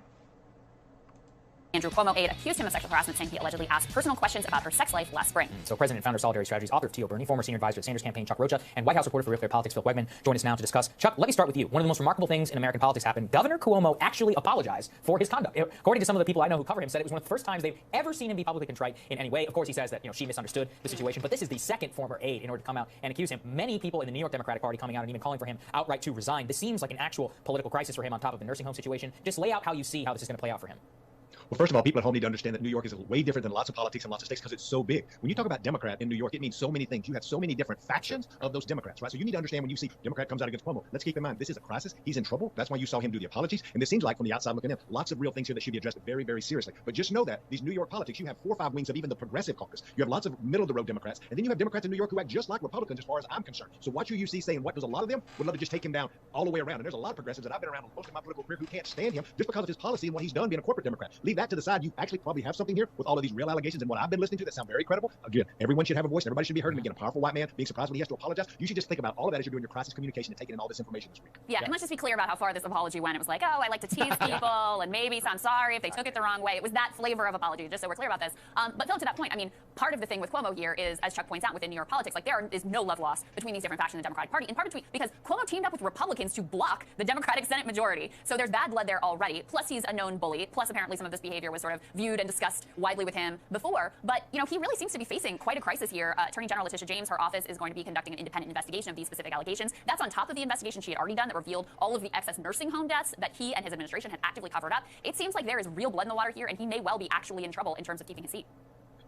Andrew Cuomo aide accused him of sexual harassment, saying he allegedly asked personal questions about her sex life last spring. So President and founder of Solidarity Strategies, author of Tio Bernie, former senior advisor to the Sanders campaign, Chuck Rocha, and White House reporter for Real Clear Politics, Phil Wegman, join us now to discuss. Chuck, let me start with you. One of the most remarkable things in American politics happened. Governor Cuomo actually apologized for his conduct. According to some of the people I know who cover him, said it was one of the first times they've ever seen him be publicly contrite in any way. Of course, he says that she misunderstood the situation, but this is the second former aide in order to come out and accuse him. Many people in the New York Democratic Party coming out and even calling for him outright to resign. This seems like an actual political crisis for him on top of the nursing home situation. Just lay out how you see how this is going to play out for him. Well, first of all, people at home need to understand that New York is way different than lots of politics and lots of states because it's so big. When you talk about Democrat in New York, it means so many things. You have so many different factions of those Democrats, right? So you need to understand when you see Democrat comes out against Cuomo, let's keep in mind, this is a crisis. He's in trouble. That's why you saw him do the apologies. And this seems like from the outside looking in, lots of real things here that should be addressed very, very seriously. But just know that these New York politics, you have 4 or 5 wings of even the progressive caucus. You have lots of middle-of-the-road Democrats. And then you have Democrats in New York who act just like Republicans as far as I'm concerned. So watch who you see saying what, because a lot of them would love to just take him down all the way around. And there's a lot of progressives that I've been around most of my political career who can't stand him just because of his policy and what he's done being a corporate Democrat. Leave that to the side. You actually probably have something here with all of these real allegations and what I've been listening to that sound very credible. Again, everyone should have a voice. Everybody should be heard. And again, a powerful white man being surprised when he has to apologize. You should just think about all of that as you're doing your crisis communication and taking in all this information this week. Yeah, and let's just be clear about how far this apology went. It was like, oh, I like to tease people, and maybe I'm sorry if they took it the wrong way. It was that flavor of apology, just so we're clear about this. But Phil, to that point, I mean, part of the thing with Cuomo here is, as Chuck points out, within New York politics, like there is no love lost between these different factions in the Democratic Party, in part because Cuomo teamed up with Republicans to block the Democratic Senate majority. So there's bad blood there already. Plus, he's a known bully. Plus, apparently, some of this behavior was sort of viewed and discussed widely with him before. But, he really seems to be facing quite a crisis here. Attorney General Letitia James, her office is going to be conducting an independent investigation of these specific allegations. That's on top of the investigation she had already done that revealed all of the excess nursing home deaths that he and his administration had actively covered up. It seems like there is real blood in the water here, and he may well be actually in trouble in terms of keeping his seat.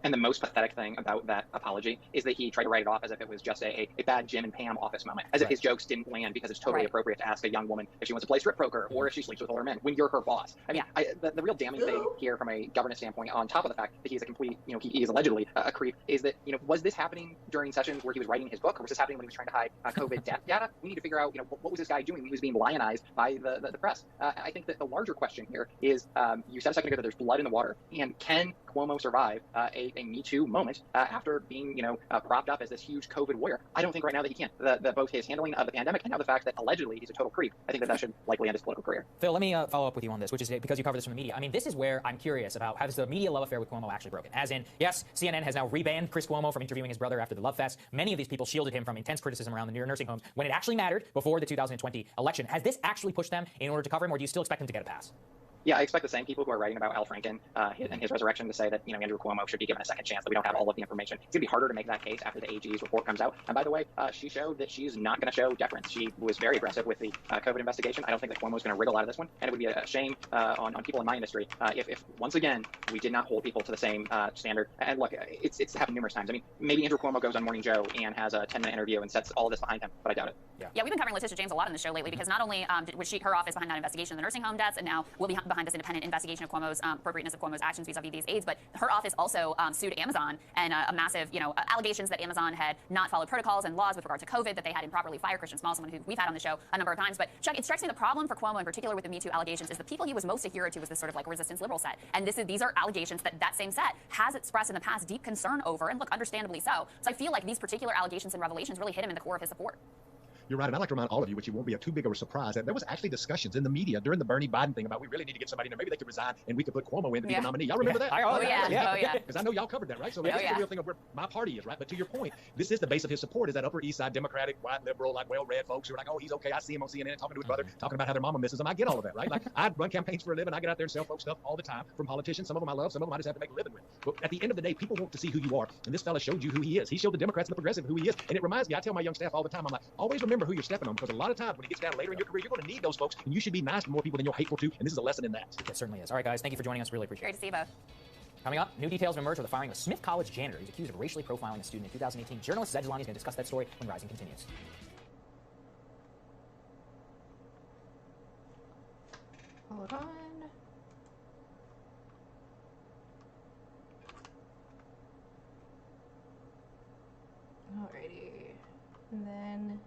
And the most pathetic thing about that apology is that he tried to write it off as if it was just a bad Jim and Pam office moment, as if his jokes didn't land because it's totally appropriate to ask a young woman if she wants to play strip poker or if she sleeps with older men when you're her boss. I mean, the real damning thing here from a governance standpoint, on top of the fact that he's a complete, he is allegedly a creep, is that, was this happening during sessions where he was writing his book, or was this happening when he was trying to hide COVID death data? We need to figure out, what was this guy doing when he was being lionized by the press? I think that the larger question here is, you said a second ago that there's blood in the water, and can Cuomo survive a Me Too moment after being, propped up as this huge COVID warrior? I don't think right now that he can. Both his handling of the pandemic and now the fact that allegedly he's a total creep, I think that should likely end his political career. Phil, let me follow up with you on this, which is because you cover this from the media. I mean, this is where I'm curious about how has the media love affair with Cuomo actually broken? As in, yes, CNN has now rebanned Chris Cuomo from interviewing his brother after the Love Fest. Many of these people shielded him from intense criticism around the New York nursing homes when it actually mattered before the 2020 election. Has this actually pushed them in order to cover him, or do you still expect him to get a pass? Yeah, I expect the same people who are writing about Al Franken and his resurrection to say that, Andrew Cuomo should be given a second chance, that we don't have all of the information. It's going to be harder to make that case after the AG's report comes out. And by the way, she showed that she's not going to show deference. She was very aggressive with the COVID investigation. I don't think that Cuomo's going to wriggle out of this one. And it would be a shame on people in my industry if once again, we did not hold people to the same standard. And look, it's happened numerous times. I mean, maybe Andrew Cuomo goes on Morning Joe and has a 10-minute interview and sets all of this behind him, but I doubt it. Yeah, we've been covering Letitia James a lot in the show lately because not only was her office behind that investigation of the nursing home deaths, and now will be behind this independent investigation of Cuomo's appropriateness of Cuomo's actions vis-a-vis these aides, but her office also sued Amazon and a massive, allegations that Amazon had not followed protocols and laws with regard to COVID, that they had improperly fired Christian Small, someone who we've had on the show a number of times. But Chuck, it strikes me the problem for Cuomo in particular with the Me Too allegations is the people he was most adherent to was this sort of like resistance liberal set, and these are allegations that same set has expressed in the past deep concern over, and look, understandably so. So I feel like these particular allegations and revelations really hit him in the core of his support. You're right, and I'd like to remind all of you, which it won't be too big of a surprise, that there was actually discussions in the media during the Bernie Biden thing about we really need to get somebody in there. Maybe they could resign and we could put Cuomo in to be the nominee. Y'all remember that? Oh, yeah. Because I know y'all covered that, right? So it's the real thing of where my party is, right? But to your point, this is the base of his support is that Upper East Side Democratic, white, liberal, like well-read folks who are like, oh, he's okay. I see him on CNN talking to his brother, talking about how their mama misses him. I get all of that, right? Like I run campaigns for a living. I get out there and sell folks stuff all the time from politicians. Some of them I love, some of them I just have to make a living with. But at the end of the day, people want to see who you are. And this fella showed you who he is. He showed the Democrats and the progressive who he is. And it reminds me, I tell my young staff all the time, I'm like, always remember who you're stepping on, because a lot of times when it gets down later in your career, you're going to need those folks, and you should be nice to more people than you're hateful to. And this is a lesson in that. It certainly is. All right, guys, thank you for joining us. Really appreciate it. Great to see you both. Coming up, new details have emerged with the firing of a Smith College janitor. He's accused of racially profiling a student in 2018. Journalist Zed Jelani is going to discuss that story when Rising continues. Hold on. Alrighty. And then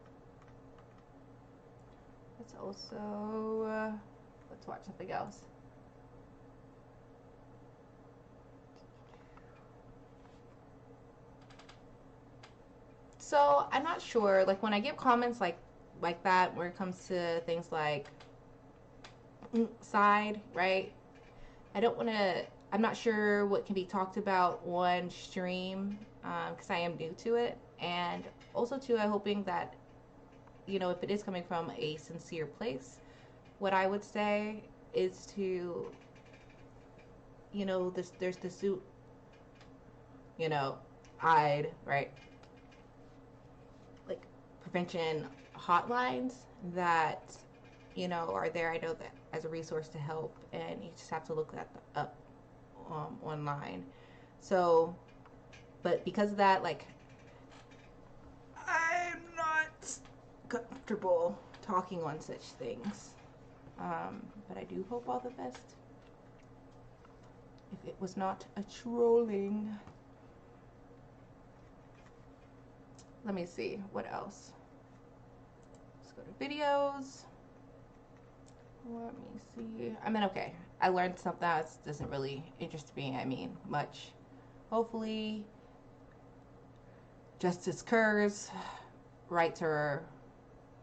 let's also let's watch something else. So I'm not sure, like when I give comments like that where it comes to things like side, right? I'm not sure what can be talked about on stream because I am new to it. And also too, I'm hoping that, you know, if it is coming from a sincere place, what I would say is to, you know, there's the suit, you know, I'd, right? Like prevention hotlines that, you know, are there. I know that as a resource to help, and you just have to look that up online. So, but because of that, like, I'm not comfortable talking on such things. But I do hope all the best. If it was not a trolling. Let me see, what else? Let's go to videos. Let me see. I mean, okay. I learned something that doesn't really interest me, I mean, much. Hopefully, justice occurs. Rights are,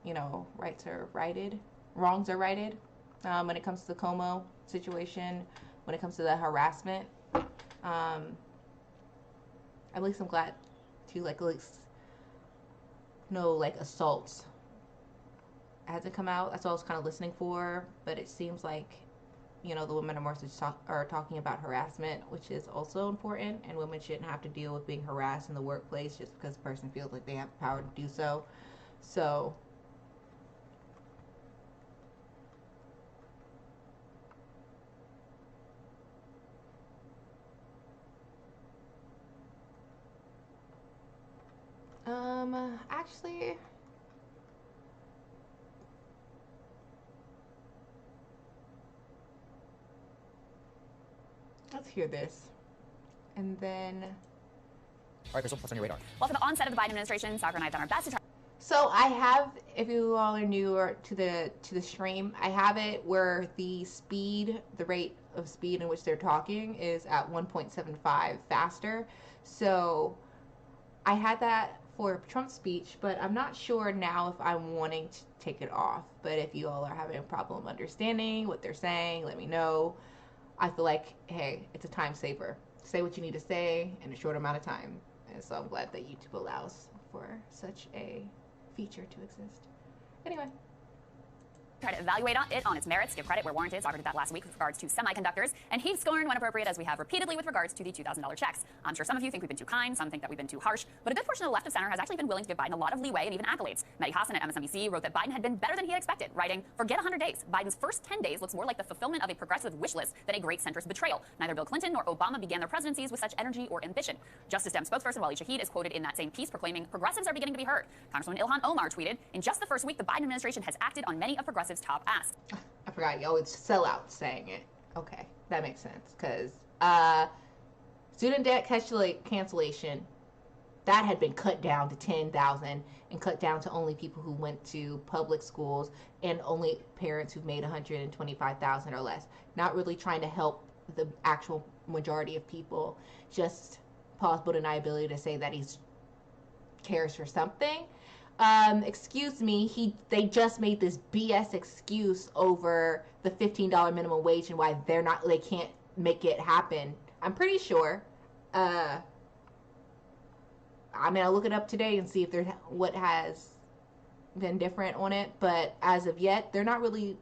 you know, rights are righted. Wrongs are righted. When it comes to the Como situation, when it comes to the harassment, at least I'm glad to, like, at least no, like, assaults hasn't come out. That's what I was kind of listening for, but it seems like, you know, the women are more talking about harassment, which is also important, and women shouldn't have to deal with being harassed in the workplace just because the person feels like they have the power to do so. So, actually, let's hear this. And then... All right, Crystal, what's on your radar? Well, for the onset of the Biden administration, Soccer and I have done our best to try. So I have, if you all are new or to the stream, I have it where the rate of speed in which they're talking is at 1.75 faster. So I had that for Trump's speech, but I'm not sure now if I'm wanting to take it off. But if you all are having a problem understanding what they're saying, let me know. I feel like, hey, it's a time saver. Say what you need to say in a short amount of time. And so I'm glad that YouTube allows for such a feature to exist. Anyway. Try to evaluate it on its merits, give credit where warranted. Soccer did that last week with regards to semiconductors, and heave scorn when appropriate, as we have repeatedly with regards to the $2,000 checks. I'm sure some of you think we've been too kind, some think that we've been too harsh, but a good portion of the left of center has actually been willing to give Biden a lot of leeway and even accolades. Mehdi Hasan at MSNBC wrote that Biden had been better than he had expected, writing, "Forget 100 days. Biden's first 10 days looks more like the fulfillment of a progressive wish list than a great centrist betrayal. Neither Bill Clinton nor Obama began their presidencies with such energy or ambition." Justice Dem spokesperson Waleed Shahid is quoted in that same piece proclaiming, "Progressives are beginning to be heard." Congresswoman Ilhan Omar tweeted, "In just the first week, the Biden administration has acted on many of progressives' top asks." I forgot you always sell out saying it. Okay, that makes sense. Because student debt cancellation, that had been cut down to 10,000 and cut down to only people who went to public schools and only parents who've made 125,000 or less. Not really trying to help the actual majority of people. Just plausible deniability to say that he cares for something. excuse me, they just made this BS excuse over the $15 minimum wage and why they can't make it happen. I'm pretty sure. I mean, I'll look it up today and see if there's what has been different on it, but as of yet, they're not really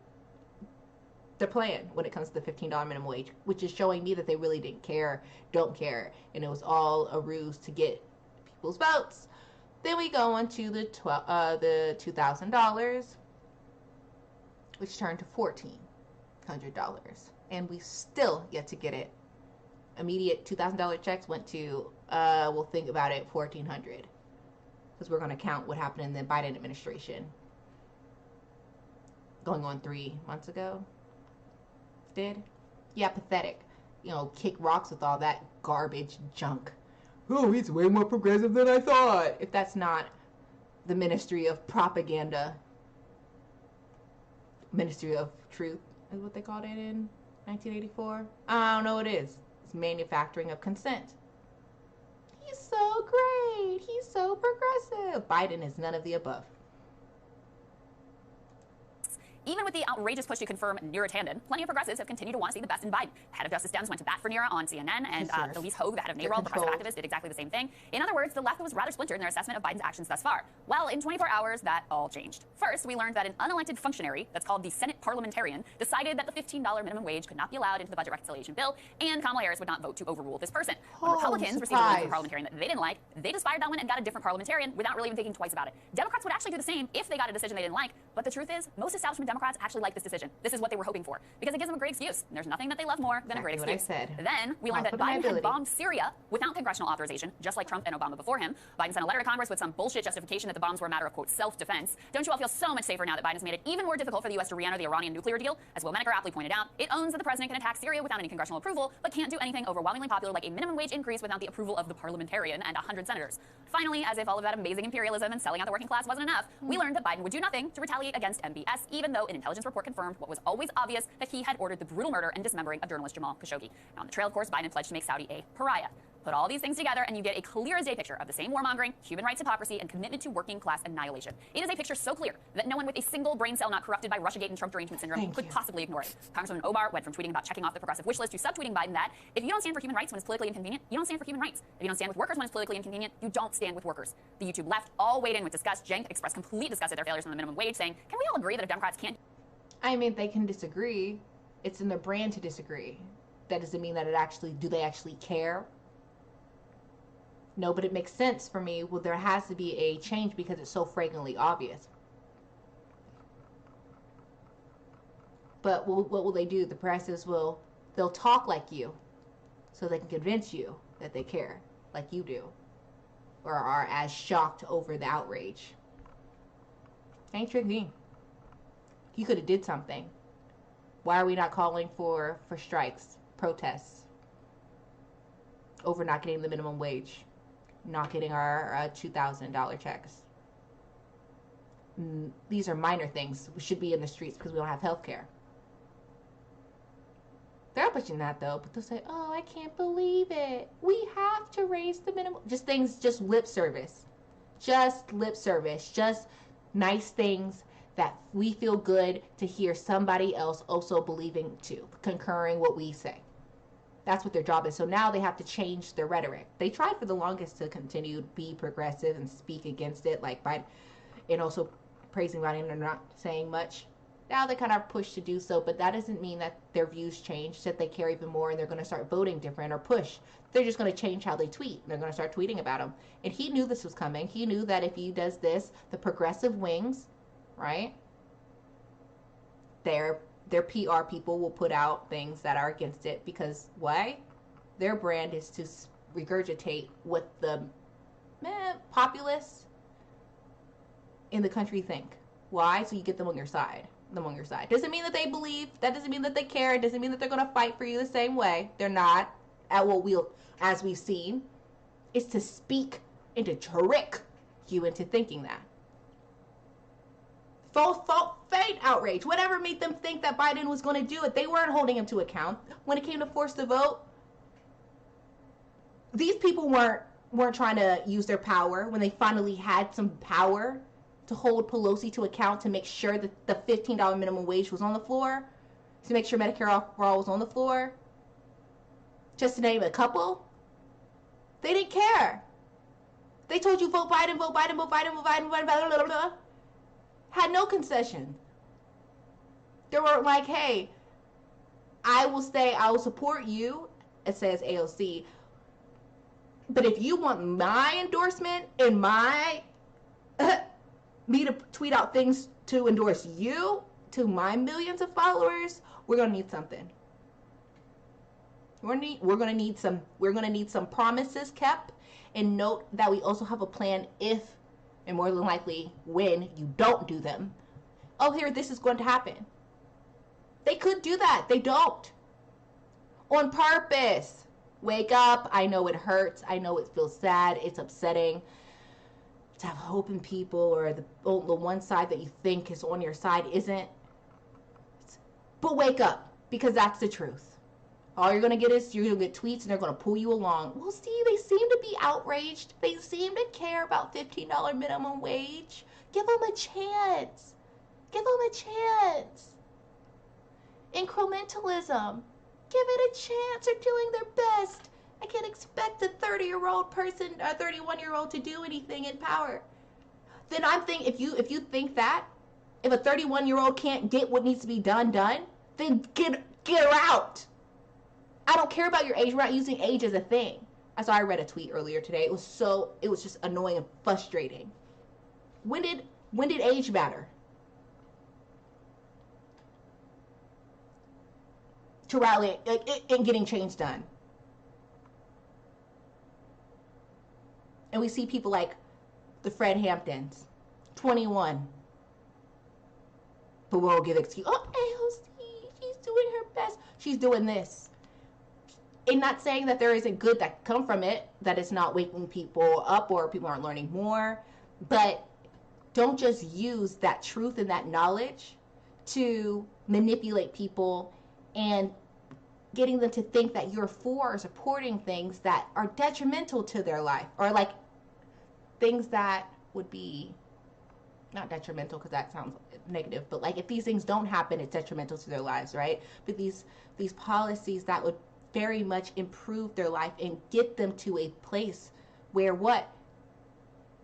their plan when it comes to the $15 minimum wage, which is showing me that they really don't care, and it was all a ruse to get people's votes. Then we go on to the $2,000, which turned to $1,400, and we still yet to get it. Immediate $2,000 checks went to, we'll think about it, $1,400, because we're going to count what happened in the Biden administration going on 3 months ago. Did? Yeah, pathetic. You know, kick rocks with all that garbage junk. Oh, he's way more progressive than I thought. If that's not the Ministry of Propaganda, Ministry of Truth is what they called it in 1984. I don't know what it is. It's manufacturing of consent. He's so great. He's so progressive. Biden is none of the above. Even with the outrageous push to confirm Neera Tanden, plenty of progressives have continued to want to see the best in Biden. The head of Justice Dems went to bat for Neera on CNN, and Elise Hogue, the head of NARAL, the progressive activist, did exactly the same thing. In other words, the left was rather splintered in their assessment of Biden's actions thus far. Well, in 24 hours, that all changed. First, we learned that an unelected functionary, that's called the Senate parliamentarian, decided that the $15 minimum wage could not be allowed into the budget reconciliation bill, and Kamala Harris would not vote to overrule this person. When Republicans received a ruling from a parliamentarian that they didn't like, they just fired that one and got a different parliamentarian without really even thinking twice about it. Democrats would actually do the same if they got a decision they didn't like, but the truth is, most establishment Democrats actually like this decision. This is what they were hoping for, because it gives them a great excuse. And there's nothing that they love more than a great excuse. What I said. Then we learned that Biden had bombed Syria without congressional authorization, just like Trump and Obama before him. Biden sent a letter to Congress with some bullshit justification that the bombs were a matter of, quote, self-defense. Don't you all feel so much safer now that Biden's made it even more difficult for the U.S. to re-enter the Iranian nuclear deal? As Will Menaker aptly pointed out, it owns that the president can attack Syria without any congressional approval, but can't do anything overwhelmingly popular like a minimum wage increase without the approval of the parliamentarian and 100 senators. Finally, as if all of that amazing imperialism and selling out the working class wasn't enough, we learned that Biden would do nothing to retaliate against MBS, even though an intelligence report confirmed what was always obvious, that he had ordered the brutal murder and dismembering of journalist Jamal Khashoggi. Now, on the trail, of course, Biden pledged to make Saudi a pariah. Put all these things together and you get a clear as day picture of the same warmongering, human rights hypocrisy, and commitment to working class annihilation. It is a picture so clear that no one with a single brain cell not corrupted by Russiagate and Trump derangement syndrome could possibly ignore it. Congresswoman Omar went from tweeting about checking off the progressive wish list to subtweeting Biden that if you don't stand for human rights when it's politically inconvenient, you don't stand for human rights. If you don't stand with workers when it's politically inconvenient, you don't stand with workers. The YouTube left all weighed in with disgust. Cenk expressed complete disgust at their failures on the minimum wage, saying, can we all agree that if Democrats can't... I mean, they can disagree. It's in their brand to disagree. That doesn't mean that do they actually care? No, but it makes sense for me. Well, there has to be a change because it's so flagrantly obvious. But what will they do? The progressives they'll talk like you so they can convince you that they care like you do or are as shocked over the outrage. Ain't tricky. You could have did something. Why are we not calling for strikes, protests over not getting the minimum wage? Not getting our $2,000 checks. These are minor things. We should be in the streets because we don't have health care. They're not pushing that though, but they'll say, oh, I can't believe it. We have to raise the minimum. Just lip service. Just lip service. Just nice things that we feel good to hear somebody else also believing too, concurring what we say. That's what their job is. So now they have to change their rhetoric. They tried for the longest to continue to be progressive and speak against it, like Biden, and also praising Biden and not saying much. Now they kind of push to do so, but that doesn't mean that their views change, that they care even more and they're going to start voting different or push. They're just going to change how they tweet. They're going to start tweeting about him. And he knew this was coming. He knew that if he does this, the progressive wings, right, their PR people will put out things that are against it because why? Their brand is to regurgitate what the populace in the country think. Why? So you get them on your side. Doesn't mean that they believe. That doesn't mean that they care. It doesn't mean that they're going to fight for you the same way. They're not. As we've seen, is to speak and to trick you into thinking that. Faint outrage. Whatever made them think that Biden was going to do it, they weren't holding him to account. When it came to force the vote, these people weren't trying to use their power. When they finally had some power, to hold Pelosi to account to make sure that the $15 minimum wage was on the floor, to make sure Medicare for all was on the floor, just to name a couple. They didn't care. They told you vote Biden, vote Biden, vote Biden, vote Biden, vote Biden, blah, blah, blah, blah. Had no concession. They were like, hey, I will support you, it says AOC, but if you want my endorsement and me to tweet out things to endorse you to my millions of followers, we're gonna need something. We're gonna need some promises kept, and note that we also have a plan if, and more than likely when, you don't do them. Oh, here, this is going to happen. They could do that. They don't. On purpose. Wake up. I know it hurts. I know it feels sad. It's upsetting to have hope in people, or the one side that you think is on your side isn't. But wake up, because that's the truth. All you're going to get is, you're going to get tweets and they're going to pull you along. Well, see, they seem to be outraged. They seem to care about $15 minimum wage. Give them a chance. Give them a chance. Incrementalism. Give it a chance. They're doing their best. I can't expect a 30-year-old person, a 31-year-old to do anything in power. Then I'm thinking, if you think that, if a 31-year-old can't get what needs to be done, then get her out. I don't care about your age. We're not using age as a thing. I saw I read a tweet earlier today. It was just annoying and frustrating. When did age matter? To rally in getting change done. And we see people like the Fred Hamptons, 21. But we'll give excuse. Oh, AOC, she's doing her best. She's doing this. And not saying that there isn't good that come from it, that it's not waking people up or people aren't learning more. But don't just use that truth and that knowledge to manipulate people and getting them to think that you're for or supporting things that are detrimental to their life, or like things that would be not detrimental, because that sounds negative, but like if these things don't happen, it's detrimental to their lives, right? But these policies that would very much improve their life and get them to a place where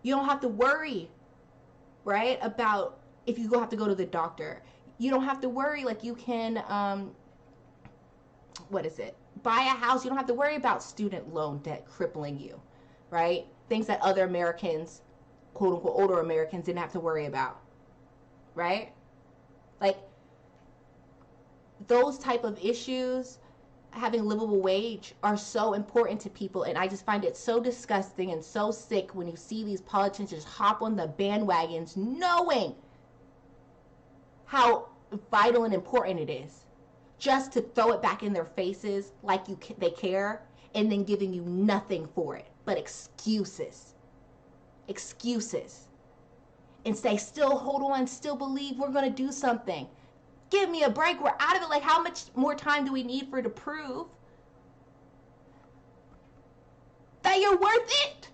you don't have to worry, right, about if you have to go to the doctor. You don't have to worry, like you can buy a house. You don't have to worry about student loan debt crippling you, right? Things that other Americans, quote unquote older Americans, didn't have to worry about, right? Like those type of issues, having a livable wage, are so important to people. And I just find it so disgusting and so sick when you see these politicians just hop on the bandwagons knowing how vital and important it is, just to throw it back in their faces like they care, and then giving you nothing for it but excuses. And say, still hold on, still believe we're going to do something. Give me a break. We're out of it. Like, how much more time do we need for it to prove that you're worth it?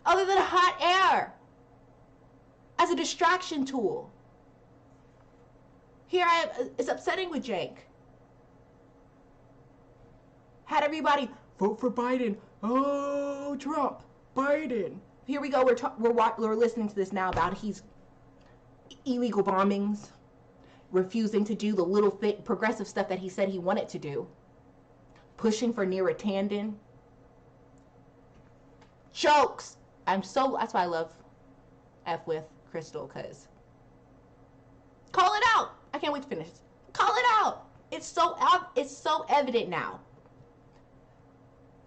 Other than hot air as a distraction tool. Here I am. It's upsetting with Jake. Had everybody vote for Biden. Oh, Trump, Biden. Here we go. We're listening to this now about he's illegal bombings, refusing to do the little progressive stuff that he said he wanted to do, pushing for near Tandon. Jokes. That's why I love F with Crystal, because call it out. I can't wait to finish. Call it out. It's so evident now.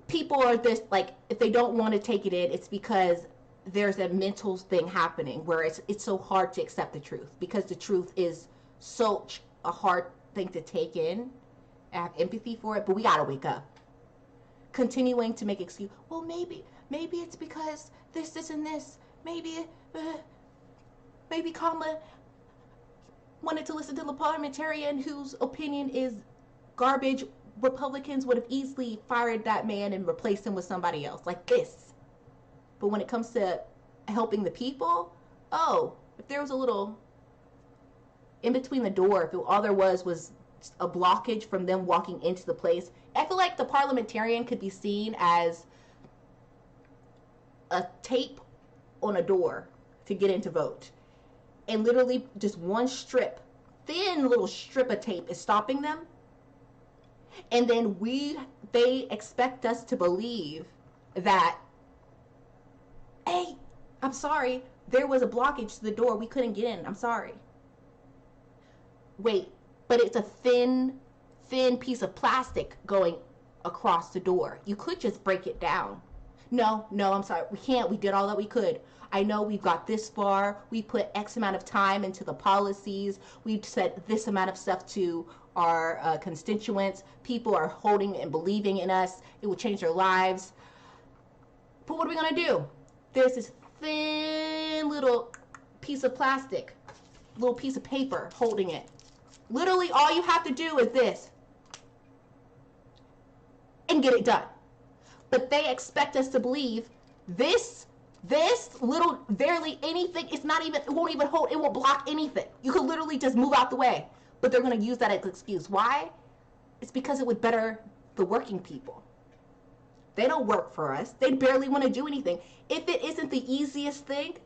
People are this, like, if they don't want to take it in, it's because there's a mental thing happening where it's so hard to accept the truth, because the truth is such a hard thing to take in. I have empathy for it, but we gotta wake up. Continuing to make excuses. Well, maybe it's because this and this. Maybe Kamala wanted to listen to the parliamentarian whose opinion is garbage. Republicans would have easily fired that man and replaced him with somebody else, like this. But when it comes to helping the people. Oh, if there was a little in between the door, if all there was a blockage from them walking into the place, I feel like the parliamentarian could be seen as a tape on a door to get in to vote. And literally just one strip, thin little strip of tape is stopping them. And then they expect us to believe that, hey, I'm sorry, there was a blockage to the door, we couldn't get in, I'm sorry. Wait, but it's a thin piece of plastic going across the door. You could just break it down. No, I'm sorry, we can't, we did all that we could. I know we've got this far, we put X amount of time into the policies, we've said this amount of stuff to our constituents, people are holding and believing in us, it will change their lives. But what are we gonna do? There's this thin little piece of plastic, little piece of paper holding it. Literally all you have to do is this and get it done. But they expect us to believe this little, barely anything, it won't even hold, it won't block anything. You could literally just move out the way. But they're going to use that as an excuse. Why? It's because it would better the working people. They don't work for us. They barely want to do anything. If it isn't the easiest thing,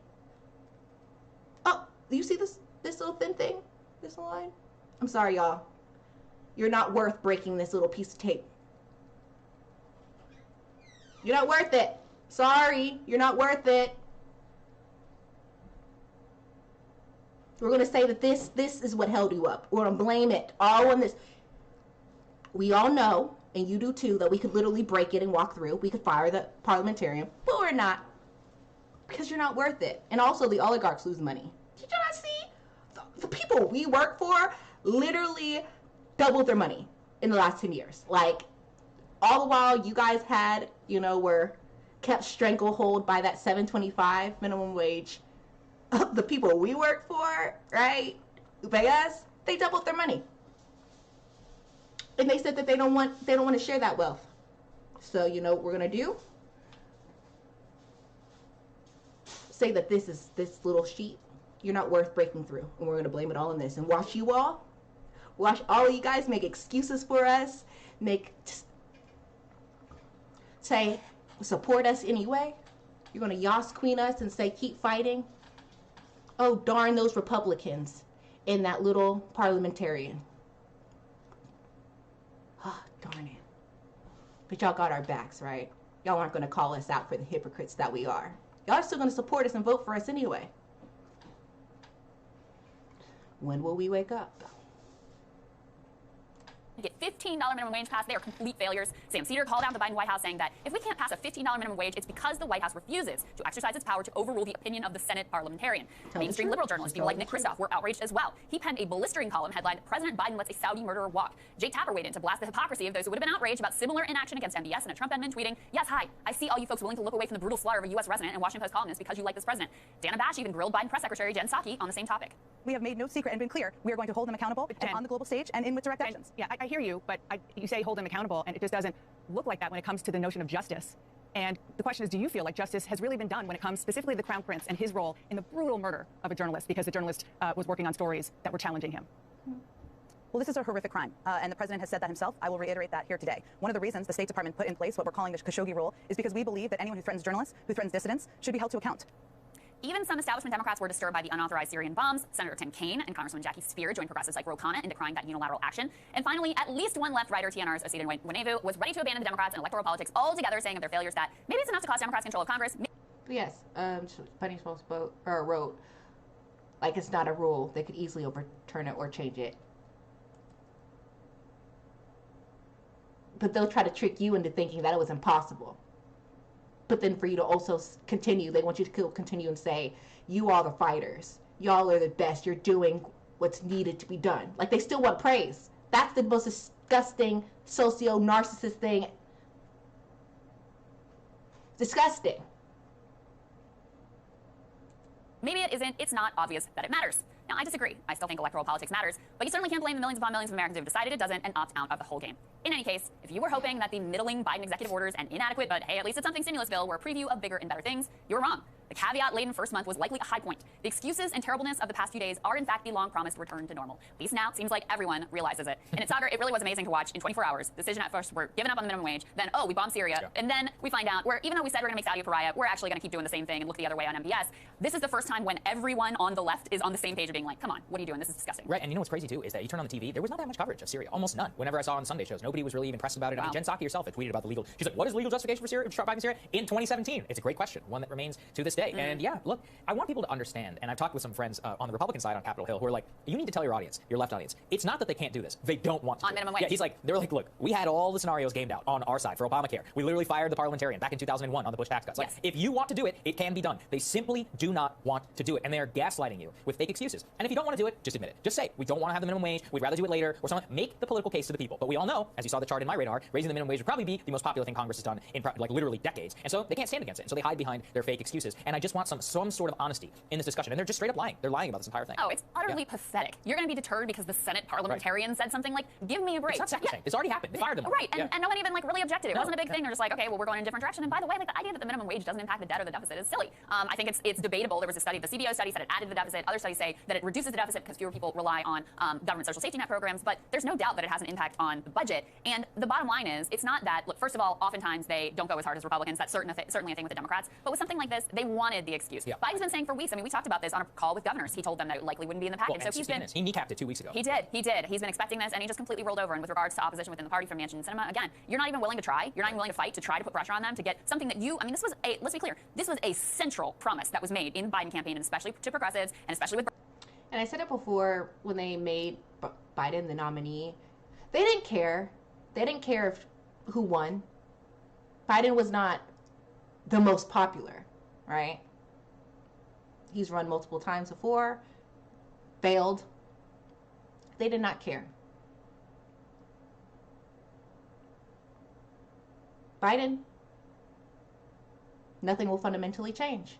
oh, do you see this little thin thing? This line? I'm sorry, y'all. You're not worth breaking this little piece of tape. You're not worth it. Sorry, you're not worth it. We're going to say that this is what held you up. We're going to blame it all on this. We all know, and you do too, that we could literally break it and walk through. We could fire the parliamentarian, but we're not. Because you're not worth it. And also the oligarchs lose money. Did you not see? The people we work for literally doubled their money in the last 10 years. Like, all the while you guys had, were kept stranglehold by that $7.25 minimum wage. The people we work for, right, who pay us, they doubled their money. And they said that they don't want to share that wealth. So, you know what we're going to do? Say that this little sheet, you're not worth breaking through. And we're going to blame it all on this. And watch all of you guys make excuses for us, say, support us anyway. You're going to Yas Queen us and say, keep fighting. Oh, darn those Republicans and that little parliamentarian. Oh, darn it. But y'all got our backs, right? Y'all aren't going to call us out for the hypocrites that we are. Y'all are still going to support us and vote for us anyway. When will we wake up? To get $15 minimum wage passed, they are complete failures. Sam Cedar called out the Biden White House saying that if we can't pass a $15 minimum wage, it's because the White House refuses to exercise its power to overrule the opinion of the Senate parliamentarian. Mainstream liberal journalists, people like Nick Kristof, were outraged as well. He penned a blistering column headlined, "President Biden lets a Saudi murderer walk." Jake Tapper weighed in to blast the hypocrisy of those who would have been outraged about similar inaction against MBS and a Trump admin, tweeting, "Yes, hi, I see all you folks willing to look away from the brutal slaughter of a U.S. resident and Washington Post columnist because you like this president." Dana Bash even grilled Biden press secretary Jen Psaki on the same topic. We have made no secret and been clear. We are going to hold them accountable and on the global stage and in with direct actions. Yeah, I hear you, but you say hold them accountable, and it just doesn't look like that when it comes to the notion of justice. And the question is, do you feel like justice has really been done when it comes specifically to the Crown Prince and his role in the brutal murder of a journalist because the journalist was working on stories that were challenging him? Well, this is a horrific crime, and the president has said that himself. I will reiterate that here today. One of the reasons the State Department put in place what we're calling the Khashoggi rule is because we believe that anyone who threatens journalists, who threatens dissidents, should be held to account. Even some establishment Democrats were disturbed by the unauthorized Syrian bombs. Senator Tim Kaine and Congresswoman Jackie Speier joined progressives like Ro Khanna in decrying that unilateral action. And finally, at least one left writer, TNR's Osita Nwanevu, was ready to abandon the Democrats and electoral politics altogether, saying of their failures that maybe it's enough to cost Democrats control of Congress. Yes, Penny Small wrote, like, it's not a rule. They could easily overturn it or change it. But they'll try to trick you into thinking that it was impossible. But then for you to also continue, they want you to continue and say, you all the fighters. Y'all are the best. You're doing what's needed to be done. Like, they still want praise. That's the most disgusting socio-narcissist thing. Disgusting. Maybe it isn't. It's not obvious that it matters. Now, I disagree. I still think electoral politics matters, but you certainly can't blame the millions upon millions of Americans who have decided it doesn't and opt out of the whole game. In any case, if you were hoping that the middling Biden executive orders and inadequate, but hey, at least it's something stimulus bill were a preview of bigger and better things, you're wrong. The caveat-laden first month was likely a high point. The excuses and terribleness of the past few days are in fact the long-promised return to normal. At least now, it seems like everyone realizes it. And at Sagar, it really was amazing to watch in 24 hours. The decision at first, we're giving up on the minimum wage. Then, oh, we bombed Syria. And then we find out, even though we said we're going to make Saudi a pariah, we're actually going to keep doing the same thing and look the other way on MBS. This is the first time when everyone on the left is on the same page of being like, come on, what are you doing? This is disgusting. Right, and you know what's crazy too is that you turn on the TV, there was not that much coverage of Syria, almost none. Whenever I saw on Sunday shows, nobody was really even pressed about it. I mean, Jen Psaki herself had tweeted about the legal. She's like, what is legal justification for Syria, Trump Syria in 2017? It's a great question, one that remains to this day. And yeah, look, I want people to understand, and I've talked with some friends on the Republican side on Capitol Hill who are like, you need to tell your audience, your left audience, it's not that they can't do this, they don't want to. On minimum wage. Yeah, he's like, they're like, look, we had all the scenarios gamed out on our side for Obamacare. We literally fired the parliamentarian back in 2001 on the Bush tax cuts. Like, if you want to do it, it can be done. They simply do not want to do it, and they are gaslighting you with fake excuses. And if you don't want to do it, just admit it. Just say, we don't want to have the minimum wage, we'd rather do it later, or something. Make the political case to the people. But we all know, as you saw the chart in my radar, raising the minimum wage would probably be the most popular thing Congress has done in like literally decades. And so they can't stand against it. And so they hide behind their fake excuses. And I just want some sort of honesty in this discussion. And they're just straight up lying. They're lying about this entire thing. Oh, it's utterly pathetic. You're going to be deterred because the Senate parliamentarian said something like, give me a break. It's not sacrosanct. It's already happened. They fired them. Right, and no one even like really objected. It wasn't a big thing. They're just like, okay, well, we're going in a different direction. And by the way, like the idea that the minimum wage doesn't impact the debt or the deficit is silly. I think it's debatable. There was a study, the CBO study said it added to the deficit. Other studies say that it reduces the deficit because fewer people rely on government social safety net programs. But there's no doubt that it has an impact on the budget. And the bottom line is, it's not that, look, first of all, oftentimes they don't go as hard as Republicans. That's certainly a thing with the Democrats. But with something like this, they wanted the excuse. Yeah. Biden's been saying for weeks, I mean, we talked about this on a call with governors. He told them that it likely wouldn't be in the package. Well, so he's been... He kneecapped it 2 weeks ago. He did. He's been expecting this, and he just completely rolled over. And with regards to opposition within the party from Manchin and Sinema, again, you're not even willing to try. You're not even willing to fight to try to put pressure on them to get something that you... I mean, this was a... Let's be clear. This was a central promise that was made in the Biden campaign, and especially to progressives, and especially with... And I said it before, when they made Biden the nominee, they didn't care. They didn't care who won. Biden was not the most popular, right? He's run multiple times before, failed. They did not care. Biden, nothing will fundamentally change.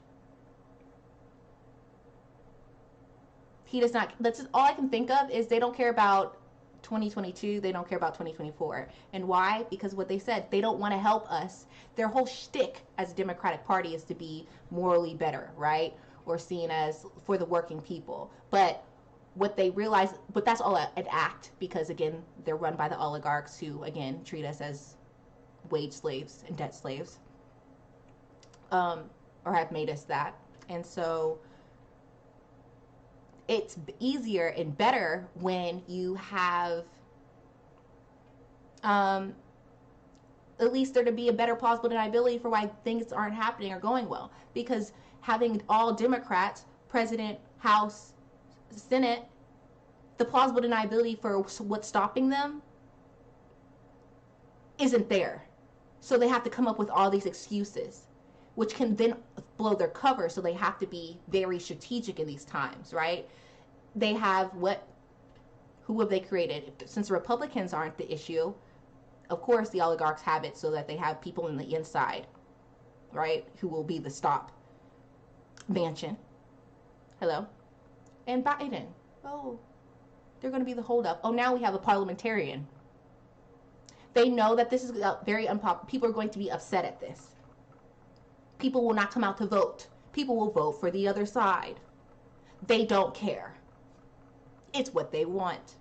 He does not, that's all I can think of is they don't care about 2022, they don't care about 2024. And why? Because what they said, they don't want to help us. Their whole shtick as a Democratic Party is to be morally better, right? Or seen as for the working people. But what they realize, but that's all an act, because again, they're run by the oligarchs who, again, treat us as wage slaves and debt slaves, or have made us that. And so it's easier and better when you have at least there to be a better plausible deniability for why things aren't happening or going well. Because having all Democrats, President, House, Senate, the plausible deniability for what's stopping them isn't there. So they have to come up with all these excuses, which can then blow their cover. So they have to be very strategic in these times, right? They have who have they created? Since the Republicans aren't the issue, of course the oligarchs have it so that they have people in the inside, right? Who will be the stop. Manchin. Hello. And Biden. Oh, they're going to be the holdup. Oh, now we have a parliamentarian. They know that this is very unpopular. People are going to be upset at this. People will not come out to vote. People will vote for the other side. They don't care. It's what they want.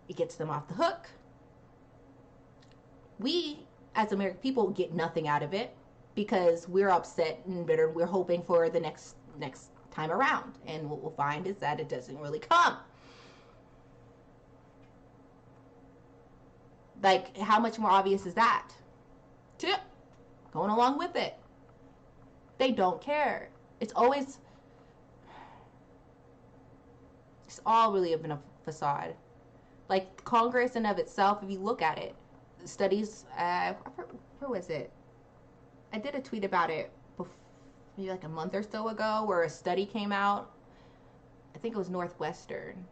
It gets them off the hook. We, as American people, get nothing out of it because we're upset and bitter. We're hoping for the next time around. And what we'll find is that it doesn't really come. Like, how much more obvious is that? Tip. Going along with it. They don't care. It's all really been a facade. Like, Congress in of itself, if you look at it, studies, where was it? I did a tweet about it maybe like a month or so ago, where a study came out. I think it was Northwestern.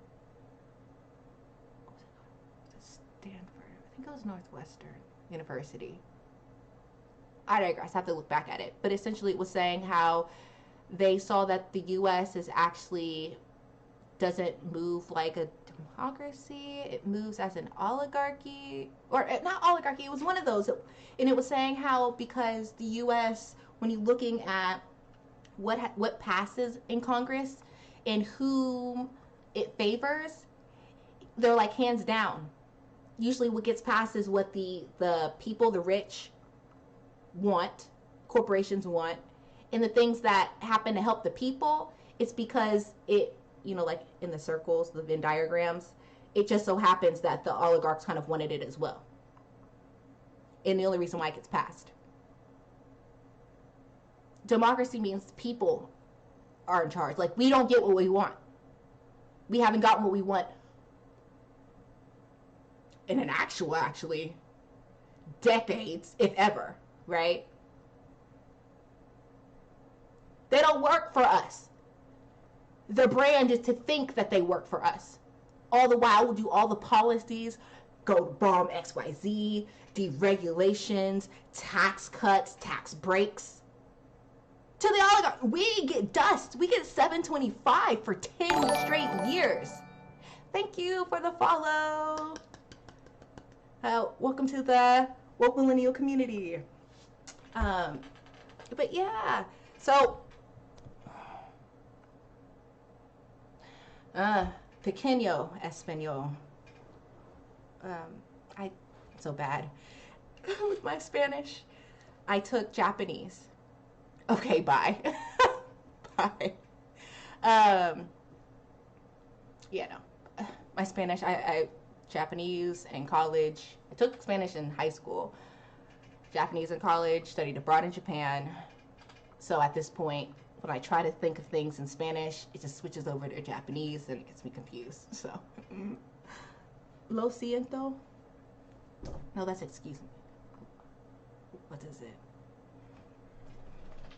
Stanford. I think it was Northwestern University. I digress. I have to look back at it. But essentially it was saying how they saw that the U.S. is actually doesn't move like a democracy. It moves as an oligarchy. Or not oligarchy. It was one of those. And it was saying how because the U.S. when you're looking at what passes in Congress and whom it favors, they're like hands down. Usually what gets passed is what the people, the rich, want, corporations want, and the things that happen to help the people, it's because it, you know, like in the circles, the Venn diagrams, it just so happens that the oligarchs kind of wanted it as well. And the only reason why it gets passed. Democracy means people are in charge. Like, we don't get what we want. We haven't gotten what we want in an actually, decades, if ever, right? They don't work for us. Their brand is to think that they work for us. All the while, we'll do all the policies, go to bomb XYZ, deregulations, tax cuts, tax breaks. To the oligarch, we get dust. We get 725 for 10 straight years. Thank you for the follow. Welcome to the woke millennial community. But yeah, so pequeño español. I'm so bad with my Spanish. I took Japanese. Okay, bye. Bye. Yeah, no. My Spanish, I Japanese in college. I took Spanish in high school. Japanese in college, studied abroad in Japan. So at this point, when I try to think of things in Spanish, it just switches over to Japanese and it gets me confused. So, lo siento. No, that's excuse me. What is it?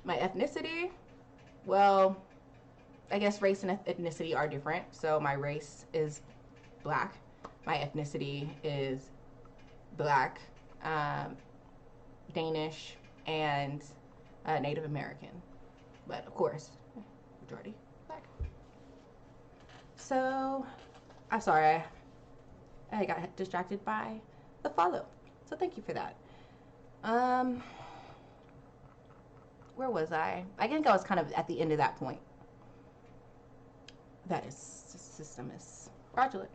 My ethnicity? Well, I guess race and ethnicity are different. So my race is black. My ethnicity is black, Danish, and Native American. But of course, majority black. So, I'm sorry, I got distracted by the follow. So thank you for that. Where was I? I think I was kind of at the end of that point. That is, system is fraudulent.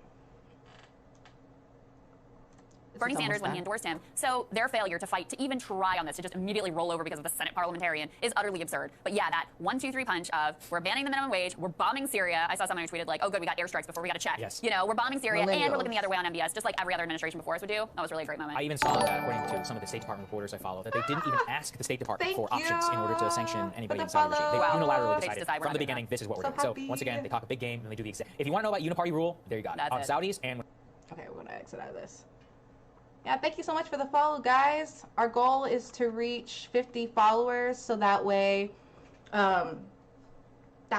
Bernie Sanders when he endorsed him. So their failure to fight, to even try on this, to just immediately roll over because of the Senate parliamentarian is utterly absurd. But yeah, that 1, 2, 3 punch of we're banning the minimum wage, we're bombing Syria. I saw someone who tweeted like, oh good, we got airstrikes before we got to check. Yes. You know, we're bombing Syria and we're looking the other way on MBS, just like every other administration before us would do. That was really a great moment. I even saw that, according to some of the State Department reporters I follow, that they didn't even ask the State Department for options in order to sanction anybody in the Saudi regime. They unilaterally decided from the beginning, this is what we're doing. So once again, they talk a big game and they do the exact. If you want to know about uniparty rule, there you got it. On Saudis and. Okay, we're gonna exit out of this. Yeah, thank you so much for the follow, guys. Our goal is to reach 50 followers, so that way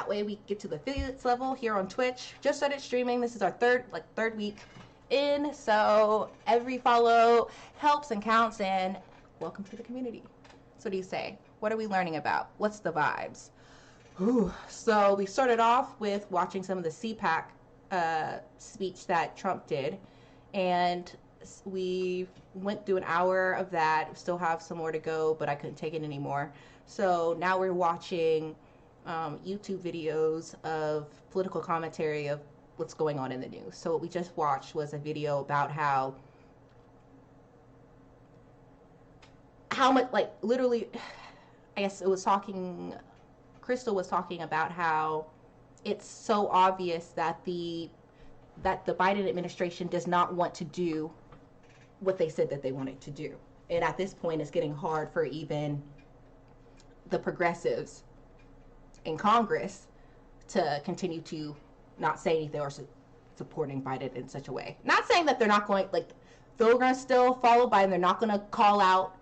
we get to the affiliates level here on Twitch. Just started streaming. This is our third week in, so every follow helps and counts. And welcome to the community. So, what do you say? What are we learning about? What's the vibes? Ooh. So we started off with watching some of the CPAC speech that Trump did, and we went through an hour of that. Still have some more to go, but I couldn't take it anymore. So now we're watching YouTube videos of political commentary of what's going on in the news. So what we just watched was a video about how much, like, literally, I guess it was talking, Crystal was talking about how it's so obvious that the Biden administration does not want to do what they said that they wanted to do. And at this point, it's getting hard for even the progressives in Congress to continue to not say anything or supporting Biden in such a way. Not saying that they're not going, like, they're going to still follow Biden. They're not going to call out,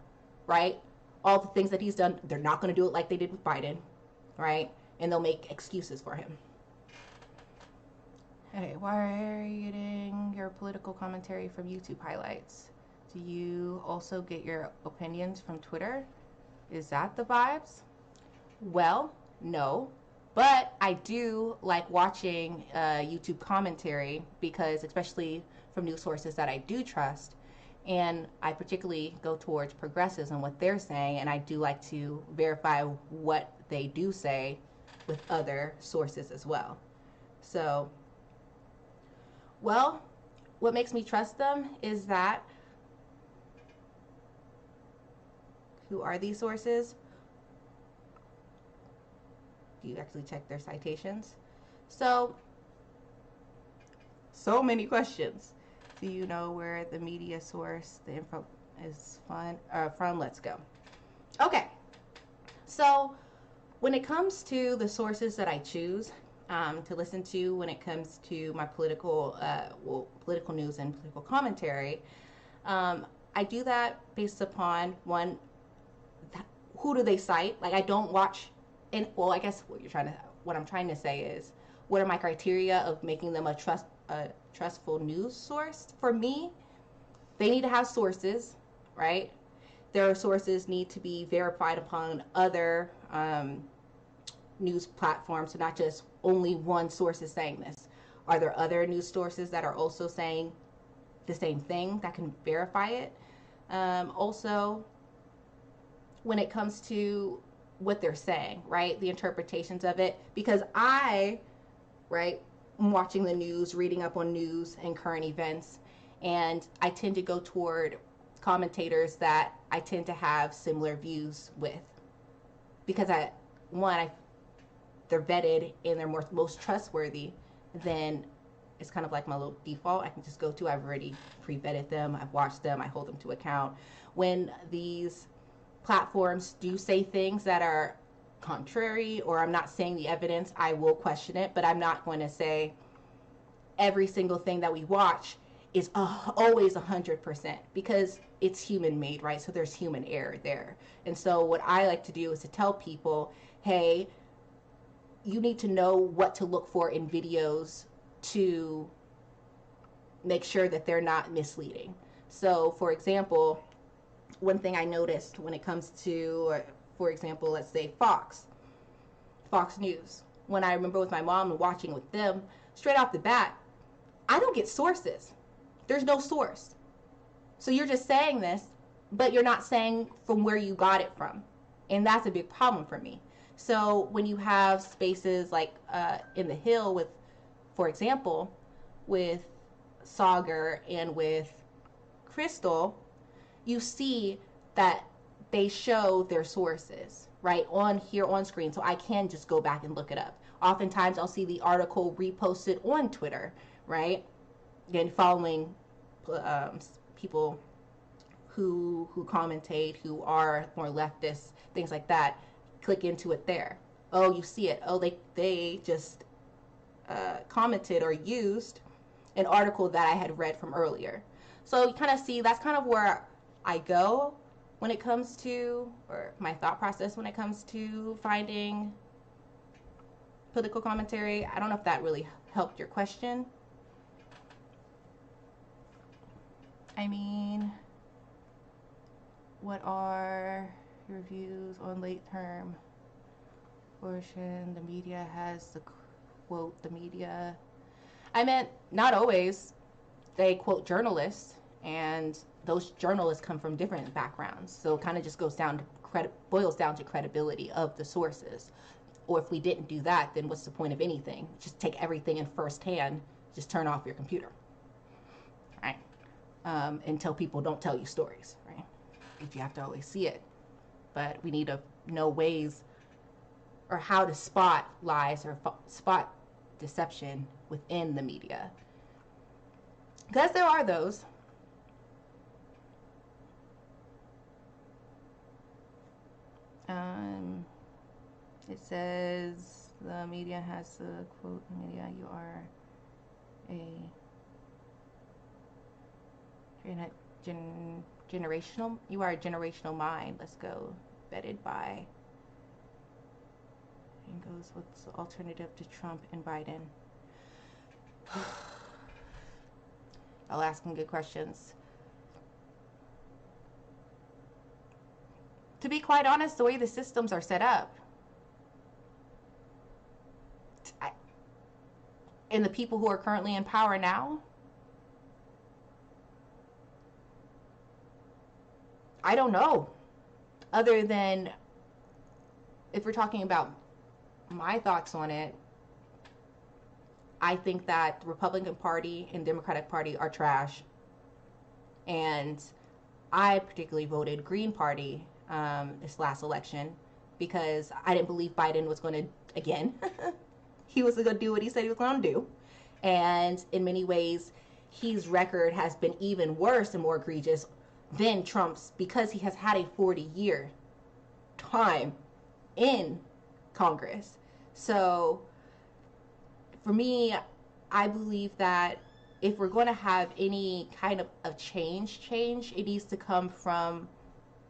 right, all the things that he's done. They're not going to do it like they did with Biden, right? And they'll make excuses for him. Hey, why are you getting your political commentary from YouTube highlights? Do you also get your opinions from Twitter? Is that the vibes? Well, no. But I do like watching YouTube commentary because, especially from news sources that I do trust. And I particularly go towards progressives and what they're saying, and I do like to verify what they do say with other sources as well. So, well, what makes me trust them is that, who are these sources? Do you actually check their citations? So many questions. Do you know where the media source, the info is from? Let's go. Okay. So when it comes to the sources that I choose to listen to when it comes to my political news and political commentary, I do that based upon, one, who do they cite? Like, I don't watch, and well, I guess what I'm trying to say is, what are my criteria of making them a trustful news source? For me, they need to have sources, right? Their sources need to be verified upon other news platforms, so not just only one source is saying this. Are there other news sources that are also saying the same thing that can verify it? Also, when it comes to what they're saying, right? The interpretations of it, because I'm watching the news, reading up on news and current events, and I tend to go toward commentators that I tend to have similar views with, because they're vetted and they're most trustworthy. Then it's kind of like my little default. I can just go to, I've already pre-vetted them, I've watched them, I hold them to account. When these platforms do say things that are contrary, or I'm not saying the evidence, I will question it, but I'm not going to say every single thing that we watch is always 100%, because it's human made, right? So there's human error there. And so what I like to do is to tell people, hey, you need to know what to look for in videos to make sure that they're not misleading. So, for example, one thing I noticed when it comes to, for example, let's say Fox News. When I remember with my mom and watching with them, straight off the bat, I don't get sources. There's no source. So you're just saying this, but you're not saying from where you got it from. And that's a big problem for me. So when you have spaces like in the Hill with, for example, with Sagar and with Crystal, you see that they show their sources right on screen, so I can just go back and look it up. Oftentimes I'll see the article reposted on Twitter, right? Again, following people who commentate, who are more leftist, things like that. Click into it there. Oh, you see it. Oh, they just commented or used an article that I had read from earlier. So you kind of see, that's kind of where I go when it comes to, or my thought process when it comes to finding political commentary. I don't know if that really helped your question. I mean, what are your views on late term abortion? The media has the quote, the media. I meant, not always. They quote journalists, and those journalists come from different backgrounds. So it kind of just boils down to credibility of the sources. Or if we didn't do that, then what's the point of anything? Just take everything in firsthand. Just turn off your computer, right? Until people don't tell you stories, right? If you have to always see it. But we need to know ways or how to spot lies or spot deception within the media. Because there are those. It says the media has the quote, media, you are a generational mind. Let's go. Vetted by. And goes, what's the alternative to Trump and Biden? I'll ask them good questions. To be quite honest, the way the systems are set up, and the people who are currently in power now, I don't know. Other than, if we're talking about my thoughts on it, I think that the Republican Party and Democratic Party are trash. And I particularly voted Green Party this last election because I didn't believe Biden was going to, again, he was going to do what he said he was going to do. And in many ways, his record has been even worse and more egregious than Trump's because he has had a 40-year time in Congress. So for me, I believe that if we're going to have any kind of change, it needs to come from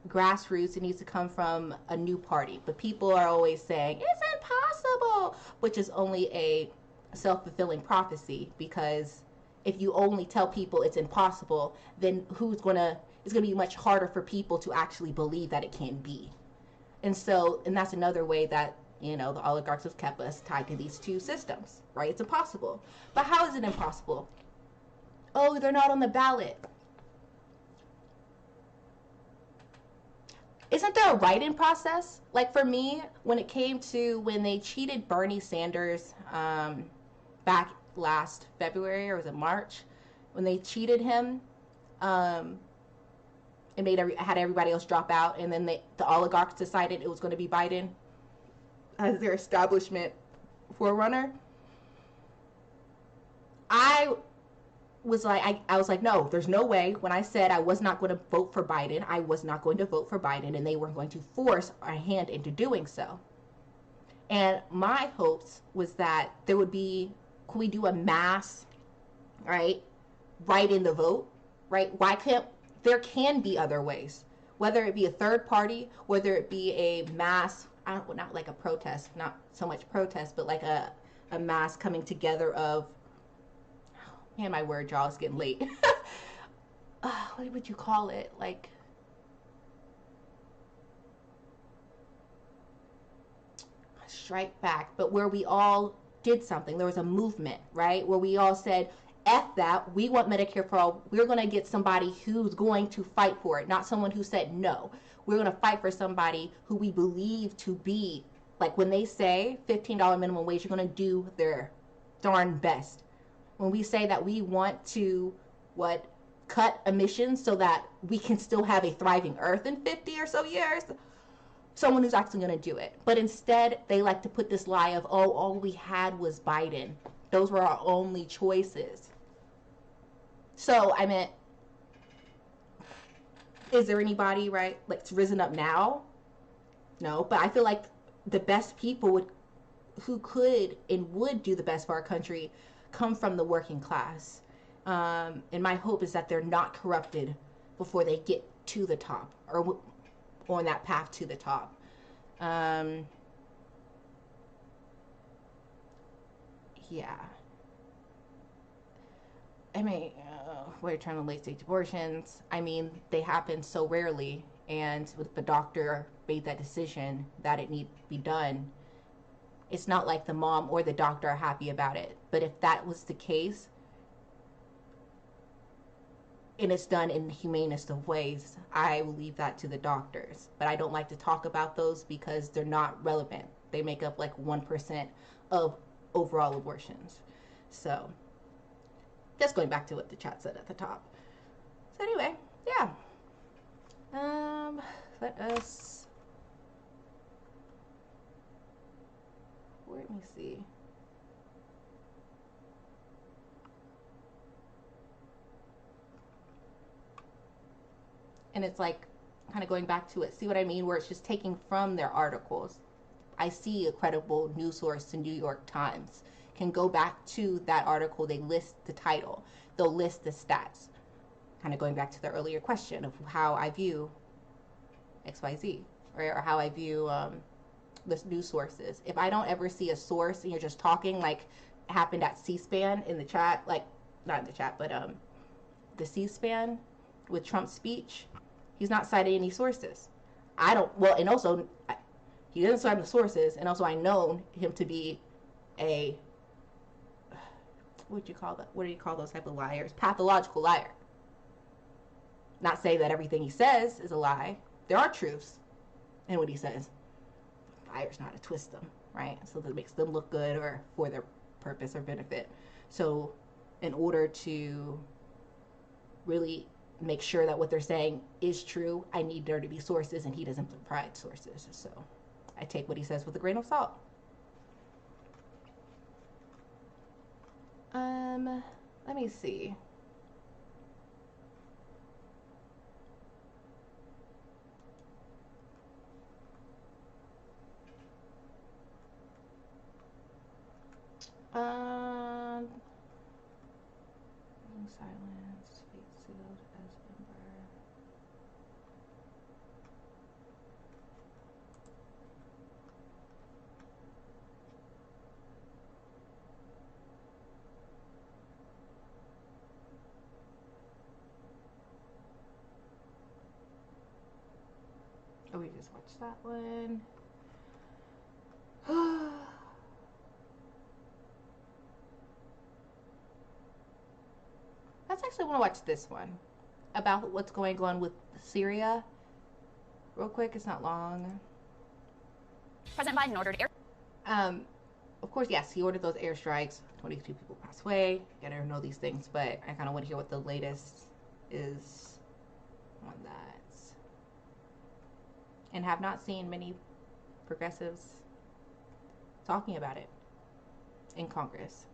grassroots. It needs to come from a new party. But people are always saying, it's impossible, which is only a self-fulfilling prophecy, because if you only tell people it's impossible, then it's going to be much harder for people to actually believe that it can be. And that's another way that, the oligarchs have kept us tied to these two systems, right? It's impossible. But how is it impossible? Oh, they're not on the ballot. Isn't there a write-in process? Like for me, when it came to when they cheated Bernie Sanders back last February, or was it March? When they cheated him, it had everybody else drop out, and then the oligarchs decided it was going to be Biden as their establishment forerunner. I was like, no, there's no way. When I said I was not going to vote for Biden, I was not going to vote for Biden, and they were going to force our hand into doing so. And my hopes was that there would be, could we do a mass, right, write in the vote, right? There can be other ways, whether it be a third party, whether it be a mass, not like a protest, not so much protest, but like a mass coming together of, man, my word, y'all, it's getting late. What would you call it? Like, strike back, but where we all did something. There was a movement, right? Where we all said, F that, we want Medicare for all. We're going to get somebody who's going to fight for it, not someone who said no. We're going to fight for somebody who we believe to be, like when they say $15 minimum wage, you're going to do their darn best. When we say that we want to, cut emissions so that we can still have a thriving earth in 50 or so years, someone who's actually going to do it. But instead, they like to put this lie of, oh, all we had was Biden. Those were our only choices. So, I meant, is there anybody, right, like, risen up now? No, but I feel like the best people who could and would do the best for our country come from the working class. And my hope is that they're not corrupted before they get to the top, or on that path to the top. Yeah. I mean, we're trying to late-stage abortions. I mean, they happen so rarely, and if the doctor made that decision that it need to be done, it's not like the mom or the doctor are happy about it. But if that was the case, and it's done in the humanest of ways, I will leave that to the doctors. But I don't like to talk about those because they're not relevant. They make up like 1% of overall abortions. So, just going back to what the chat said at the top. So anyway, yeah. Let me see. And it's like kind of going back to it. See what I mean? Where it's just taking from their articles. I see a credible news source, the New York Times, can go back to that article. They list the title. They'll list the stats. Kind of going back to the earlier question of how I view XYZ, or how I view the news sources. If I don't ever see a source and you're just talking, like happened at C-SPAN in the chat, like not in the chat, but the C-SPAN with Trump's speech, he's not citing any sources. And also he didn't cite the sources, and also I know him to be a, what do you call those type of liars? Pathological liar. Not saying that everything he says is a lie. There are truths in what he says. Liars know how to twist them, right? So that makes them look good or for their purpose or benefit. So in order to really make sure that what they're saying is true, I need there to be sources, and he doesn't provide sources. So I take what he says with a grain of salt. Let me see. Silence, fate sealed as ember. Oh, we just watched that one. Let's actually want to watch this one about what's going on with Syria. Real quick, it's not long. President Biden ordered air. Of course, yes, he ordered those airstrikes. 22 people passed away. You gotta know these things, but I kind of want to hear what the latest is on that. And have not seen many progressives talking about it in Congress.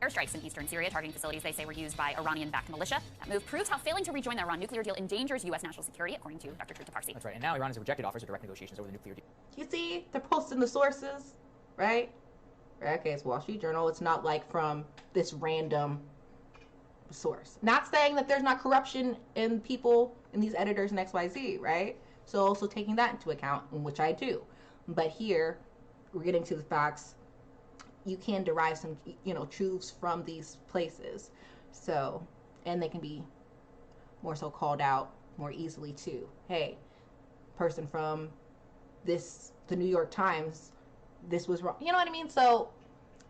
Airstrikes in eastern Syria targeting facilities they say were used by Iranian-backed militia. That move proves how failing to rejoin the Iran nuclear deal endangers U.S. national security, according to Dr. Trita Parsi. That's right. And now Iran has rejected offers of direct negotiations over the nuclear deal. You see, they're posting the sources, right? Okay, it's Wall Street Journal. It's not like from this random source. Not saying that there's not corruption in people, in these editors and XYZ, right? So also taking that into account, which I do. But here, we're getting to the facts. You can derive some, truths from these places. So, and they can be more so called out more easily too. Hey, person from the New York Times, this was wrong. You know what I mean? So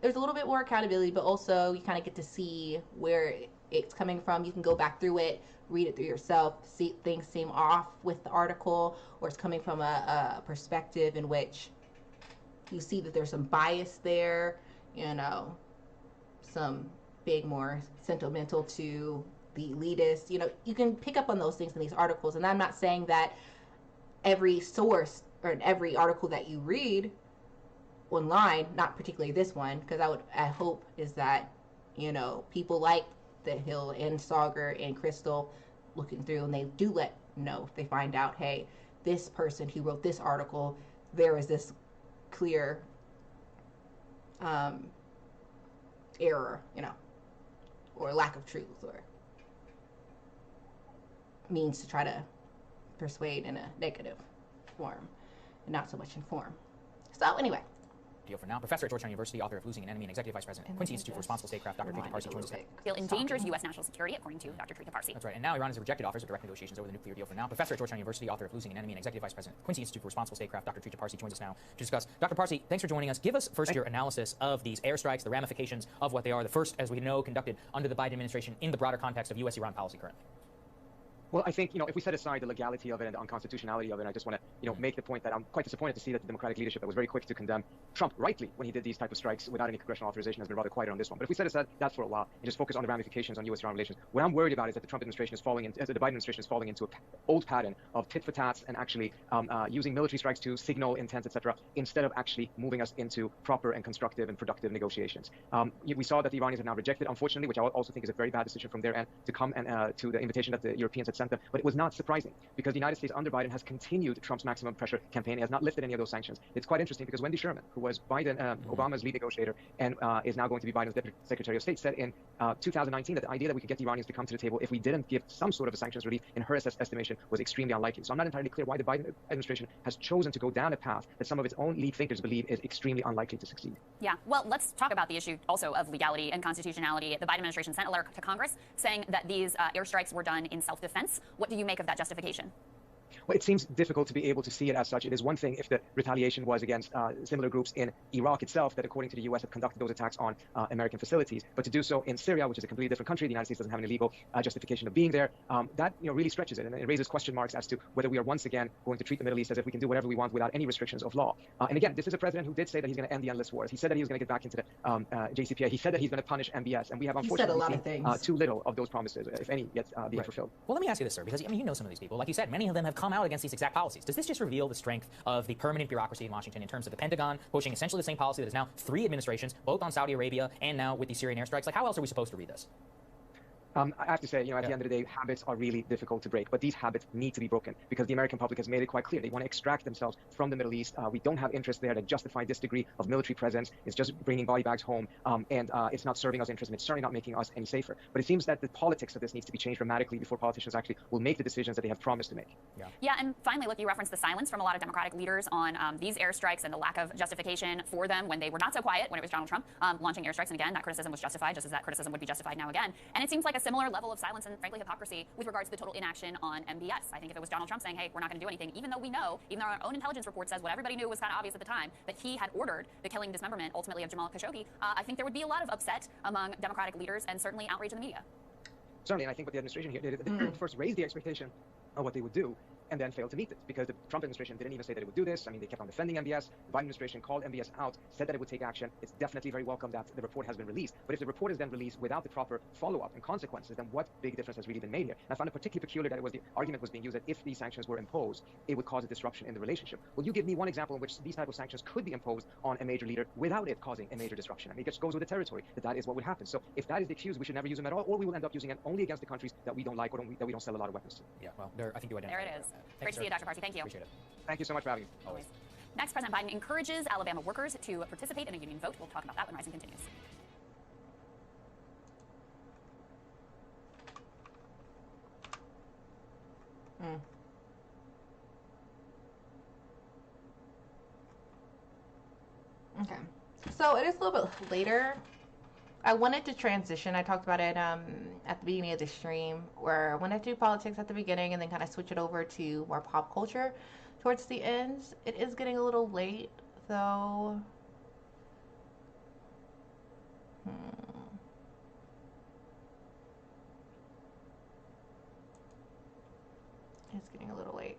there's a little bit more accountability, but also you kind of get to see where it's coming from. You can go back through it, read it through yourself, see things seem off with the article, or it's coming from a perspective in which you see that there's some bias there, some being more sentimental to the elitist. You can pick up on those things in these articles. And I'm not saying that every source or every article that you read online, not particularly this one, because I hope is that, people like the Hill and Sauger and Crystal looking through, and they do let know if they find out, hey, this person who wrote this article, there is this clear error, or lack of truth, or means to try to persuade in a negative form and not so much inform. So anyway. For now, professor at Georgetown University, author of Losing an Enemy, and executive vice president, Quincy Institute for Responsible Statecraft, Dr. Trita Parsi joins us. Deal endangers U.S. national security, according to Dr. Trita Parsi. That's right. And now Iran has rejected offers of direct negotiations over the nuclear deal. For now, professor at Georgetown University, author of Losing an Enemy, and executive vice president, Quincy Institute for Responsible Statecraft, Dr. Trita Parsi joins us now to discuss. Dr. Parsi, thanks for joining us. Give us first your analysis of these airstrikes, the ramifications of what they are. The first, as we know, conducted under the Biden administration in the broader context of U.S.-Iran policy currently. Well, I think, if we set aside the legality of it and the unconstitutionality of it, I just want to, make the point that I'm quite disappointed to see that the Democratic leadership that was very quick to condemn Trump rightly when he did these type of strikes without any congressional authorization has been rather quiet on this one. But if we set aside that for a while and just focus on the ramifications on U.S.-Iran relations, what I'm worried about is that the Trump administration is falling into, the Biden administration is falling into an old pattern of tit for tats and actually using military strikes to signal intent, etc., instead of actually moving us into proper and constructive and productive negotiations. We saw that the Iranians have now rejected, unfortunately, which I also think is a very bad decision from their end, to come and to the invitation that the Europeans had sent them. But it was not surprising, because the United States under Biden has continued Trump's maximum pressure campaign. It has not lifted any of those sanctions. It's quite interesting because Wendy Sherman, who was Obama's lead negotiator and is now going to be Biden's Deputy Secretary of State, said in 2019 that the idea that we could get the Iranians to come to the table if we didn't give some sort of a sanctions relief, in her estimation, was extremely unlikely. So I'm not entirely clear why the Biden administration has chosen to go down a path that some of its own lead thinkers believe is extremely unlikely to succeed. Yeah, well, let's talk about the issue also of legality and constitutionality. The Biden administration sent a letter to Congress saying that these airstrikes were done in self-defense. What do you make of that justification? Well, it seems difficult to be able to see it as such. It is one thing if the retaliation was against similar groups in Iraq itself that, according to the U.S., have conducted those attacks on American facilities. But to do so in Syria, which is a completely different country, the United States doesn't have an illegal justification of being there. That really stretches it, and it raises question marks as to whether we are once again going to treat the Middle East as if we can do whatever we want without any restrictions of law. And again, this is a president who did say that he's going to end the endless wars. He said that he was going to get back into the JCPA. He said that he's going to punish MBS, and we have unfortunately seen too little of those promises, if any, yet being fulfilled. Well, let me ask you this, sir, because I mean, you know some of these people. Like you said, many of them have come out against these exact policies. Does this just reveal the strength of the permanent bureaucracy in Washington in terms of the Pentagon pushing essentially the same policy that is now 3 administrations, both on Saudi Arabia and now with the Syrian airstrikes? Like, how else are we supposed to read this? I have to say, at the end of the day, habits are really difficult to break, but these habits need to be broken because the American public has made it quite clear. They want to extract themselves from the Middle East. We don't have interest there to justify this degree of military presence. It's just bringing body bags home, and it's not serving us interest, and it's certainly not making us any safer. But it seems that the politics of this needs to be changed dramatically before politicians actually will make the decisions that they have promised to make. Yeah, and finally, look, you referenced the silence from a lot of Democratic leaders on these airstrikes and the lack of justification for them when they were not so quiet when it was Donald Trump launching airstrikes. And again, that criticism was justified, just as that criticism would be justified now again. And it seems like a similar level of silence and frankly hypocrisy with regards to the total inaction on MBS. I think if it was Donald Trump saying, hey, we're not going to do anything, even though we know, even though our own intelligence report says what everybody knew was kind of obvious at the time, that he had ordered the killing dismemberment ultimately of Jamal Khashoggi, I think there would be a lot of upset among Democratic leaders and certainly outrage in the media. Certainly, and I think what the administration here did, they first raised the expectation of what they would do, and then failed to meet it because the Trump administration didn't even say that it would do this. I mean, they kept on defending MBS. The Biden administration called MBS out, said that it would take action. It's definitely very welcome that the report has been released. But if the report is then released without the proper follow-up and consequences, then what big difference has really been made here? And I found it particularly peculiar that it was the argument was being used that if these sanctions were imposed, it would cause a disruption in the relationship. Well, you give me one example in which these type of sanctions could be imposed on a major leader without it causing a major disruption. I mean, it just goes with the territory that is what would happen. So if that is the excuse, we should never use them at all, or we will end up using it only against the countries that we don't like or that we don't sell a lot of weapons to. Yeah, well, I think you identified. There it is. Great to see you, Dr. Parsi. Thank you. Appreciate it. Thank you so much for having me. Always. Next, President Biden encourages Alabama workers to participate in a union vote. We'll talk about that when Rising continues. Okay, so it is a little bit later. I wanted to transition. I talked about it at the beginning of the stream, where I wanted to do politics at the beginning and then kind of switch it over to more pop culture towards the end. It is getting a little late, though. It's getting a little late.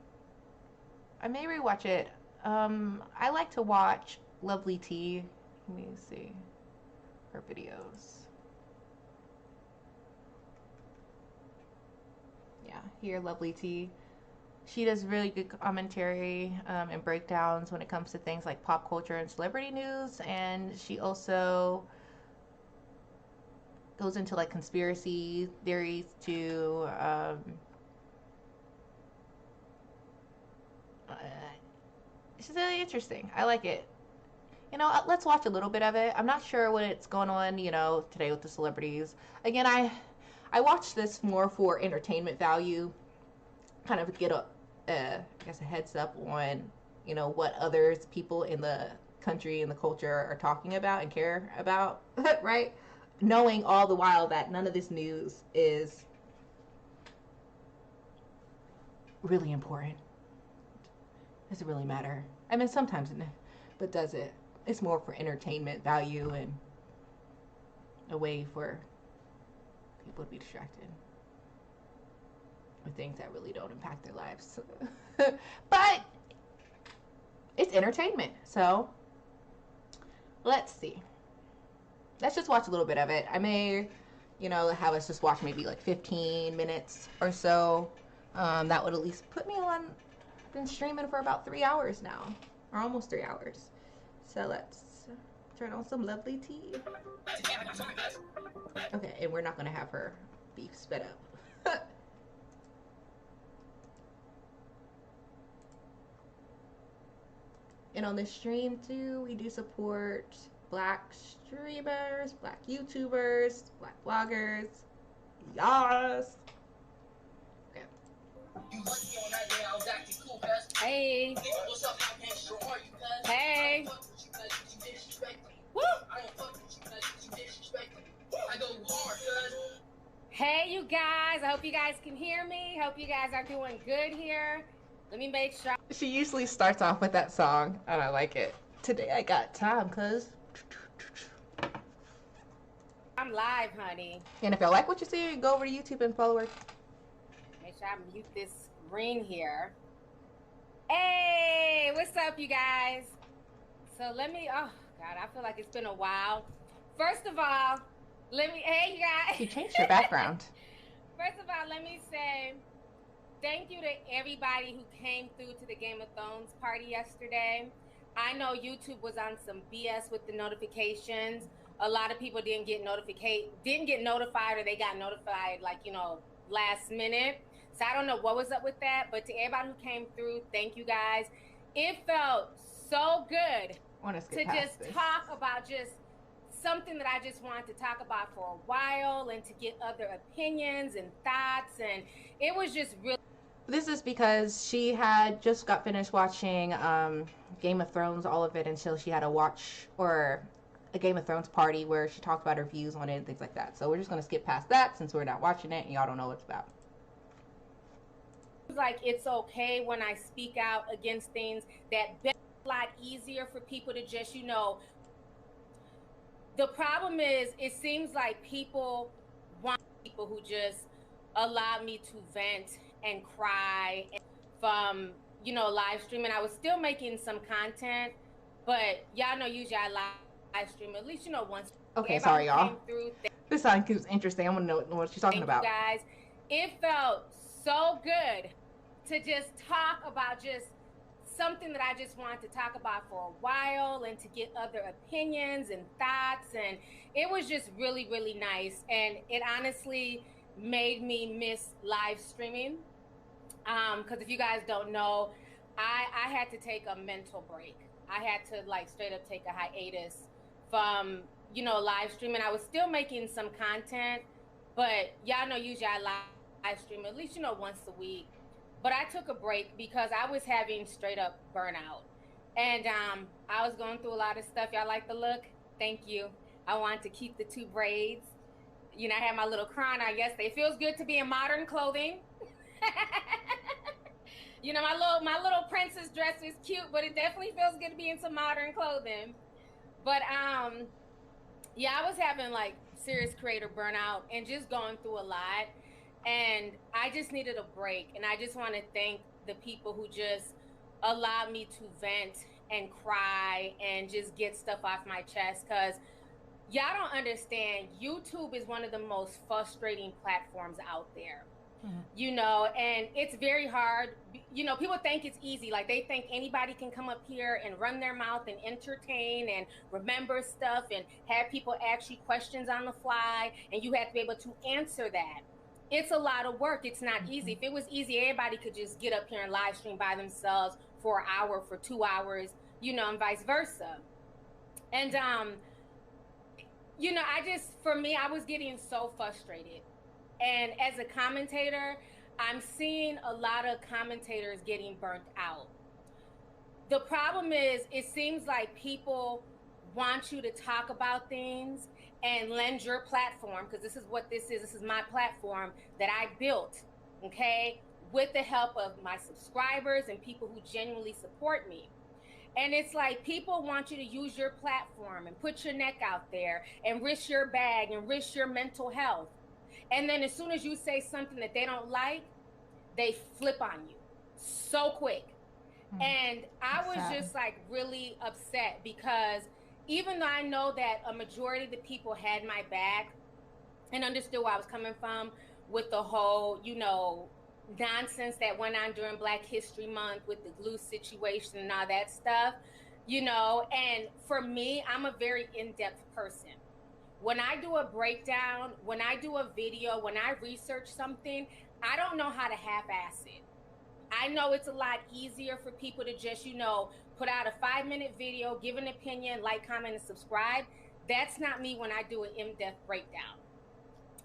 I may rewatch it. I like to watch Lovely T. Let me see her videos. Yeah, here, Lovely T. She does really good commentary and breakdowns when it comes to things like pop culture and celebrity news, and she also goes into like conspiracy theories to it's really interesting. I like it. You know, let's watch a little bit of it. I'm not sure what's going on, you know, today with the celebrities. Again, I watched this more for entertainment value, kind of get I guess a heads up on, you know, what others, people in the country and the culture are talking about and care about, right? Knowing all the while that none of this news is really important. Does it really matter? I mean, sometimes, but does it? It's more for entertainment value and a way for people to be distracted with things that really don't impact their lives. But it's entertainment, so let's see. Let's just watch a little bit of it. I may, you know, have us just watch maybe like 15 minutes or so. That would at least put me on. I've been streaming for about 3 hours now, or almost 3 hours. So let's turn on some Lovely Tea. Okay, and we're not gonna have her beef sped up. And on this stream too, we do support Black streamers, Black YouTubers, Black bloggers. Yes. Okay. Hey. Hey. Woo. Hey, you guys. I hope you guys can hear me. Hope you guys are doing good here. Let me make sure. She usually starts off with that song, and I like it. Today I got time, cuz. I'm live, honey. And if y'all like what you see, go over to YouTube and follow her. Make sure I mute this screen here. Hey, what's up, you guys? So let me, oh, God, I feel like it's been a while. First of all, hey, you guys. You changed your background. First of all, let me say thank you to everybody who came through to the Game of Thrones party yesterday. I know YouTube was on some BS with the notifications. A lot of people didn't get notified, or they got notified like, you know, last minute. So I don't know what was up with that, but to everybody who came through, thank you guys. It felt so good to just talk about just something that I just wanted to talk about for a while, and to get other opinions and thoughts, and it was just really. This is because she had just got finished watching Game of Thrones, all of it, until she had a Game of Thrones party where she talked about her views on it and things like that. So we're just going to skip past that since we're not watching it and y'all don't know what it's about. Like, it's okay when I speak out against things that make it a lot easier for people to just, you know. The problem is, it seems like people want people who just allow me to vent and cry from, you know, live streaming. I was still making some content, but y'all know usually I live stream at least, you know, once. Okay, sorry, y'all. This sounds interesting. I want to know what she's talking about. Guys, it felt so good to just talk about just something that I just wanted to talk about for a while, and to get other opinions and thoughts, and it was just really, really nice. And it honestly made me miss live streaming, because if you guys don't know, I had to take a mental break. I had to, like, straight up take a hiatus from, you know, live streaming. I was still making some content, but y'all know usually I live stream at least, you know, once a week. But I took a break because I was having straight up burnout. And I was going through a lot of stuff. Y'all like the look? Thank you. I wanted to keep the 2 braids. You know, I had my little crown on yesterday. It feels good to be in modern clothing. You know, my little princess dress is cute, but it definitely feels good to be in some modern clothing. But yeah, I was having like serious creator burnout and just going through a lot. And I just needed a break. And I just want to thank the people who just allowed me to vent and cry and just get stuff off my chest. Because y'all don't understand, YouTube is one of the most frustrating platforms out there. You know, and it's very hard. You know, people think it's easy. Like, they think anybody can come up here and run their mouth and entertain and remember stuff and have people ask you questions on the fly, and you have to be able to answer that. It's a lot of work. It's not easy. If it was easy, everybody could just get up here and live stream by themselves for an hour, for 2 hours, you know, and vice versa. And, you know, for me, I was getting so frustrated. And as a commentator, I'm seeing a lot of commentators getting burnt out. The problem is, it seems like people want you to talk about things and lend your platform, because this is what this is. This is my platform that I built, okay, with the help of my subscribers and people who genuinely support me. And it's like, people want you to use your platform and put your neck out there and risk your bag and risk your mental health. And then as soon as you say something that they don't like, they flip on you so quick. And I was just like really upset, because even though I know that a majority of the people had my back and understood where I was coming from with the whole, you know, nonsense that went on during Black History Month with the glue situation and all that stuff, you know, and for me, I'm a very in-depth person. When I do a breakdown, when I do a video, when I research something, I don't know how to half-ass it. I know it's a lot easier for people to just, you know, put out a 5-minute video, give an opinion, like, comment, and subscribe. That's not me when I do an in-depth breakdown.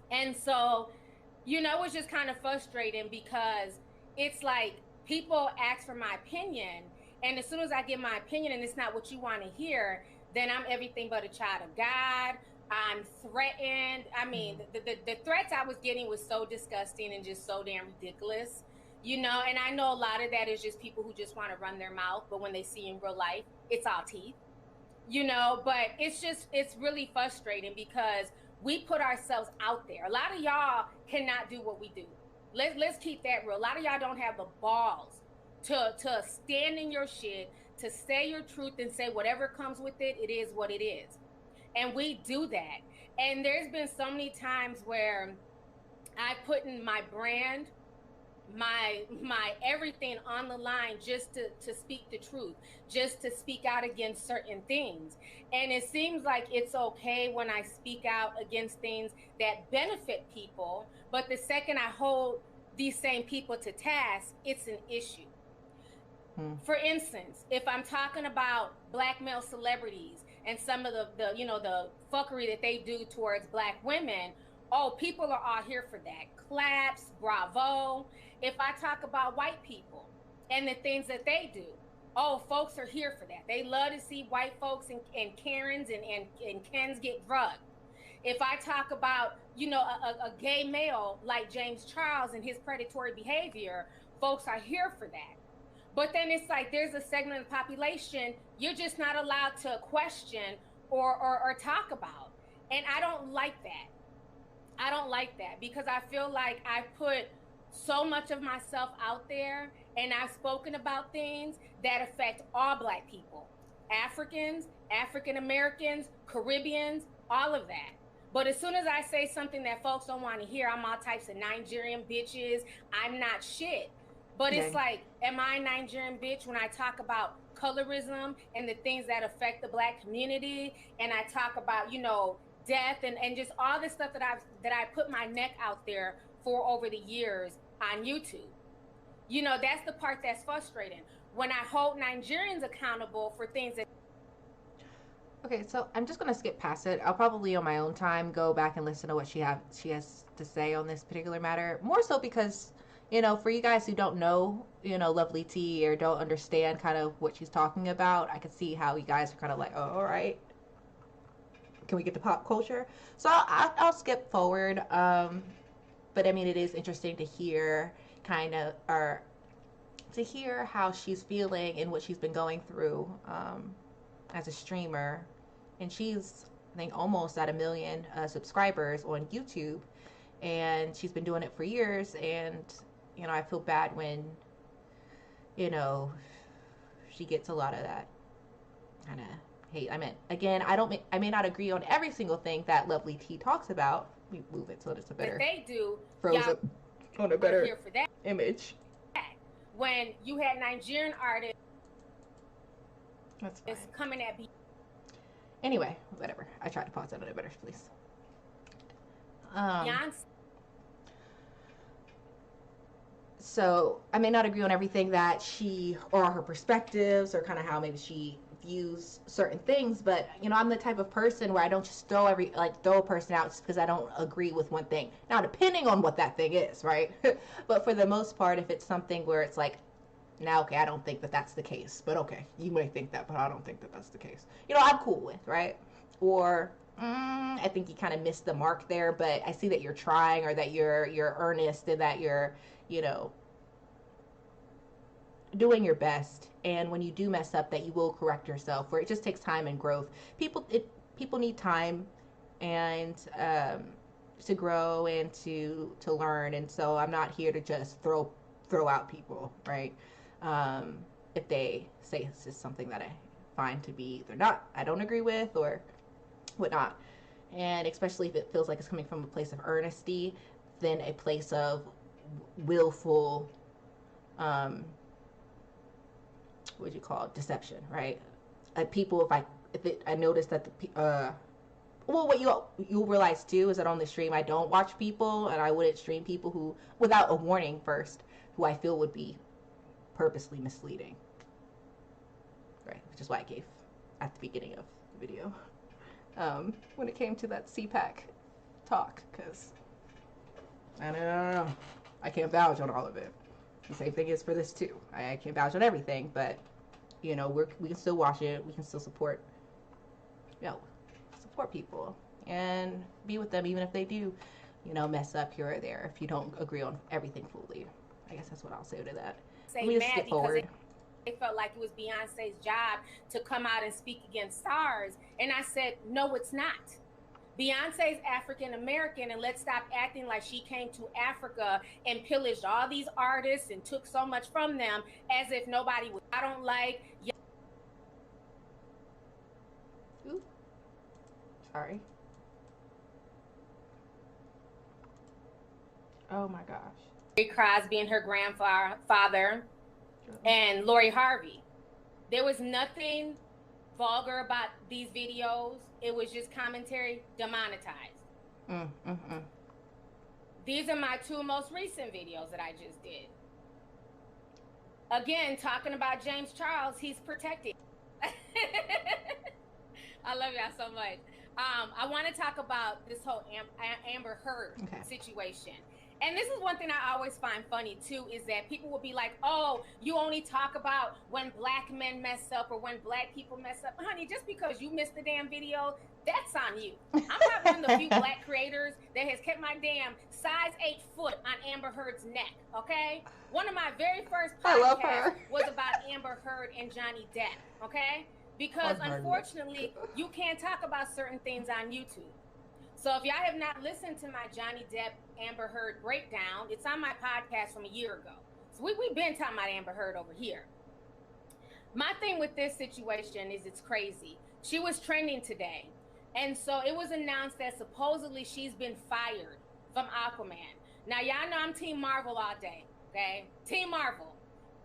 And so, you know, it's just kind of frustrating, because it's like people ask for my opinion, and as soon as I give my opinion and it's not what you want to hear, then I'm everything but a child of God. I'm threatened. I mean, the threats I was getting was so disgusting and just so damn ridiculous. You know, and I know a lot of that is just people who just want to run their mouth, but when they see in real life, it's all teeth. You know, but it's really frustrating because we put ourselves out there. A lot of y'all cannot do what we do. Let's keep that real. A lot of y'all don't have the balls to stand in your shit, to say your truth and say whatever comes with it, it is what it is. And we do that. And there's been so many times where I put in my brand, my everything on the line just to speak the truth, just to speak out against certain things. And it seems like it's okay when I speak out against things that benefit people, but the second I hold these same people to task, it's an issue. For instance, if I'm talking about black male celebrities and some of the you know, the fuckery that they do towards black women, oh, people are all here for that. Claps, bravo. If I talk about white people and the things that they do, oh, folks are here for that. They love to see white folks and Karens and Kens get drugged. If I talk about, you know, a gay male like James Charles and his predatory behavior, folks are here for that. But then it's like there's a segment of the population you're just not allowed to question or talk about. And I don't like that. I don't like that because I feel like I put so much of myself out there and I've spoken about things that affect all black people, Africans, African Americans, Caribbeans, all of that. But as soon as I say something that folks don't want to hear, I'm all types of Nigerian bitches. I'm not shit. But it's like, am I a Nigerian bitch when I talk about colorism and the things that affect the black community? And I talk about, you know, death and just all this stuff that I put my neck out there for over the years on YouTube. You know, that's the part that's frustrating. When I hold Nigerians accountable for things that... Okay, so I'm just going to skip past it. I'll probably on my own time go back and listen to what she has to say on this particular matter. More so because, you know, for you guys who don't know, you know, Lovely T or don't understand kind of what she's talking about, I can see how you guys are kind of like, oh, all right. Can we get to pop culture? So I'll skip forward. But I mean, it is interesting to hear kind of, or to hear how she's feeling and what she's been going through as a streamer. And she's, I think, almost at 1 million subscribers on YouTube. And she's been doing it for years. And, you know, I feel bad when, you know, she gets a lot of that kind of hate. I mean, again, I may not agree on every single thing that Lovely T talks about. We move it so that it's a better. They do. Frozen on a better here for that image. When you had Nigerian artists, that's fine. It's coming at me. Anyway, whatever. I tried to pause that on a better, please. So I may not agree on everything that she or her perspectives or kind of how maybe she views certain things, but you know, I'm the type of person where I don't just throw a person out just because I don't agree with one thing. Now, depending on what that thing is, right? But for the most part, if it's something where it's like, now, okay, I don't think that that's the case, but okay, you may think that, but I don't think that that's the case. You know, I'm cool with, right? Or I think you kind of missed the mark there, but I see that you're trying, or that you're earnest, and that you're, you know, doing your best. And when you do mess up, that you will correct yourself, where it just takes time and growth. People need time and to grow and to learn. And so I'm not here to just throw out people, right? If they say this is something that I find to be either not, I don't agree with, or whatnot. And especially if it feels like it's coming from a place of earnesty, then a place of willful, what would you call it? Deception, right? People, I notice that what you'll realize too is that on the stream I don't watch people, and I wouldn't stream people who, without a warning first, who I feel would be purposely misleading, right? Which is why I gave at the beginning of the video when it came to that CPAC talk, because I don't know, I can't vouch on all of it. The same thing is for this too. I can't vouch on everything, but you know, we can still watch it. We can still support people and be with them, even if they do, you know, mess up here or there, if you don't agree on everything fully. I guess that's what I'll say to that. Say Let me just mad skip because forward. they felt like it was Beyonce's job to come out and speak against SARS. And I said, no, it's not. Beyonce's African American, and let's stop acting like she came to Africa and pillaged all these artists and took so much from them as if nobody was. I don't like. Ooh. Sorry. Oh my gosh. Ray Crosby and her grandfather and Lori Harvey. There was nothing vulgar about these videos. It was just commentary, demonetized. These are my 2 most recent videos that I just did. Again, talking about James Charles, he's protected. I love y'all so much. I want to talk about this whole Amber Heard situation. And this is one thing I always find funny too, is that people will be like, oh, you only talk about when black men mess up or when black people mess up. Honey, just because you missed the damn video, that's on you. I'm not one of the few black creators that has kept my damn size 8 foot on Amber Heard's neck, okay? One of my very first podcasts was about Amber Heard and Johnny Depp, okay? Because unfortunately, you can't talk about certain things on YouTube. So if y'all have not listened to my Johnny Depp Amber Heard breakdown, it's on my podcast from a year ago. So we've been talking about Amber Heard over here. My thing with this situation is it's crazy. She was trending today. And so it was announced that supposedly she's been fired from Aquaman. Now, y'all know I'm Team Marvel all day, okay? Team Marvel.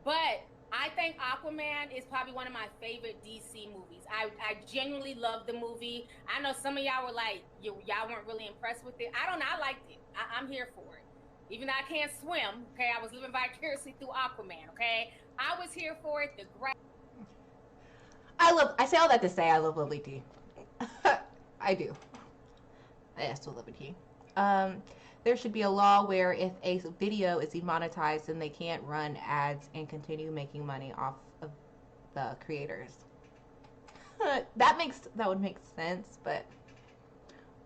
But I think Aquaman is probably one of my favorite DC movies. I genuinely love the movie. I know some of y'all were like, y'all weren't really impressed with it. I don't know. I liked it. I'm here for it. Even though I can't swim, okay? I was living vicariously through Aquaman, okay? I was here for it. I say all that to say I love Lovely Tea. I do. I still love a tea. There should be a law where if a video is demonetized, then they can't run ads and continue making money off of the creators. That would make sense, but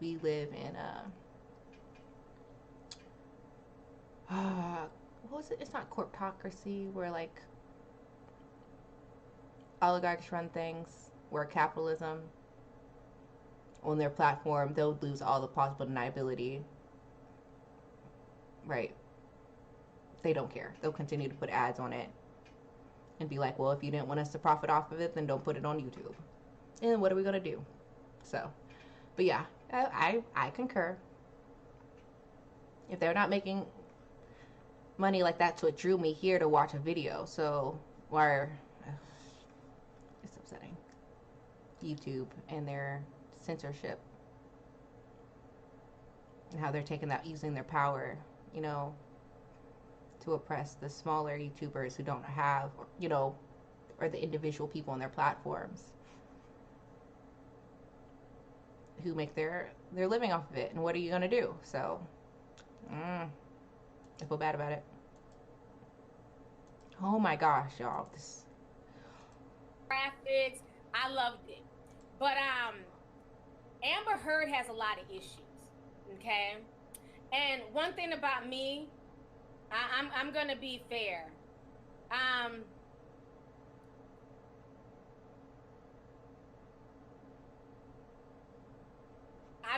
we live in what was it? It's not corptocracy, where like oligarchs run things, where capitalism on their platform, they'll lose all the possible deniability. Right. They don't care. They'll continue to put ads on it and be like, well, if you didn't want us to profit off of it, then don't put it on YouTube. And what are we going to do? So, but yeah, I concur. If they're not making money like that's what drew me here to watch a video. So, it's upsetting. YouTube and their censorship and how they're taking that, using their power, you know, to oppress the smaller YouTubers who don't have, you know, or the individual people on their platforms who make their living off of it. And what are you going to do? So, I feel bad about it. Oh my gosh, y'all. Graphics, I loved it. But Amber Heard has a lot of issues, okay? And one thing about me, I'm going to be fair. I've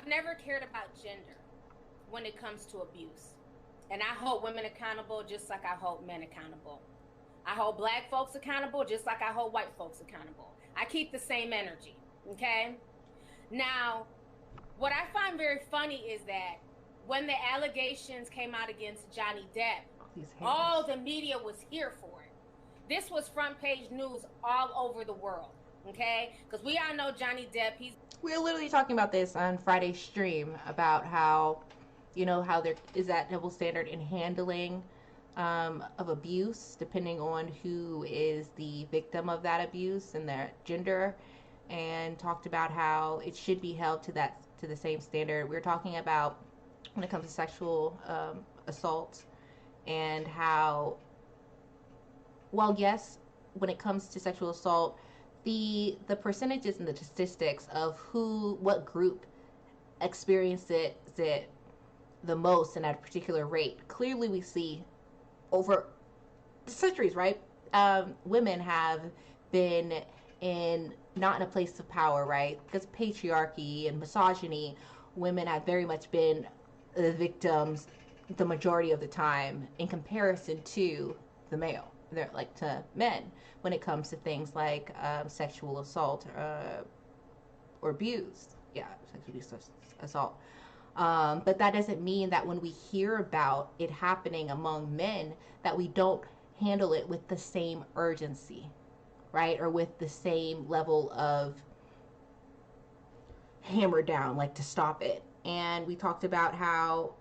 never cared about gender when it comes to abuse. And I hold women accountable just like I hold men accountable. I hold black folks accountable just like I hold white folks accountable. I keep the same energy, okay? Now, what I find very funny is that when the allegations came out against Johnny Depp, all the media was here for it. This was front page news all over the world, okay? Because we all know Johnny Depp, we're literally talking about this on Friday's stream about how, you know, how there is that double standard in handling of abuse, depending on who is the victim of that abuse and their gender, and talked about how it should be held to the same standard. We're talking about when it comes to sexual assault, and how, well, yes, when it comes to sexual assault, the percentages and the statistics of what group experienced it the most in at a particular rate, clearly we see over centuries, right? Women have been not in a place of power, right? Because of patriarchy and misogyny, women have very much been the victims the majority of the time in comparison to the male. They're like to men when it comes to things like sexual assault or abuse. Yeah, sexual abuse, assault. But that doesn't mean that when we hear about it happening among men, that we don't handle it with the same urgency, right? Or with the same level of hammer down, like to stop it. And we talked about how,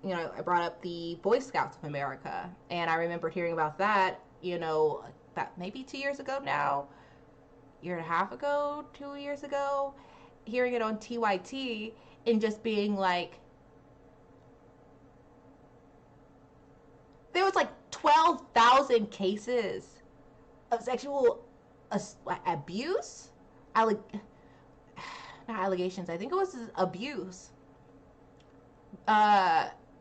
you know, I brought up the Boy Scouts of America, and I remember hearing about that, you know, that maybe 2 years ago now, year and a half ago, 2 years ago, hearing it on TYT and just being like, there was like 12,000 cases of sexual abuse, not allegations, I think it was abuse,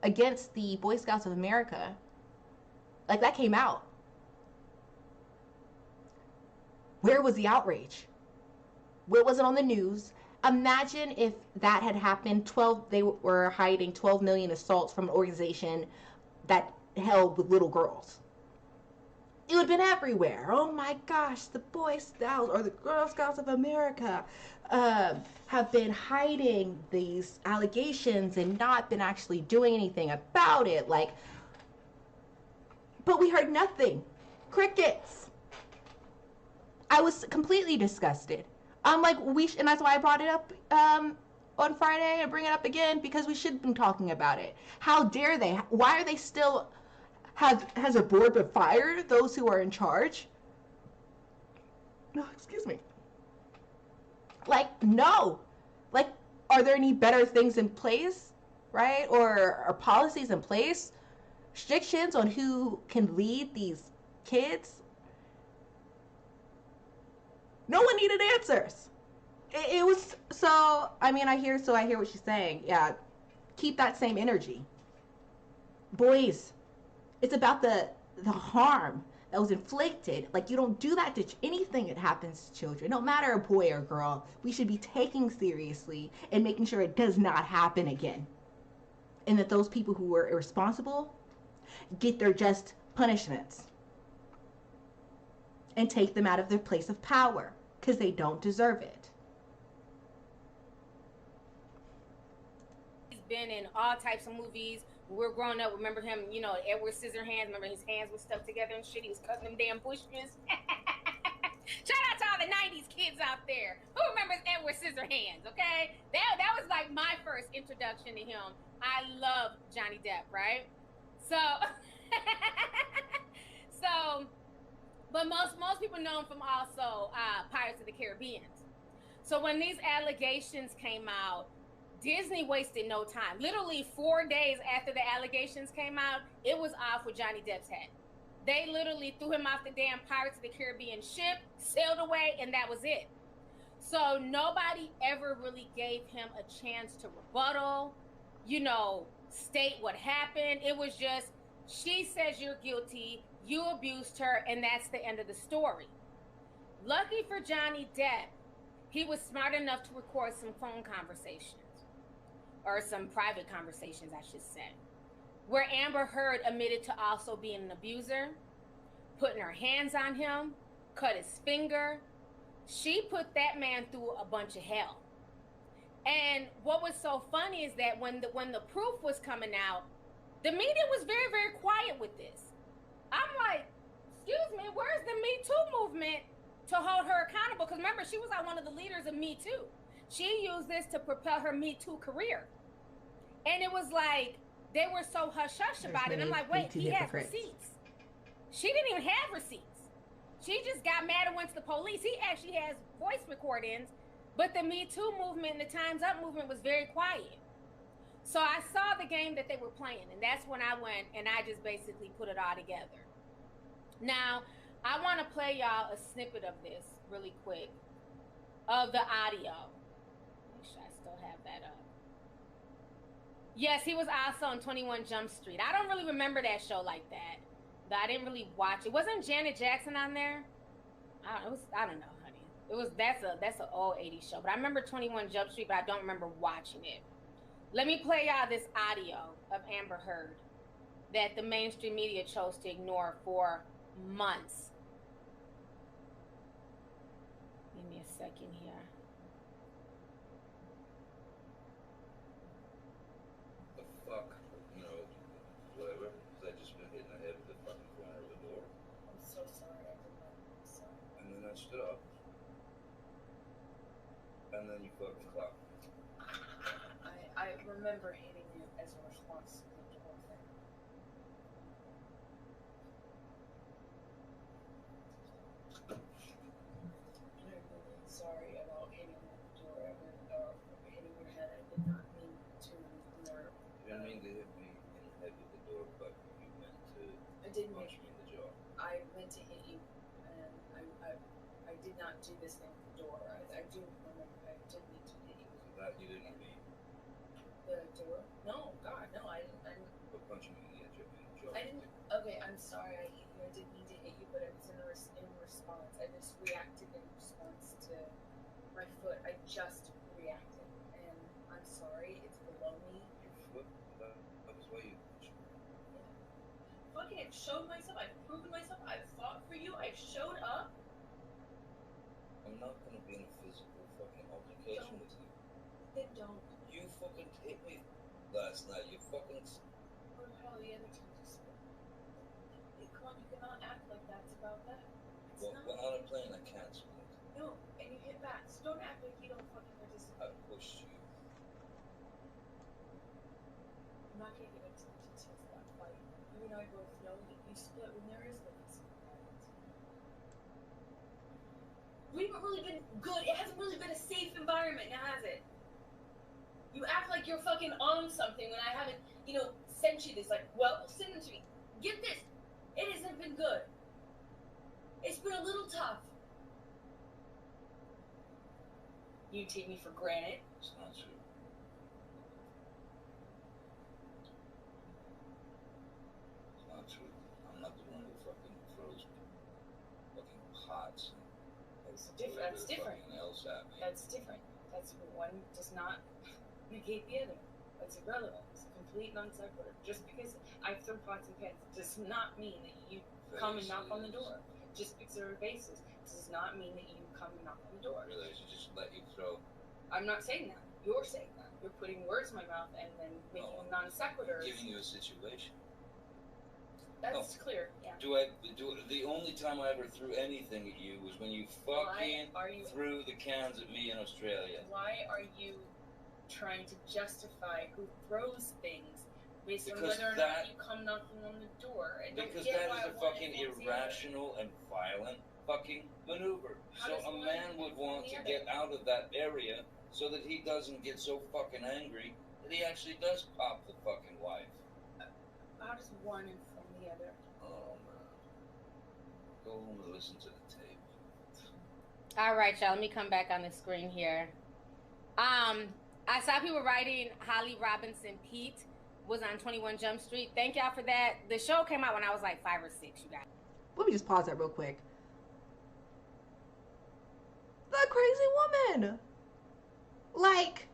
against the Boy Scouts of America. Like, that came out. Where was the outrage? Where was it on the news? Imagine if that had happened. They were hiding 12 million assaults from an organization that held with little girls. It would have been everywhere. Oh my gosh, the Boy Scouts or the Girl Scouts of America have been hiding these allegations and not been actually doing anything about it. Like, but we heard nothing. Crickets. I was completely disgusted. I'm like, and that's why I brought it up on Friday and bring it up again, because we should have been talking about it. How dare they? Why are they still, has a board been fired, those who are in charge? No, excuse me. Like, no. Like, are there any better things in place, right? Or are policies in place? Restrictions on who can lead these kids? No one needed answers. It was, so, I mean, I hear what she's saying. Yeah, keep that same energy. Boys, it's about the harm that was inflicted. Like, you don't do that to anything that happens to children, no matter a boy or girl. We should be taking seriously and making sure it does not happen again. And that those people who were irresponsible get their just punishments. And take them out of their place of power, because they don't deserve it. He's been in all types of movies. When we were growing up, remember him, you know, Edward Scissorhands. Remember his hands were stuck together and shit. He was cutting them damn Bushmen. Shout out to all the 90s kids out there. Who remembers Edward Scissorhands, okay? That was like my first introduction to him. I love Johnny Depp, right? So, but most people know him from also Pirates of the Caribbean. So when these allegations came out, Disney wasted no time. Literally 4 days after the allegations came out, it was off with Johnny Depp's head. They literally threw him off the damn Pirates of the Caribbean ship, sailed away, and that was it. So nobody ever really gave him a chance to rebuttal, you know, state what happened. It was just, she says you're guilty, you abused her, and that's the end of the story. Lucky for Johnny Depp, he was smart enough to record some phone conversations, or some private conversations, I should say, where Amber Heard admitted to also being an abuser, putting her hands on him, cut his finger. She put that man through a bunch of hell. And what was so funny is that when the proof was coming out, the media was very, very quiet with this. I'm like, excuse me, where's the Me Too movement to hold her accountable? Because remember, she was like one of the leaders of Me Too. She used this to propel her Me Too career. And it was like, they were so hush-hush about it. I'm like, wait, he has receipts. She didn't even have receipts. She just got mad and went to the police. He actually has voice recordings, but the Me Too movement and the Time's Up movement was very quiet. So I saw the game that they were playing, and that's when I went and I just basically put it all together. Now, I want to play y'all a snippet of this really quick, of the audio. Make sure I still have that up. Yes, he was also on 21 Jump Street. I don't really remember that show like that. that I didn't really watch. It wasn't Janet Jackson on there. I don't know, honey. That's an old 80s show. But I remember 21 Jump Street, but I don't remember watching it. Let me play y'all this audio of Amber Heard that the mainstream media chose to ignore for months. Give me a second here. The fuck, you know, whatever. Because I just been hitting the head with the fucking corner of the door. I'm so sorry. I did not. I'm sorry. And then I stood up. And then you fucking clapped. I remember hitting you as a response to the whole thing. I'm really sorry about hitting the door or hitting your head. I did not mean to nerve. You didn't mean to hit me in the head with the door, but you meant to punch me in the jaw. I meant to hit you, and I did not do this thing with the door. I do remember. I did need to hit you. So that you didn't mean. The door? No, God, no, I didn't. But punching me in the jaw. I didn't. Okay, I'm sorry. I didn't mean to hit you, but it was in response. I just reacted in response to my foot. I just reacted, and I'm sorry. It's below me. Your foot? That was why you punched me. Yeah. Fucking, I've showed myself. I've proven myself. I've fought for you. I've showed up. I'm not gonna be in a physical fucking altercation with you. Then don't. You fucking hit me last night. You fucking. What about all the other times you spoke? Come on, you cannot act like that's about that. It's Well, not. when I'm playing, I can't split. No, and you hit back. So don't act like you don't fucking participate. I pushed you. I'm not gonna get into the details of that fight. You and I both know that you split when there is no physical violence. We haven't really been good. It hasn't really been a safe environment, now has it? You act like you're fucking on something when I haven't, sent you this. Like, well, send it to me. Get this. It hasn't been good. It's been a little tough. You take me for granted. It's not true. It's not true. I'm not the one who fucking throws fucking pots and That's different. fucking else at me. That's different. That's one does not negate the other. That's irrelevant. It's a complete non sequitur. Just because I throw pots and pans does not mean that you come and knock on the door. Just because there are bases does not mean that you come and knock on the door. Really, I should just let you throw. I'm not saying that. You're saying that. You're putting words in my mouth and then making non sequiturs. Giving you a situation. That's clear. Yeah. The only time I ever threw anything at you was when you fucking threw the cans at me in Australia. Why are you trying to justify who throws things based on Because whether or not you come knocking on the door? I don't Because get that why is a one fucking influences the irrational and violent fucking maneuver. How does So a one man would want to influence the get out of that area so that he doesn't get so fucking angry that he actually does pop the fucking wife. How does one inform the other? Oh man. Go home and listen to the tape. All right, y'all. Let me come back on the screen here. I saw people writing Holly Robinson Pete was on 21 Jump Street. Thank y'all for that. The show came out when I was like 5 or 6, you guys. Let me just pause that real quick. The crazy woman. Like,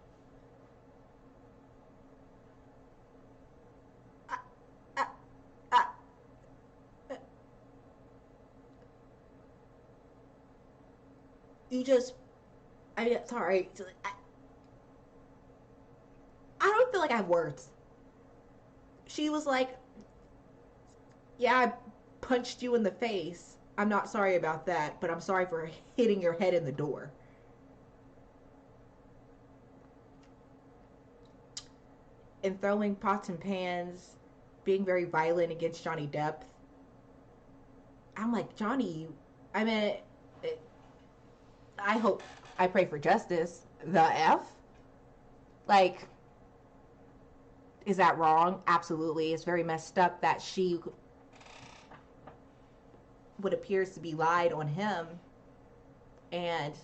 you just, sorry. I don't feel like I have words. She was like, yeah, I punched you in the face. I'm not sorry about that, but I'm sorry for hitting your head in the door. And throwing pots and pans, being very violent against Johnny Depp. I'm like, Johnny, I mean, I pray for justice. The F? Like, is that wrong? Absolutely. It's very messed up that she, what appears to be, lied on him. And,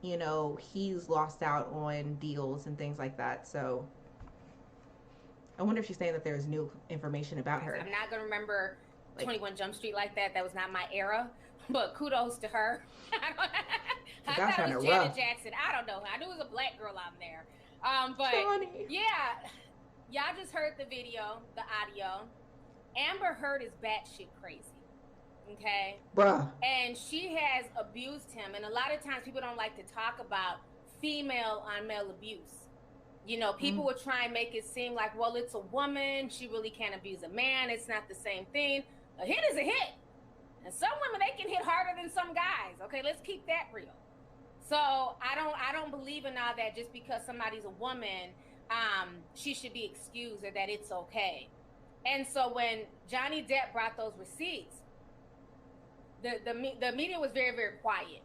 he's lost out on deals and things like that. So, I wonder if she's saying that there's new information about her. I'm not going to remember Like, 21 Jump Street like that. That was not my era, but kudos to her. I thought it was Janet Jackson. I don't know. I knew it was a black girl on there. But funny. yeah, y'all just heard the video, the audio. Amber Heard is batshit crazy. Okay? Bruh. And she has abused him. And a lot of times people don't like to talk about female on male abuse. You know, people will try and make it seem like, well, it's a woman. She really can't abuse a man. It's not the same thing. A hit is a hit. And some women, they can hit harder than some guys. Okay, let's keep that real. So I don't believe in all that just because somebody's a woman, she should be excused or that it's okay. And so when Johnny Depp brought those receipts, the media was very, very quiet.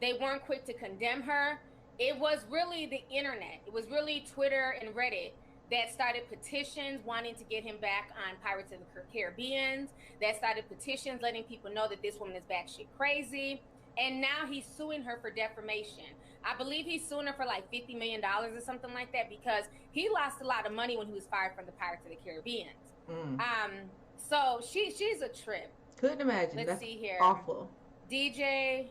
They weren't quick to condemn her. It was really the internet. It was really Twitter and Reddit that started petitions wanting to get him back on Pirates of the Caribbean, that started petitions letting people know that this woman is batshit crazy. And now he's suing her for defamation. I believe he's suing her for like $50 million or something like that because he lost a lot of money when he was fired from the Pirates of the Caribbean. So she's a trip. Couldn't imagine. Let's That's see here. Awful. DJ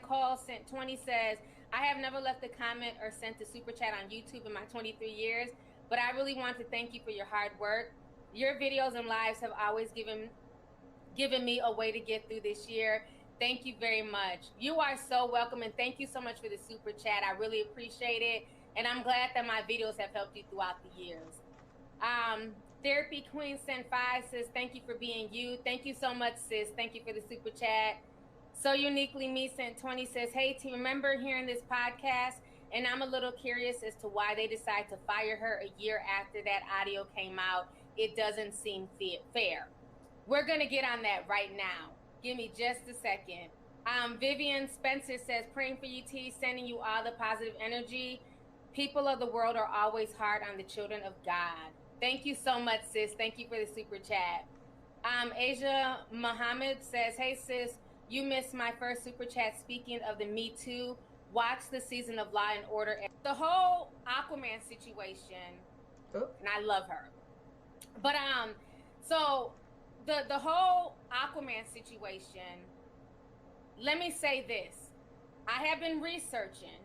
Call sent 20 says, I have never left a comment or sent a super chat on YouTube in my 23 years, but I really want to thank you for your hard work. Your videos and lives have always given me a way to get through this year. Thank you very much. You are so welcome, and thank you so much for the super chat. I really appreciate it, and I'm glad that my videos have helped you throughout the years. Therapy Queen sent 5 says, thank you for being you. Thank you so much, sis. Thank you for the super chat. So Uniquely Me sent 20 says, hey, to remember hearing this podcast, and I'm a little curious as to why they decide to fire her a year after that audio came out. It doesn't seem fair. We're going to get on that right now. Give me just a second. Vivian Spencer says, praying for you, T, sending you all the positive energy. People of the world are always hard on the children of God. Thank you so much, sis. Thank you for the super chat. Asia Muhammad says, hey, sis, you missed my first super chat. Speaking of the Me Too, watch the season of Law and Order. The whole Aquaman situation, and I love her. But so the whole Aquaman situation, let me say this. I have been researching,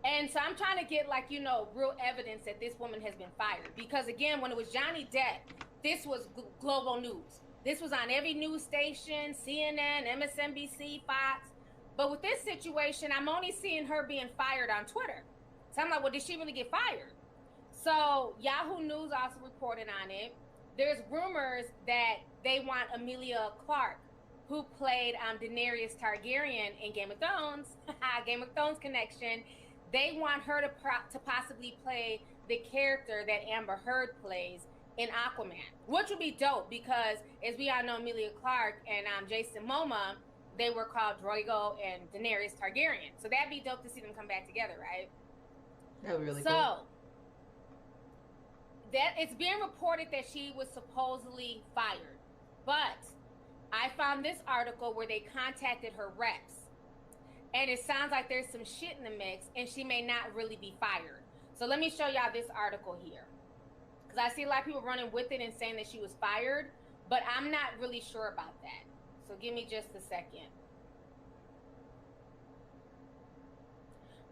and so I'm trying to get, like, you know, real evidence that this woman has been fired. Because again, when it was Johnny Depp, this was global news. This was on every news station, CNN, MSNBC, Fox. But with this situation, I'm only seeing her being fired on Twitter. So I'm like, well, did she really get fired? So Yahoo News also reported on it. There's rumors that they want Emilia Clarke, who played Daenerys Targaryen in Game of Thrones, Game of Thrones connection. They want her to possibly play the character that Amber Heard plays in Aquaman, which would be dope because, as we all know, Emilia Clarke and Jason Momoa, they were called Drogo and Daenerys Targaryen. So that'd be dope to see them come back together, right? That would be really cool. So that it's being reported that she was supposedly fired, but I found this article where they contacted her reps, and it sounds like there's some shit in the mix, and she may not really be fired. So let me show y'all this article here, because I see a lot of people running with it and saying that she was fired, but I'm not really sure about that. So give me just a second.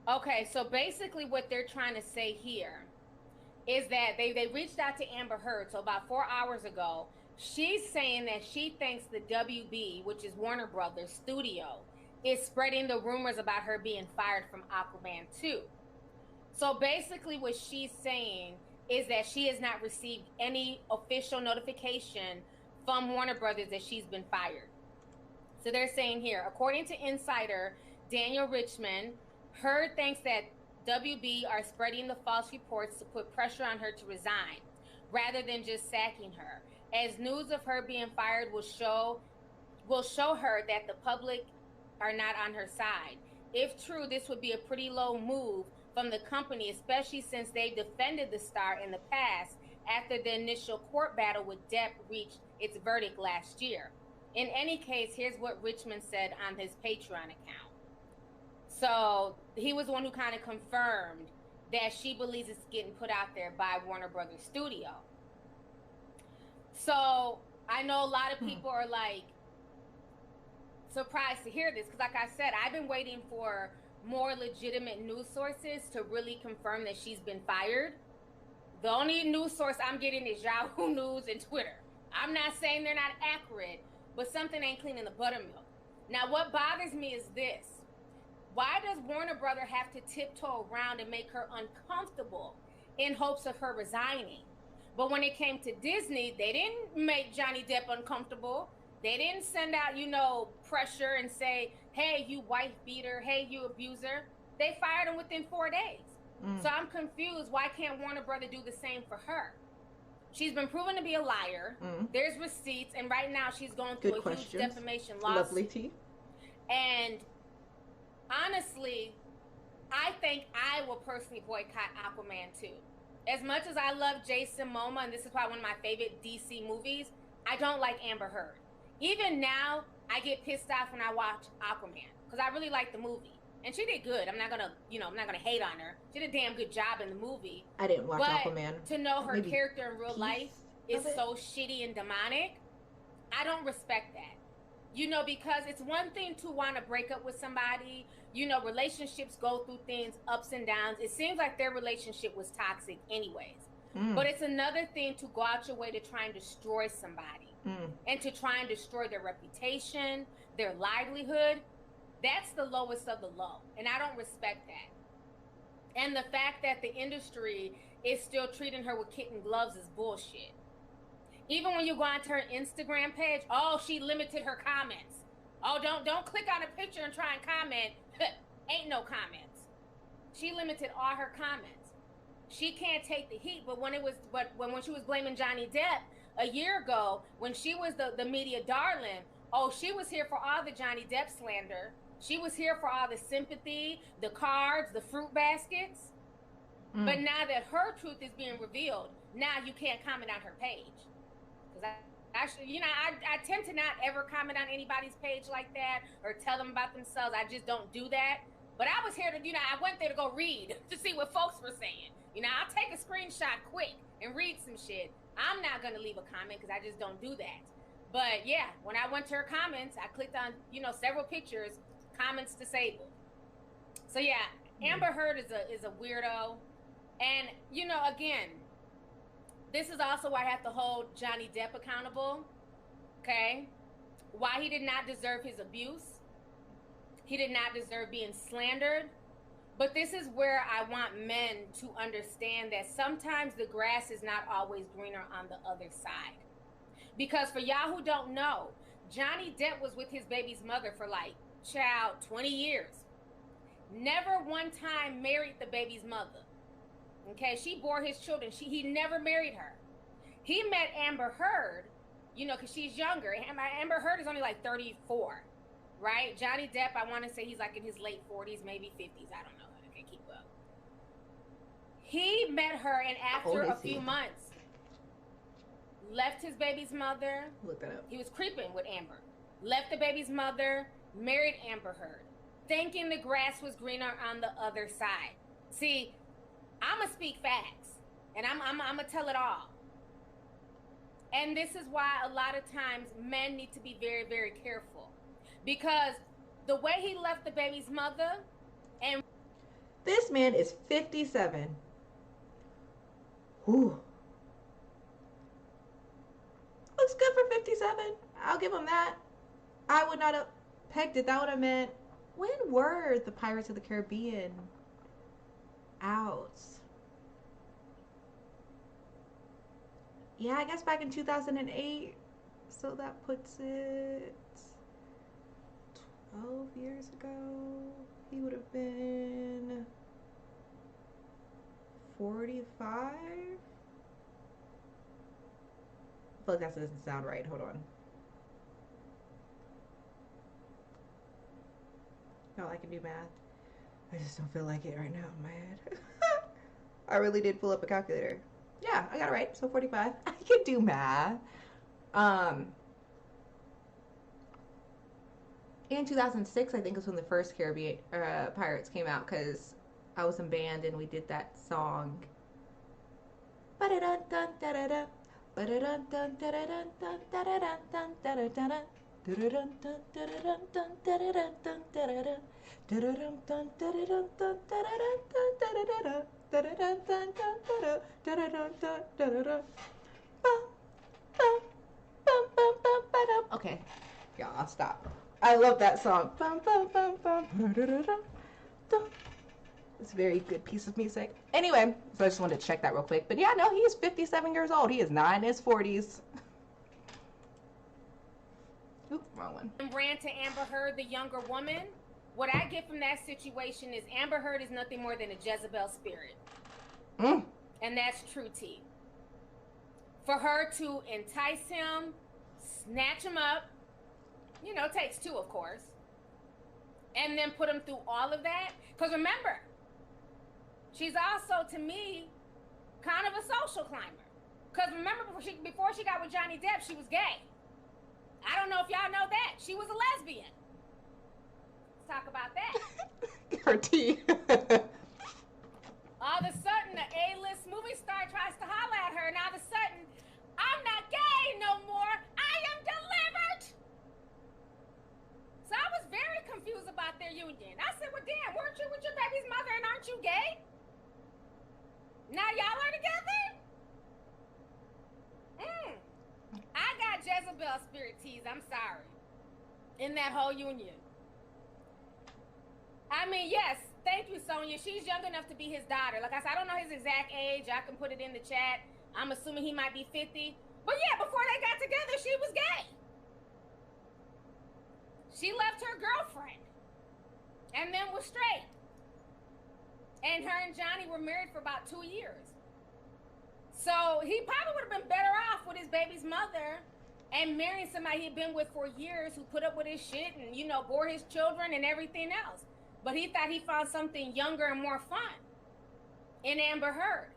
Okay, so basically what they're trying to say here is that they reached out to Amber Heard. So about 4 hours ago, she's saying that she thinks the WB, which is Warner Brothers studio, is spreading the rumors about her being fired from Aquaman 2. So basically what she's saying is that she has not received any official notification from Warner Brothers that she's been fired. So they're saying here, according to insider Daniel Richmond, Heard thinks that WB are spreading the false reports to put pressure on her to resign, rather than just sacking her, as news of her being fired will show her that the public are not on her side. If true, this would be a pretty low move from the company, especially since they've defended the star in the past after the initial court battle with Depp reached its verdict last year. In any case, here's what Richmond said on his Patreon account. So he was the one who kind of confirmed that she believes it's getting put out there by Warner Brothers Studio. So I know a lot of people are like surprised to hear this because, like I said, I've been waiting for more legitimate news sources to really confirm that she's been fired. The only news source I'm getting is Yahoo News and Twitter. I'm not saying they're not accurate, but something ain't clean in the buttermilk. Now, what bothers me is this. Why does Warner Brother have to tiptoe around and make her uncomfortable in hopes of her resigning? But when it came to Disney, they didn't make Johnny Depp uncomfortable. They didn't send out, you know, pressure and say, hey, you wife beater, hey, you abuser. They fired him within 4 days. So I'm confused. Why can't Warner Brother do the same for her? She's been proven to be a liar. There's receipts, and right now she's going through huge defamation lawsuit. Lovely tea. And honestly, I think I will personally boycott Aquaman too. As much as I love Jason Momoa, and this is probably one of my favorite DC movies, I don't like Amber Heard. Even now, I get pissed off when I watch Aquaman because I really like the movie. And she did good. I'm not gonna hate on her. She did a damn good job in the movie. I didn't watch but Aquaman. To know her character in real life is so shitty and demonic, I don't respect that. You know, because it's one thing to want to break up with somebody. You know, relationships go through things, ups and downs. It seems like their relationship was toxic anyways. But it's another thing to go out your way to try and destroy somebody and to try and destroy their reputation, their livelihood. That's the lowest of the low, and I don't respect that. And the fact that the industry is still treating her with kitten gloves is bullshit. Even when you go onto her Instagram page, oh, she limited her comments. Oh, don't click on a picture and try and comment. Ain't no comments. She limited all her comments. She can't take the heat, but when she was blaming Johnny Depp a year ago, when she was the media darling, oh, she was here for all the Johnny Depp slander. She was here for all the sympathy, the cards, the fruit baskets. But now that her truth is being revealed, now you can't comment on her page. Because I tend to not ever comment on anybody's page like that or tell them about themselves. I just don't do that. But I was here to, I went there to go read to see what folks were saying. I'll take a screenshot quick and read some shit. I'm not going to leave a comment because I just don't do that. But yeah, when I went to her comments, I clicked on, several pictures, comments disabled. So yeah, Amber Heard is a weirdo. And, again, this is also why I have to hold Johnny Depp accountable, okay? Why he did not deserve his abuse. He did not deserve being slandered. But this is where I want men to understand that sometimes the grass is not always greener on the other side. Because for y'all who don't know, Johnny Depp was with his baby's mother for 20 years. Never one time married the baby's mother. Okay, she bore his children. He never married her. He met Amber Heard, because she's younger. Amber Heard is only 34, right? Johnny Depp, I want to say he's in his late 40s, maybe 50s. I don't know. I can't keep up. He met her, and after a few months, left his baby's mother. Look that up. He was creeping with Amber. Left the baby's mother, married Amber Heard, thinking the grass was greener on the other side. See, I'm going to speak facts, and I'm going to tell it all. And this is why a lot of times men need to be very, very careful. Because the way he left the baby's mother and... This man is 57. Whew. Looks good for 57. I'll give him that. I would not have pegged it. That would have meant... When were the Pirates of the Caribbean out? Yeah, I guess back in 2008. So that puts it 12 years ago. He would have been 45. I feel like that doesn't sound right. Hold on. No, I can do math. I just don't feel like it right now in my head. I really did pull up a calculator. Yeah, I got it right. So 45. I can do math. In 2006, I think is when the first Caribbean Pirates came out, because I was in band and we did that song. Ba-da-da-da-da-da-da. Okay, yeah, I'll stop. I love that song. It's a very good piece of music. Anyway, so I just wanted to check that real quick. But yeah, no, he is 57 years old. He is not in his 40s. Oop, wrong one. Ran to Amber Heard, the younger woman. What I get from that situation is Amber Heard is nothing more than a Jezebel spirit. And that's true tea. For her to entice him, snatch him up, you know, takes two, of course, and then put him through all of that. Because remember, she's also, to me, kind of a social climber. Because remember, before she got with Johnny Depp, she was gay. I don't know if y'all know that. She was a lesbian. Let's talk about that. Her tea. All of a sudden, the A-list movie star tries to holler at her, and all of a sudden, I'm not gay no more. I am delivered. So I was very confused about their union. I said, well, damn, weren't you with your baby's mother, and aren't you gay? Now y'all are together? I got Jezebel spirit tease, I'm sorry, in that whole union. I mean, yes, thank you, Sonia. She's young enough to be his daughter. Like I said, I don't know his exact age. I can put it in the chat. I'm assuming he might be 50. But yeah, before they got together, she was gay. She left her girlfriend and then was straight. And her and Johnny were married for about 2 years. So he probably would have been better off with his baby's mother and marrying somebody he'd been with for years who put up with his shit and, you know, bore his children and everything else. But he thought he found something younger and more fun in Amber Heard.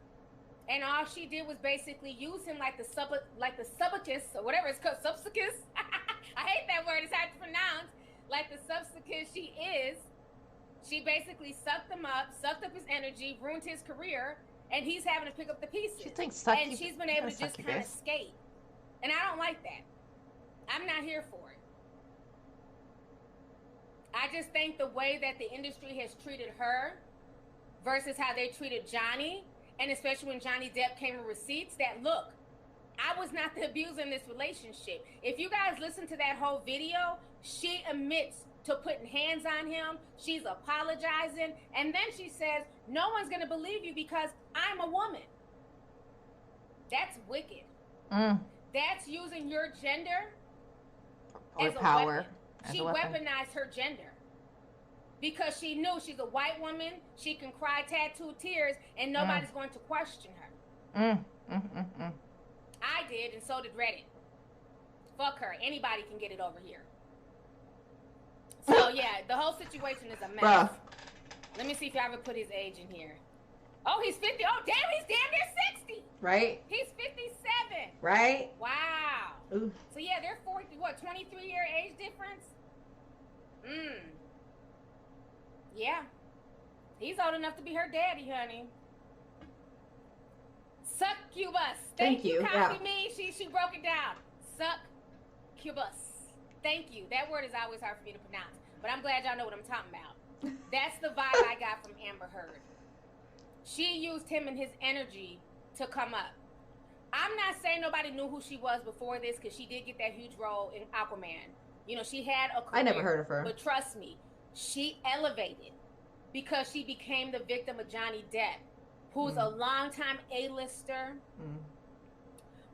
And all she did was basically use him like the subacus, or whatever it's called, subsicus. I hate that word, it's hard to pronounce. Like the subsicus she is. She basically sucked him up, sucked up his energy, ruined his career, and he's having to pick up the pieces. She thinks and she's been able to just kind of skate. And I don't like that. I'm not here for it. I just think the way that the industry has treated her versus how they treated Johnny, and especially when Johnny Depp came with receipts, that look, I was not the abuser in this relationship. If you guys listen to that whole video, she admits to putting hands on him. She's apologizing. And then she says, no one's going to believe you because I'm a woman. That's wicked. That's using your gender as a power. Weapon. She weaponized her gender because she knew she's a white woman. She can cry tattooed tears and nobody's going to question her. I did, and so did Reddit. Fuck her. Anybody can get it over here. So yeah, the whole situation is a mess. Rough. Let me see if I ever put his age in here. Oh, he's 50. Oh, damn, he's damn near 60. Right? He's 57. Right? Wow. Ooh. So yeah, they're 23-year age difference? Yeah. He's old enough to be her daddy, honey. Succubus. Thank you. Copy me. She broke it down. Succubus. Thank you. That word is always hard for me to pronounce, but I'm glad y'all know what I'm talking about. That's the vibe I got from Amber Heard. She used him and his energy to come up. I'm not saying nobody knew who she was before this, because she did get that huge role in Aquaman. You know, she had a career. I never heard of her. But trust me, she elevated because she became the victim of Johnny Depp, who's a longtime A-lister,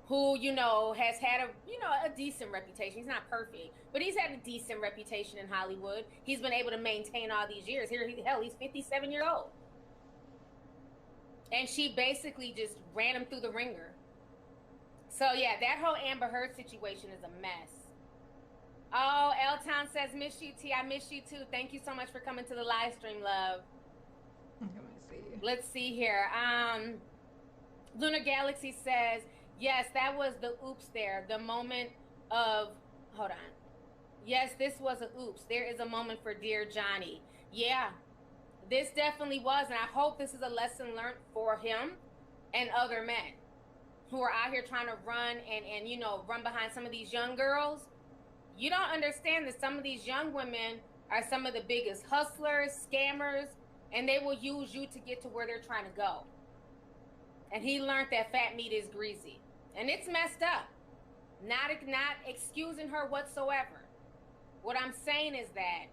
who, you know, has had a decent reputation. He's not perfect, but he's had a decent reputation in Hollywood. He's been able to maintain all these years. He's 57 years old. And she basically just ran him through the ringer. So yeah, that whole Amber Heard situation is a mess. Oh, L-Town says, miss you, T. I miss you too. Thank you so much for coming to the live stream, love. Let me see. Let's see here. Lunar Galaxy says, yes, that was the oops there. The moment of, hold on. Yes, this was a oops. There is a moment for dear Johnny. Yeah, this definitely was. And I hope this is a lesson learned for him and other men. who are out here trying to run and you know, run behind some of these young girls, you don't understand that some of these young women are some of the biggest hustlers, scammers, and they will use you to get to where they're trying to go. And he learned that fat meat is greasy. And it's messed up. Not excusing her whatsoever. What I'm saying is that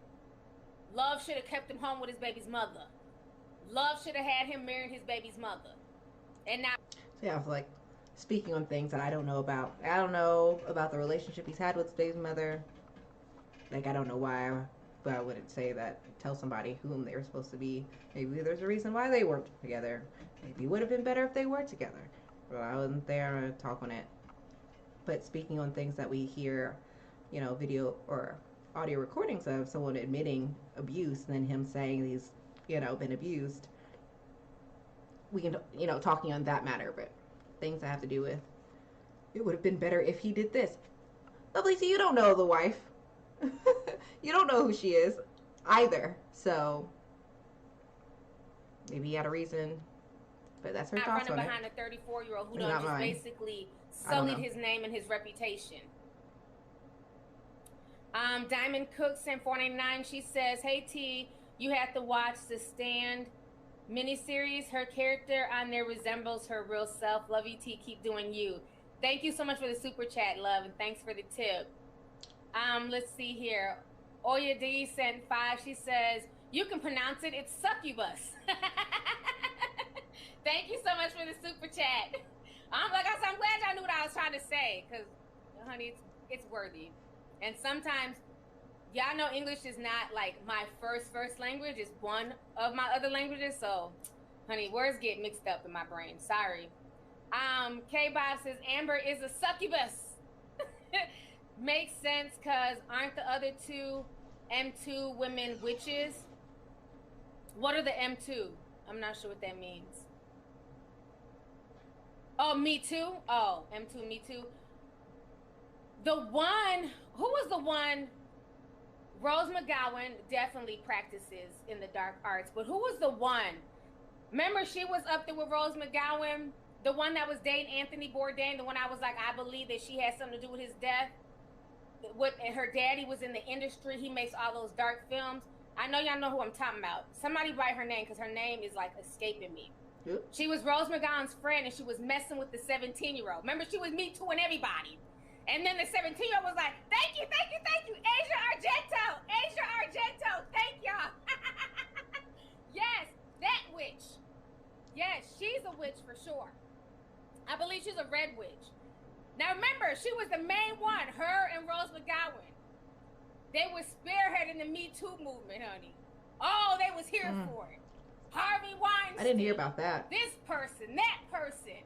Love should have kept him home with his baby's mother. Love should have had him marrying his baby's mother. And now... So yeah, I was like, speaking on things that I don't know about. I don't know about the relationship he's had with his baby's mother. Like, I don't know why, but I wouldn't say that. Tell somebody whom they were supposed to be. Maybe there's a reason why they weren't together. Maybe it would have been better if they were together. But I wasn't there to talk on it. But speaking on things that we hear, you know, video or audio recordings of someone admitting abuse and then him saying he's, you know, been abused. We can, you know, talking on that matter, but things that have to do with it would have been better if he did this. Lovely, so you don't know the wife. You don't know who she is either. So maybe he had a reason, but that's her thoughts on it. Running behind a 34-year-old who done just basically sullied his name and his reputation. Diamond Cooks in 499, she says, "Hey T, you have to watch the Stand miniseries. Her character on there resembles her real self. Love you, T. Keep doing you." Thank you so much for the super chat, love, and thanks for the tip. Let's see here. Oya D sent 5. She says, "You can pronounce it. It's succubus." Thank you so much for the super chat. Like I said, I'm glad y'all knew what I was trying to say, because, honey, it's worthy. And sometimes, y'all know English is not like my first language. It's one of my other languages. So, honey, words get mixed up in my brain. Sorry. K-Bob says, "Amber is a succubus." Makes sense, because aren't the other two M2 women witches? What are the M2? I'm not sure what that means. Oh, Me Too? Oh, M2, Me Too. The one, who was the one? Rose McGowan definitely practices in the dark arts, but who was the one? Remember, she was up there with Rose McGowan, the one that was dating Anthony Bourdain, the one I was like, I believe that she had something to do with his death. And her daddy was in the industry. He makes all those dark films. I know y'all know who I'm talking about. Somebody write her name, because her name is like escaping me. Yep. She was Rose McGowan's friend, and she was messing with the 17-year-old. Remember, she was Me Too and everybody. And then the 17-year-old was like, thank you, thank you, thank you, Asia Argento, Asia Argento, thank y'all. Yes, that witch. Yes, she's a witch for sure. I believe she's a red witch. Now remember, she was the main one, her and Rose McGowan. They were spearheading the Me Too movement, honey. Oh, they was here for it. Harvey Weinstein. I didn't hear about that. This person, that person.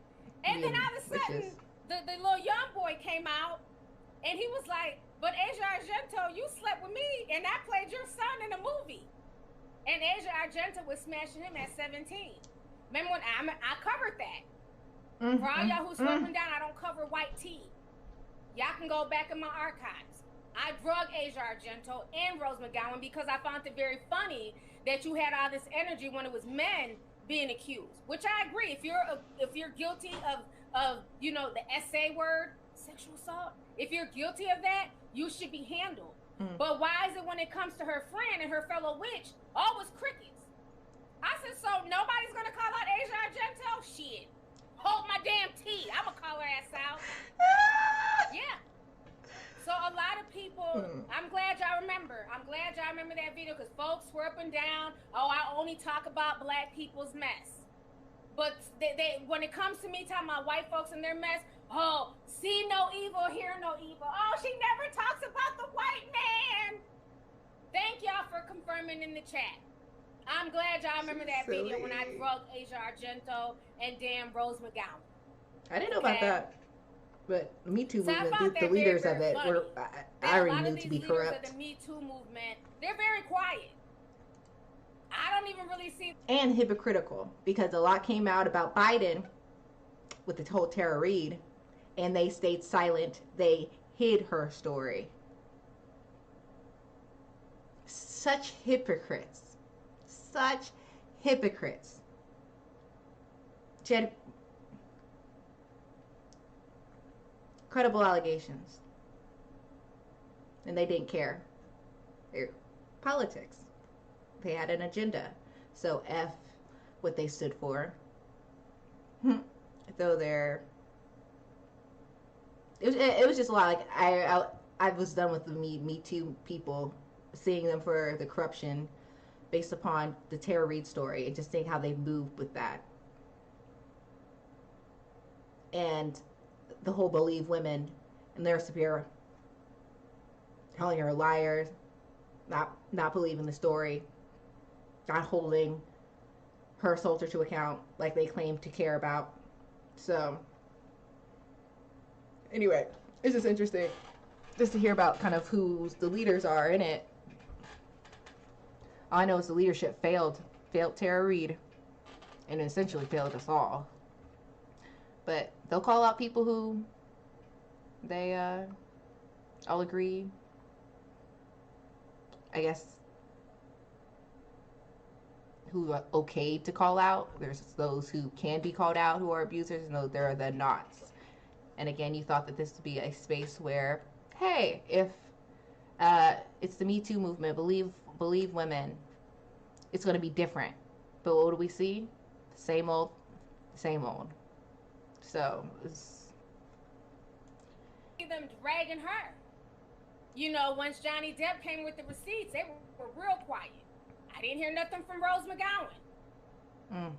And then all of a sudden, the little young boy came out, and he was like, "But Asia Argento, you slept with me, and I played your son in a movie." And Asia Argento was smashing him at 17. Remember when I covered that? For all y'all who's swept down, I don't cover white tea. Y'all can go back in my archives. I drug Asia Argento and Rose McGowan because I found it very funny that you had all this energy when it was men being accused, which I agree. If you're guilty of you know, the SA word, sexual assault, if you're guilty of that, you should be handled. But why is it when it comes to her friend and her fellow witch, all was crickets? I said, so nobody's gonna call out Asia Argento? Shit. Hold my damn tea. I'ma call her ass out. Yeah. So a lot of people, I'm glad y'all remember. I'm glad y'all remember that video, because folks were up and down. Oh, I only talk about black people's mess. But they when it comes to me talking about white folks and their mess, oh, see no evil, hear no evil. Oh, she never talks about the white man. Thank y'all for confirming in the chat. I'm glad y'all remember that video when I drugged Asia Argento and damn Rose McGowan. I didn't know about that. But the Me Too movement, the leaders of it were, I already knew to be corrupt. Of the Me Too movement, they're very quiet. I don't even really see. And hypocritical, because a lot came out about Biden with the whole Tara Reid, and they stayed silent. They hid her story. Such hypocrites. Such hypocrites. credible allegations. And they didn't care. They're politics. They had an agenda. So F what they stood for. Though it was just a lot. Like I was done with the Me Too people, seeing them for the corruption based upon the Tara Reid story and just seeing how they moved with that. And the whole believe women and their superior, calling her liars, not believing the story, not holding her assaulter to account like they claim to care about. So anyway, it's just interesting just to hear about kind of who the leaders are in it. All I know is the leadership failed Tara Reid and essentially failed us all. But they'll call out people who they all agree, I guess, who are okay to call out. There's those who can be called out who are abusers, and there are the nots. And again, you thought that this would be a space where, hey, if it's the Me Too movement, believe women, it's going to be different. But what do we see? Same old. So it's them dragging her. You know, once Johnny Depp came with the receipts, they were real quiet. I didn't hear nothing from Rose McGowan.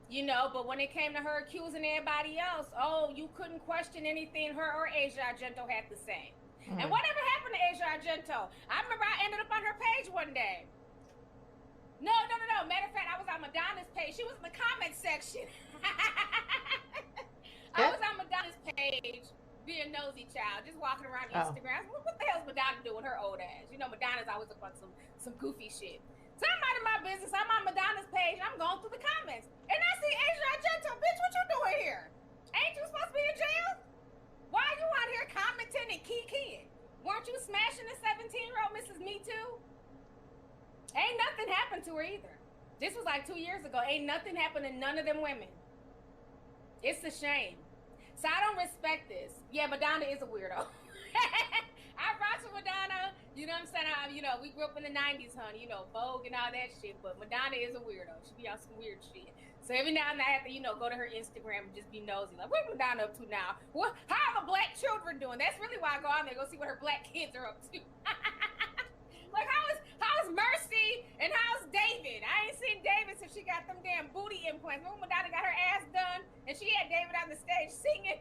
You know, but when it came to her accusing everybody else, oh, you couldn't question anything her or Asia Argento had to say. And whatever happened to Asia Argento? I remember I ended up on her page one day. No. Matter of fact, I was on Madonna's page. She was in the comment section. I was on Madonna's page being nosy child, just walking around Instagram. What the hell's Madonna doing with her old ass? You know, Madonna's always up on some goofy shit. So I'm minding my business. I'm on Madonna's page. I'm going through the comments. And I see Asia Argento. Bitch, what you doing here? Ain't you supposed to be in jail? Why are you out here commenting and kikiing? Weren't you smashing the 17-year-old Mrs. Me Too? Ain't nothing happened to her either. This was like 2 years ago. Ain't nothing happened to none of them women. It's a shame. So I don't respect this. Yeah, Madonna is a weirdo. I rock with Madonna. You know what I'm saying? We grew up in the 90s, honey. You know, Vogue and all that shit. But Madonna is a weirdo. She be on some weird shit. So every now and then I have to, go to her Instagram and just be nosy. Like, what's Madonna up to now? How are the black children doing? That's really why I go on there, go see what her black kids are up to. Like, how's Mercy and how's David? I ain't seen David since she got them damn booty implants. Remember Madonna got her ass done and she had David on the stage singing?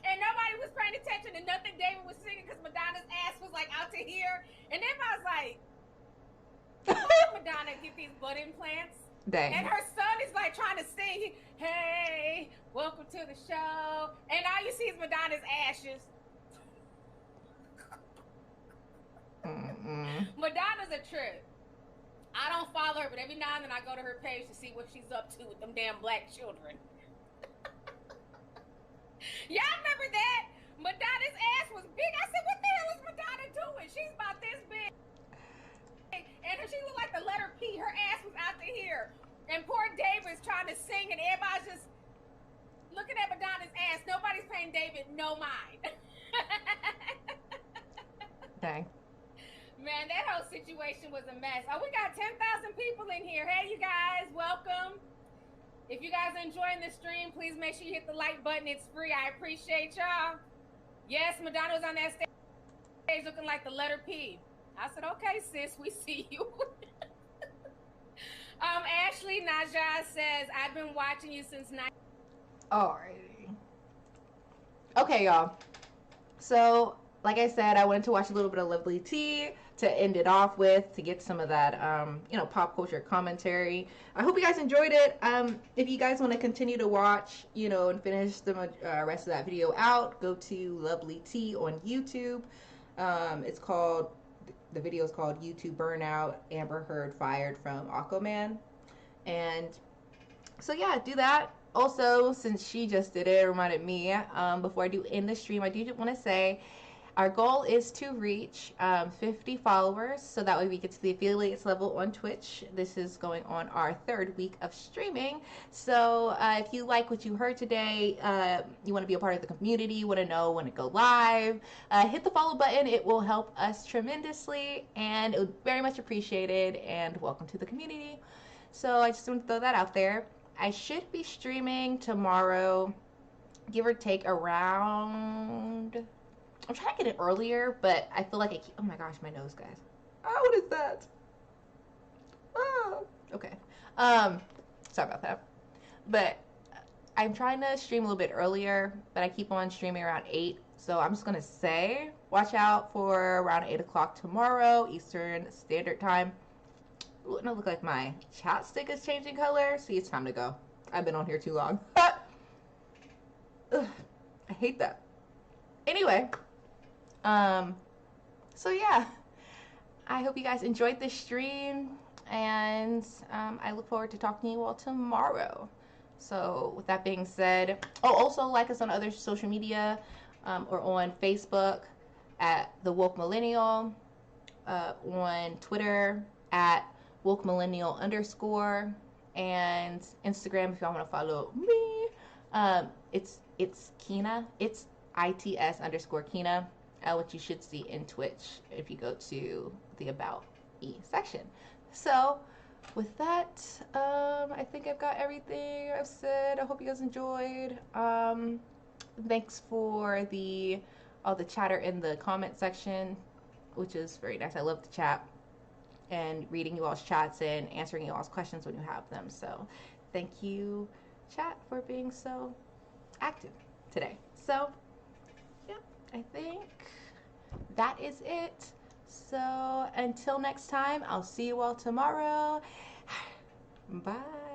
And nobody was paying attention to nothing David was singing because Madonna's ass was like out to here. And then I was like, why did Madonna get these butt implants? Dang. And her son is like trying to sing, hey, welcome to the show. And all you see is Madonna's ashes. Madonna's a trip. I don't follow her, but every now and then I go to her page to see what she's up to with them damn black children. Y'all remember that? Madonna's ass was big. I said, what the hell is Madonna doing? She's about this big. And she looked like the letter P. Her ass was out to here. And poor David's trying to sing and everybody's just looking at Madonna's ass. Nobody's paying David no mind. Dang. Man, that whole situation was a mess. Oh, we got 10,000 people in here. Hey, you guys, welcome. If you guys are enjoying the stream, please make sure you hit the like button. It's free. I appreciate y'all. Yes, Madonna was on that stage looking like the letter P. I said, okay, sis, we see you. Ashley Najah says, I've been watching you since 9. Alrighty. Okay, y'all. So, like I said, I wanted to watch a little bit of Lovely Tea to end it off with, to get some of that, pop culture commentary. I hope you guys enjoyed it. If you guys want to continue to watch, and finish the rest of that video out, go to Lovely Tea on YouTube. The video is called YouTube Burnout, Amber Heard Fired from Aquaman. And so yeah, do that. Also, since she just did it, it reminded me, before I do end the stream, I do want to say, Our goal is to reach 50 followers, so that way we get to the affiliates level on Twitch. This is going on our 3rd week of streaming. So if you like what you heard today, you want to be a part of the community, you want to know when to go live, hit the follow button. It will help us tremendously, and it would very much appreciated. And welcome to the community. So I just want to throw that out there. I should be streaming tomorrow, give or take around... I'm trying to get it earlier, but I feel like oh my gosh, my nose, guys. Oh, what is that? Oh, okay. Sorry about that. But I'm trying to stream a little bit earlier, but I keep on streaming around 8. So I'm just going to say, watch out for around 8 o'clock tomorrow, Eastern Standard Time. Ooh, and it looks like my chapstick is changing color. See, it's time to go. I've been on here too long. Ugh, I hate that. Anyway. So yeah, I hope you guys enjoyed this stream, and I look forward to talking to you all tomorrow. So with that being said, also like us on other social media, or on Facebook at The Woke Millennial, on Twitter at Woke Millennial _, and Instagram if y'all want to follow me. It's Kina. It's ITS _ Kina. What you should see in Twitch if you go to the About Me section. So with that, I think I've got everything I've said. I hope you guys enjoyed. Thanks for all the chatter in the comment section, which is very nice. I love the chat and reading you all's chats and answering you all's questions when you have them. So thank you, chat, for being so active today. So yeah, I think that is it. So until next time, I'll see you all tomorrow. Bye.